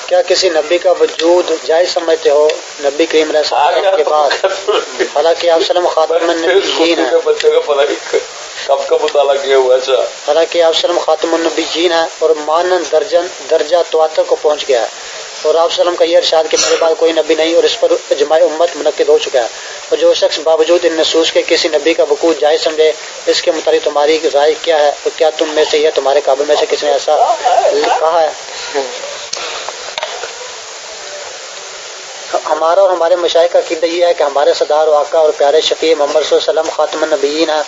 کیا کسی نبی کا وجود جائز سمجھتے ہو نبی کریم علیہ السلام کے بعد؟ حالانکہ آپ وسلم خاتم النبیین ہیں. بچے کا پتہ نہیں کب کا مطالعہ کیا ہوا. اچھا حالانکہ آپ وسلم خاتم النبیین ہیں اور مانند درجہ تواتر کو پہنچ گیا ہے. اور آپ وسلم کا یہ ارشاد کہ میرے بعد کوئی نبی نہیں، اور اس پر اجماع امت منعقد ہو چکا ہے. اور جو شخص باوجود ان نصوص کے کسی نبی کا وقوع جائز سمجھے، اس کے متعلق تمہاری رائے کیا ہے؟ اور کیا تم میں سے یا تمہارے قابل میں سے کسی نے ایسا کہا ہے؟ ہمارا اور ہمارے مشائخ کا عقیدہ یہ ہے کہ ہمارے سردار و آقا اور پیارے شفیع محمد صلی اللہ علیہ وسلم خاتم النبیین ہیں.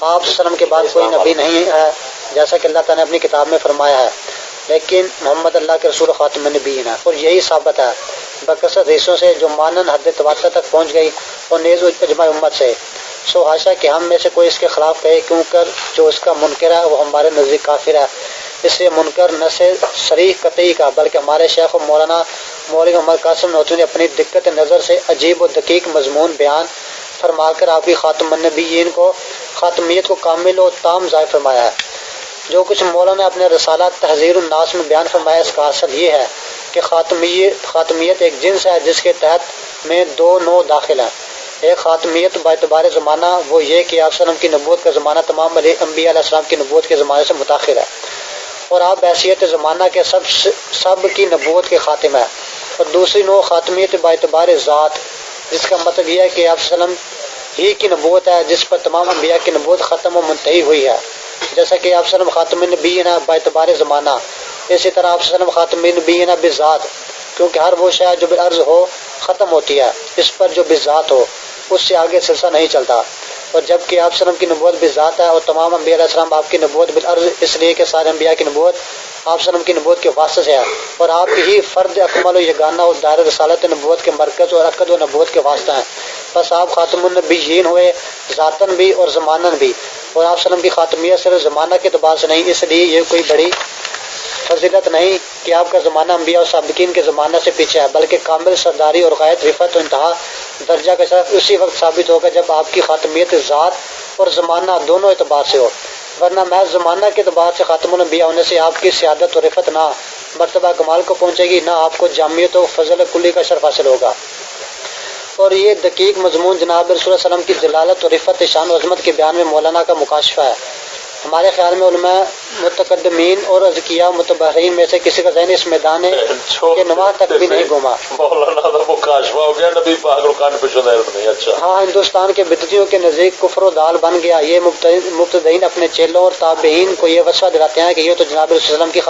آپ وسلم کے بعد کوئی نبی نہیں ہے، جیسا کہ اللہ تعالیٰ نے اپنی کتاب میں فرمایا ہے. لیکن محمد اللہ کے رسول خاتم النبیین ہے، اور یہی ثابت ہے بکثرت حدیثوں سے جو مانن حد تواتر تک پہنچ گئی، اور نیز اجماع امت سے. سو حاشا کہ ہم میں سے کوئی اس کے خلاف کہے، کیوں کر جو اس کا منکر ہے وہ ہمارے نزدیک کافر ہے. اس لیے منکر نہ سے صریح قطعی کا بلکہ ہمارے شیخ و مولانا مولوی محمد قاسم نوتوی نے اپنی دقت نظر سے عجیب و دقیق مضمون بیان فرما کر آپ کی خاتم النبیین کو خاتمیت کو کامل و تام ظاہر فرمایا ہے. جو کچھ مولانا نے اپنے رسالات تحذیر الناس میں بیان فرمایا، اس کا اصل یہ ہے کہ خاتمیت ایک جنس ہے جس کے تحت میں 2 نوع داخل ہیں. ایک خاتمیت باعتبار زمانہ، وہ یہ کہ آپ وسلم کی نبوت کا زمانہ تمام انبیاء علیہ السلام کی نبوت کے زمانے سے متاخر ہے، اور آپ بحیثیت زمانہ کے سب کی نبوت کے خاتم ہے. اور دوسری نوع خاتمیت باعتبار ذات، جس کا مطلب یہ ہے کہ آپ وسلم ہی کی نبوت ہے جس پر تمام انبیاء کی نبوت ختم و منتہی ہوئی ہے. جیسا کہ آپ وسلم خاتم النبیین ہے باعتبار زمانہ، اسی طرح آپ وسلم خاتم النبیین ہے بذات، کیونکہ ہر وہ شے جو بالعرض ہو ختم ہوتی ہے، اس پر جو بذات ہو اس سے آگے سلسلہ نہیں چلتا. اور جبکہ آپ وسلم کی نبوت بذات ہے، اور تمام انبیاء علیہ السلام آپ کی نبوت بالعرض، اس لیے کہ سارے انبیاء کی نبوت آپ وسلم کی نبوت کے واسطے سے ہے، اور آپ ہی فرد اکمل و یگانہ اور دائرہ رسالت نبوت کے مرکز اور عقد و نبوت کے واسطہ ہیں. بس آپ خاتم النبیین ہوئے ذاتن بھی اور زمانن بھی. اور آپ وسلم کی خاتمیت صرف زمانہ کے اعتبار سے نہیں، اس لیے یہ کوئی بڑی فضیلت نہیں کہ آپ کا زمانہ انبیاء اور سابقین کے زمانہ سے پیچھے ہے، بلکہ کامل سرداری اور غایت رفعت و انتہا درجہ کا شرف اسی وقت ثابت ہوگا جب آپ کی خاتمیت ذات اور زمانہ دونوں اعتبار سے ہو. ورنہ محض زمانہ کے اعتبار سے خاتم الانبیاء ہونے سے آپ کی سیادت و رفعت نہ مرتبہ کمال کو پہنچے گی، نہ آپ کو جامعیت و فضل کلی کا شرف حاصل ہوگا. اور یہ دقیق مضمون جناب رسول اللہ علیہ وسلم کی جلالت و رفعت شان و عظمت کے بیان میں مولانا کا مکاشفہ ہے. ہمارے خیال میں علماء متقدمین اور اذکیاء متبحرین میں سے کسی کا ذہن اس میدان کے نماز تک بھی نہیں گھوما. مولانا دا مکاشفہ ہو گیا نبی پاک کو کان پچھو دائرت نہیں. اچھا ہاں ہندوستان کے بدعتیوں کے نزدیک کفر و دال بن گیا. یہ مبتدئین اپنے چیلوں اور تابعین کو یہ وصفہ دلاتے ہیں کہ یہ تو جناب رسول اللہ کی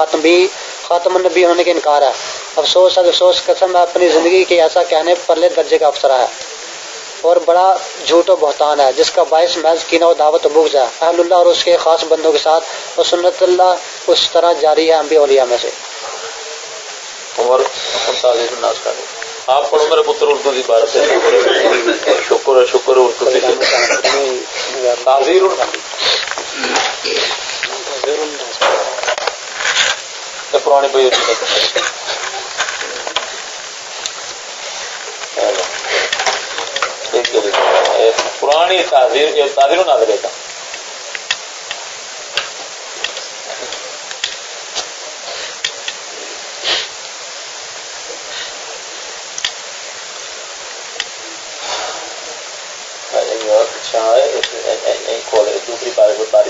خاتم النبی ہونے کا انکار ہے. افسوس قسم ہے اپنی زندگی کے ایسا کہنے پرلے درجے کا افسرا ہے اور بڑا جھوٹ و بہتان ہے جس کا باعث محض کینہ و دعوت و بغض ہے. اہل اللہ اور اس کے خاص بندوں کے ساتھ اور سنت اللہ اس طرح جاری ہے انبیاء اولیاء میں سے. عمر الناس کا آپ پڑھو میرے پتر اردو کی بات سے. شکر ہے شکر اردو کی تعزیر پرانی پہ پرانی تعزیر ناظرے کا دوسری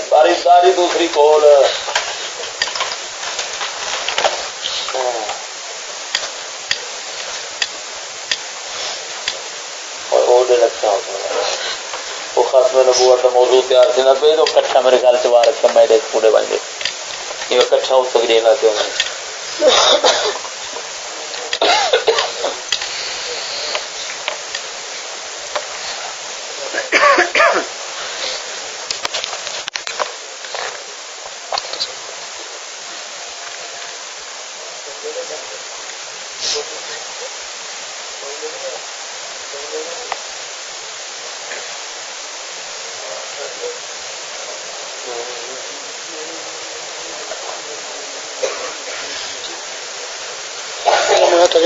باری دوسری کول وہ ختم نبوت کا موضوع تیار تھی نہ تو کٹھا میرے خیال سے وہاں رکھا میرے پورے بن گئے یہ کٹھا اس تک لینا تھے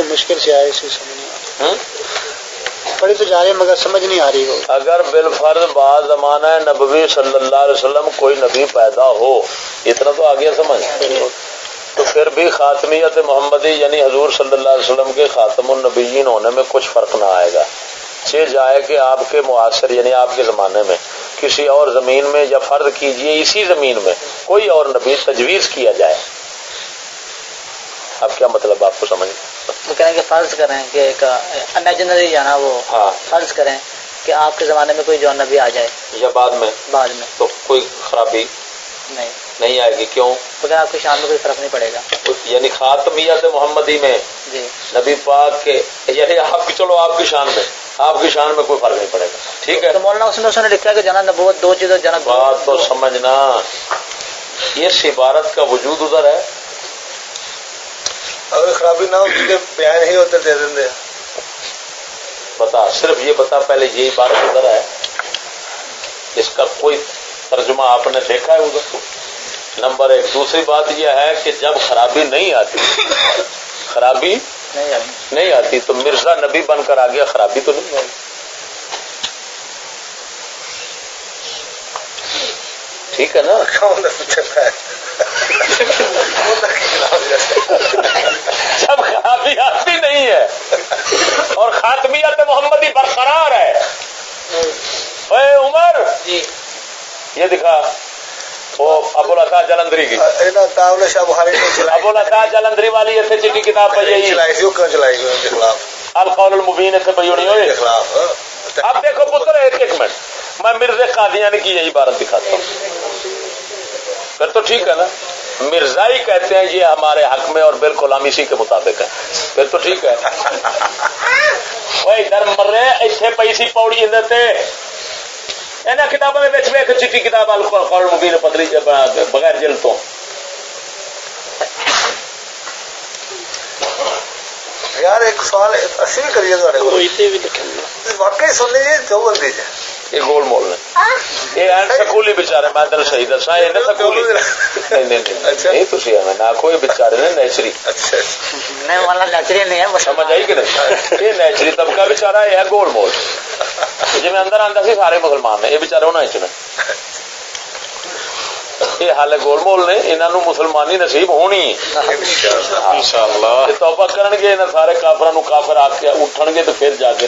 مشکل سے آئے اسی سمجھ پڑھی تو جا رہی مگر سمجھ نہیں آ رہی ہو. اگر بالفرض بعد زمانہ نبوی صلی اللہ علیہ وسلم کوئی نبی پیدا ہو اتنا تو آ گیا سمجھ تو پھر بھی خاتمیت محمدی یعنی حضور صلی اللہ علیہ وسلم کے خاتم النبیین ہونے میں کچھ فرق نہ آئے گا. چہ جائے کہ آپ کے معاصر یعنی آپ کے زمانے میں کسی اور زمین میں یا فرض کیجئے اسی زمین میں کوئی اور نبی تجویز کیا جائے. اب کیا مطلب آپ کو سمجھ وہ کہیں کہ فرض کریں کہ ایک امیجنری جانا وہ فرض کریں کہ آپ کے زمانے میں کوئی جو نبی آ جائے یا بعد میں تو کوئی خرابی نہیں آئے گی. کیوں؟ بغیر آپ کی شان میں کوئی فرق نہیں پڑے گا. یعنی خاتمیت محمدی میں جی نبی پاک کے یعنی آپ چلو آپ کی شان میں کوئی فرق نہیں پڑے گا. ٹھیک ہے. تو مولانا اس نے لکھا کہ جناب نبوت دو چیزیں جناب بات تو سمجھنا یہ عبارت کا وجود ادھر ہے. اگر خرابی نہ ہو بیان ہی ہوتے دے دیں. بتا صرف یہ بتا پہلے یہ عبارت ادھر ہے اس کا کوئی ترجمہ آپ نے دیکھا ہے ادھر؟ نمبر ایک. دوسری بات یہ ہے کہ جب خرابی نہیں آتی تو مرزا نبی بن کر آ گیا, خرابی تو نہیں آئی. ٹھیک ہے نا. جب خرابی آتی نہیں ہے اور خاتمیت محمدی برقرار ہے. اے عمر جی یہ دکھا وہ ابوالعطا جلندری کی ابوالعطا جلندری والی ایسے چٹی کتاب پہ یہی القول المبین ایسے پہ نہیں ہوئے. اب دیکھو پتر ایک منٹ میں مرزا قادیانی کی یہی عبارت دکھاتا ہوں پھر تو ٹھیک ہے نا. مرزائی کہتے ہیں یہ ہمارے حق میں اور بالکل ہم اسی کے مطابق ہیں پھر تو ٹھیک ہے. وہ ادھر مر رہے ایسے پیسی پوڑی دیتے کتابوں میں بیچ میں ایک چٹی کتاب القول المبین پتری بغیر جلد تو یار ایک سوال اسی بھی کریے واقعی سن لیجیے جو بول دیجیے. یہ گول مول نے یہ این سکولی بچارے میں تین صحیح دسا یہ سکولی نہیں تھی نہ کوئی بچارے نے نیچری سمجھ آئی کہ نہیں. یہ نیچری طبقہ بچارا یہ ہے گول مول جی میں اندر آتا سی سارے مسلمان نے یہ بچارے ہونا چنا یہ حال گول مول نے انہوں مسلمانی نصیب ہونی توبہ کرن گے سارے کافروں کافر آ کے اٹھن گے تو پھر جا کے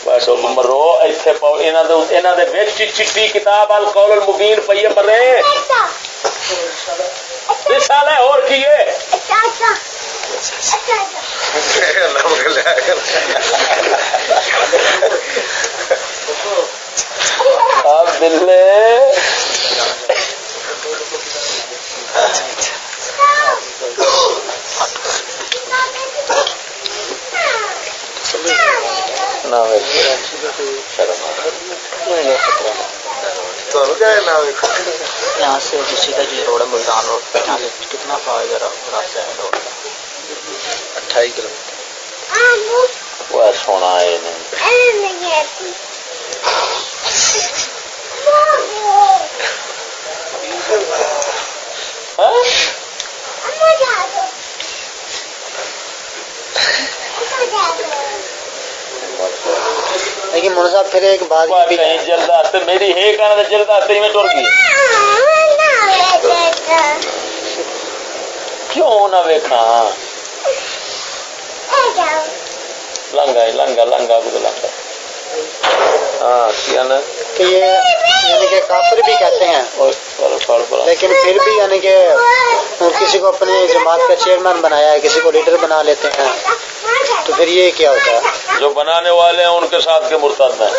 مرو ایتھے پاؤ انہاں دے وچ چٹی کتاب القول المبین پئی مرے رسالہ اور کی ہے آپ دلے یہاں سے سیدھا جو روڈ ہے ملتان روڈ یہاں سے کتنا فائدہ راستہ ہے روڈ 28 کلومیٹر وہ سونا ہے لیکن مولانا صاحب پھر ایک بات بھی کہیں جلد آتے میری ہے کہنا جلد آتے ہی میں ٹر گئی کیوں نہ ویکھا لنگا لنگا لنگا کو لنگا ہاں کیا نا کہ یہ یعنی کہ کافر بھی کہتے ہیں لیکن پھر بھی یعنی کہ کسی کو اپنے جماعت کا چیئرمین بنایا ہے کسی کو لیڈر بنا لیتے ہیں تو پھر یہ کیا ہوتا ہے جو بنانے والے ہیں ان کے ساتھ کے مرتد ہیں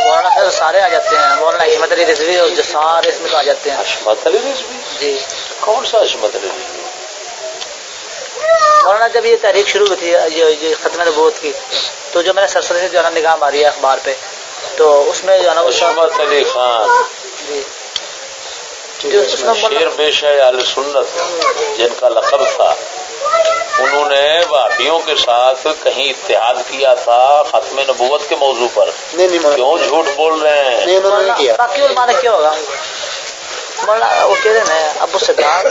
مولانا صاحب سارے آ جاتے ہیں مولانا حشمت علی رضوی اور جو سارے اس میں تو آ جاتے ہیں حشمت علی رضوی جی کون سا حشمت علی رضوی مولانا جب یہ تحریک شروع ہوئی تھی یہ ختم نبوت کی تو جو میں نے سرسری سے جو ہے نا نگاہ ماری ہے اخبار پہ تو اس میں جو ہے نا حشمت علی خان جی شیر پیش ہے اہل سنت جن کا لقب تھا انہوں نے وہابیوں کے ساتھ کہیں اتحاد کیا تھا ختم نبوت کے موضوع پر کیوں جھوٹ بول رہے ہیں باقی علماء نے کیا ہوگا مولانا وہ کہہ رہے ہیں ابو صداق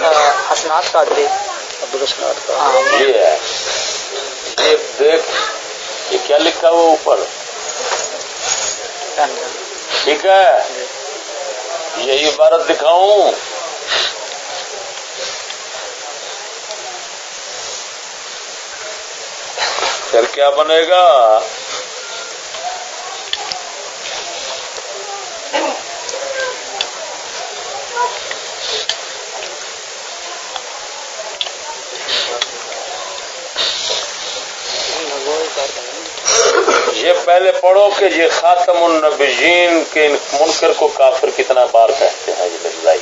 حسنات قادری عبدالرسنات کا یہ ہے یہ دیکھ یہ کیا لکھا ہوا اوپر ٹھیک ہے یہی عبارت دکھاؤں پھر کیا بنے گا یہ پہلے پڑھو کہ یہ خاتم النبیین کے منکر کو کافر کتنا بار کہتے ہیں یہ مرزائی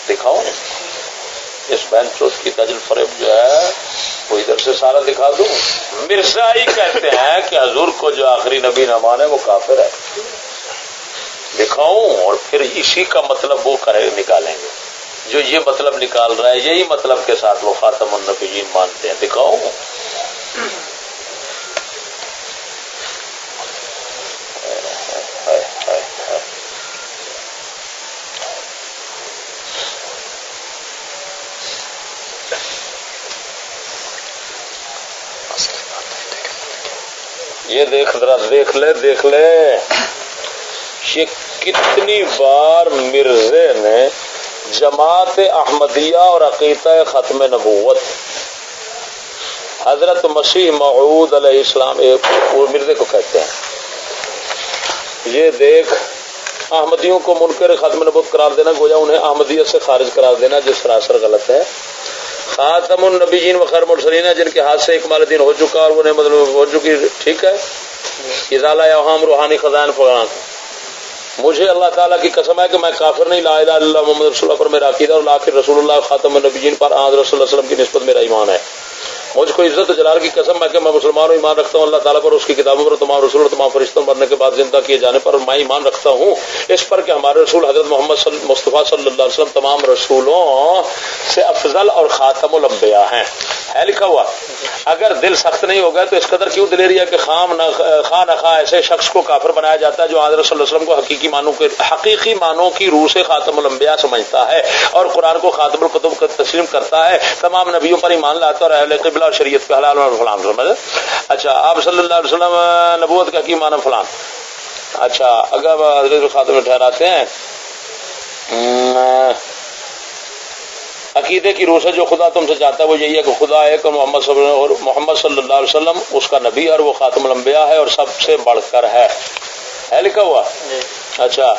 دکھاؤ اس بہن چوت کی تجل فریب جو ہے وہ ادھر سے سارا دکھا دوں مرزائی کہتے ہیں کہ حضور کو جو آخری نبی نہ مانے وہ کافر ہے دکھاؤں اور پھر اسی کا مطلب وہ کرے نکالیں گے جو یہ مطلب نکال رہا ہے یہی مطلب کے ساتھ وہ خاتم النبیین مانتے ہیں دکھاؤں یہ دیکھ ذرا دیکھ لے یہ کتنی بار مرزے نے جماعت احمدیہ اور عقیدہ ختم نبوت حضرت مسیح موعود علیہ السلام مرزے کو کہتے ہیں یہ دیکھ احمدیوں کو منکر ختم نبوت قرار دینا گویا انہیں احمدیت سے خارج قرار دینا جو سراسر غلط ہے خاتم النبیین و خیر مرسلین جن کے ہاتھ سے اکمال الدین ہو چکا اور انہیں مطلب ہو چکی ٹھیک ہے ازالہ اوہام روحانی خزائن فغان مجھے اللہ تعالیٰ کی قسم ہے کہ میں کافر نہیں لا الہ الا اللہ محمد رسول اللہ پر میرا عقیدہ اور آخر رسول اللہ خاتم النبیین پر حضرت صلی اللہ علیہ وسلم کی نسبت میرا ایمان ہے مجھ کو عزت و جلال کی قسم ہے کہ میں مسلمان ایمان رکھتا ہوں اللہ تعالیٰ پر اس کی کتابوں پر تمام رسول اور تمام فرشتوں مرنے کے بعد زندہ کیے جانے پر میں ایمان رکھتا ہوں اس پر کہ ہمارے رسول حضرت محمد مصطفیٰ صلی اللہ علیہ وسلم تمام رسولوں سے افضل اور خاتم الانبیاء ہیں ہے لکھا ہوا اگر دل سخت نہیں ہوگا تو اس قدر کیوں دلیری ہے کہ خواہ نخواہ ایسے شخص کو کافر بنایا جاتا ہے جو حضرت صلی اللہ علیہ وسلم کو حقیقی معنوں کی روح سے خاتم الانبیاء سمجھتا ہے اور قرآن کو خاتم الکتب کو تسلیم کرتا ہے تمام نبیوں پر ایمان لاتا اور اہل قبلہ اور شریعت پہ حلال اور فلان سمجھ اچھا آپ صلی اللہ علیہ وسلم نبوت کا کی معنی فلان اچھا اگر حضرت خاتم ٹھہراتے ہیں عقیدے کی روح سے جو خدا تم سے چاہتا ہے وہ یہی ہے کہ خدا ایک اور محمد صلی اللہ علیہ وسلم اس کا نبی اور وہ خاتم الانبیاء ہے اور سب سے بڑھ کر ہے لکھا ہوا. اچھا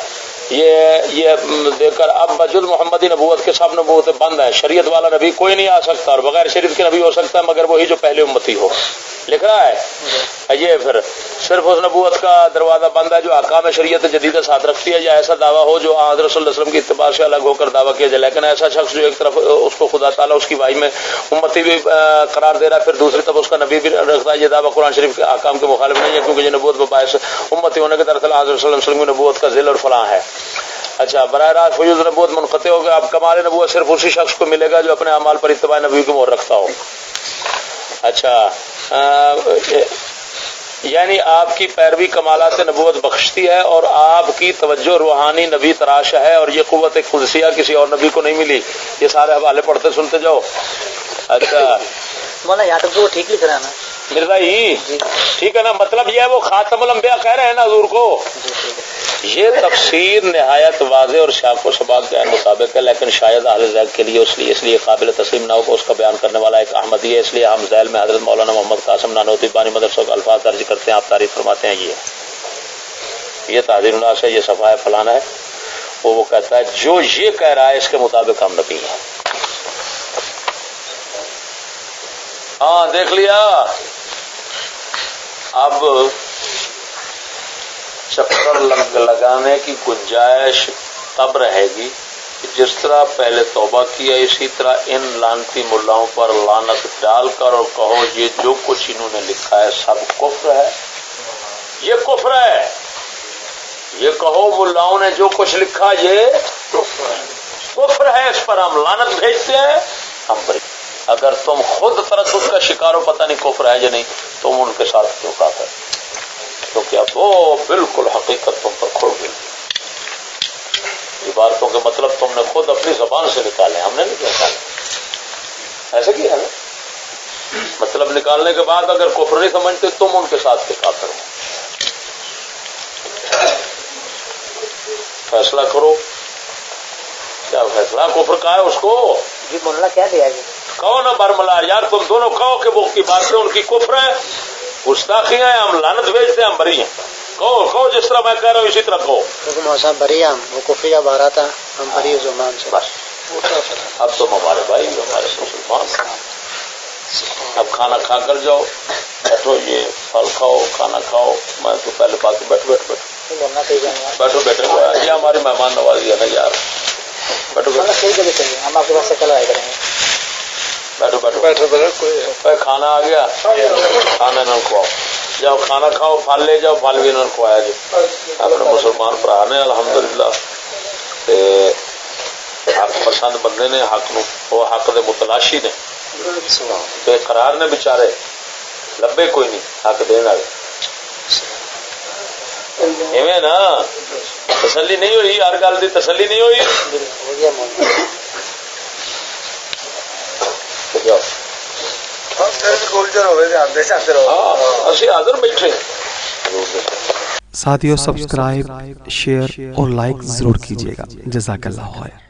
یہ دیکھ کر اب بجد محمدی نبوت کے سب نبوتیں بند ہیں. شریعت والا نبی کوئی نہیں آ سکتا اور بغیر شریعت کے نبی ہو سکتا ہے مگر وہی جو پہلے امتی ہو. لکھ رہا ہے یہ پھر صرف اس نبوت کا دروازہ بند ہے جو احکام شریعت جدیدہ ساتھ رکھتی ہے یا ایسا دعویٰ ہو جو حضرت صلی اللہ علیہ وسلم کی اتباع سے الگ ہو کر دعویٰ کیا جائے. لیکن ایسا شخص جو ایک طرف اس کو خدا تعالیٰ اس کی وائی میں امتی بھی قرار دے رہا ہے پھر دوسری طرف اس کا نبی بھی رکھتا ہے یہ دعویٰ قرآن شریف کے احکام کے مخالف نہیں ہے کیونکہ یہ نبوت باعث امتی ہونے کے دراصل حضرت صلی اللہ علیہ وسلم کی نبوت کا ذل اور فلاں ہے. اچھا براہ راست فیوز نبوت منقطع ہو گیا. اب کمال نبوت صرف اسی شخص کو ملے گا جو اپنے اعمال پر اتباع نبی کی مہر رکھتا ہو. اچھا یعنی آپ کی پیروی کمالات نبوت بخشتی ہے اور آپ کی توجہ روحانی نبی تراش ہے اور یہ قوت قدسیہ کسی اور نبی کو نہیں ملی. یہ سارے حوالے پڑھتے سنتے جاؤ. اچھا مولانا یہاں تک تو وہ ٹھیک لکھ رہا ہے نا مرزا ہی ٹھیک ہے نا. مطلب یہ ہے وہ خاتم الانبیاء کہہ رہے ہیں نا حضور کو. یہ تفسیر نہایت واضح اور شاق و شباق کے مطابق ہے لیکن شاید اہل ذیل کے لیے اس لیے قابل تسلیم نہ ہو کہ اس کا بیان کرنے والا ایک احمدی ہے. اس لیے ہم ذیل میں حضرت مولانا محمد قاسم نانوتوی بانی مدرسہ کے الفاظ درج کرتے ہیں. آپ تعریف فرماتے ہیں یہ تحذیر الناس ہے یہ صفحہ فلانا ہے. وہ کہتا ہے جو یہ کہہ رہا ہے اس کے مطابق ہم نبی ہیں. ہاں دیکھ لیا. اب چکر لگانے کی گنجائش تب رہے گی جس طرح پہلے توبہ کیا اسی طرح ان لعنتی ملاؤں پر لعنت ڈال کر اور کہو یہ جو کچھ انہوں نے لکھا ہے سب کفر ہے. یہ کفر ہے. یہ کہو ملاؤں نے جو کچھ لکھا یہ کفر ہے. اس پر ہم لعنت بھیجتے ہیں. ہم بری. اگر تم خود تردد کا شکار ہو پتہ نہیں کفر ہے یا نہیں تم ان کے ساتھ کیوں کافر تو کیا وہ بالکل حقیقت تم پر کھل گئی. عبارتوں کے مطلب تم نے خود اپنی زبان سے نکالے ہم نے نہیں نکالے. ایسا کیا ہے نا مطلب نکالنے کے بعد اگر کفر نہیں سمجھتے تم ان کے ساتھ کے کافر ہو. فیصلہ کرو کیا فیصلہ کفر کا ہے اس کو. جی مولانا کیا دیا جی کہو نا برملا یار تم دونوں کہو کہ وہ کی باتیں ان کی کفر ہے گستاخیاں ہیں ہم لعنت بھیجتے ہیں ہم بری ہیں. کہو جس طرح میں کہہ رہا ہوں اسی طرح کہو. موسم بری ہم وہ کفری کا بارہ تھا ہم بری زمان سے. بس اب تم ہمارے بھائی ہمارے مسلمان. اب کھانا کھا کر جاؤ بیٹھو یہ پھل کھاؤ کھانا کھاؤ. میں تو پہلے بات بیٹھو یہ ہماری مہمان نوازی ہے نا یار. بیٹھو ہم آپ کے پاس سے کل آئے کریں گے. بیٹھو کھانا آ گیا کھانا انہوں کھواؤ. جاؤ کھانا کھاؤ پھل لے جاؤ پھل بھی انہوں نے کھوایا جی. اپنے مسلمان بھرا نے الحمدللہ حق پسند بندے نے حق نو وہ حق دے متلاشی نے بے قرار نے بچارے لبے کوئی نہیں حق دین والے. ایویں نا تسلی نہیں ہوئی ہر گل دی تسلی نہیں ہوئی. حاضر بیٹھے ساتھیو سبسکرائب شیئر اور لائک ضرور کیجیے گا. جزاک اللہ خیر.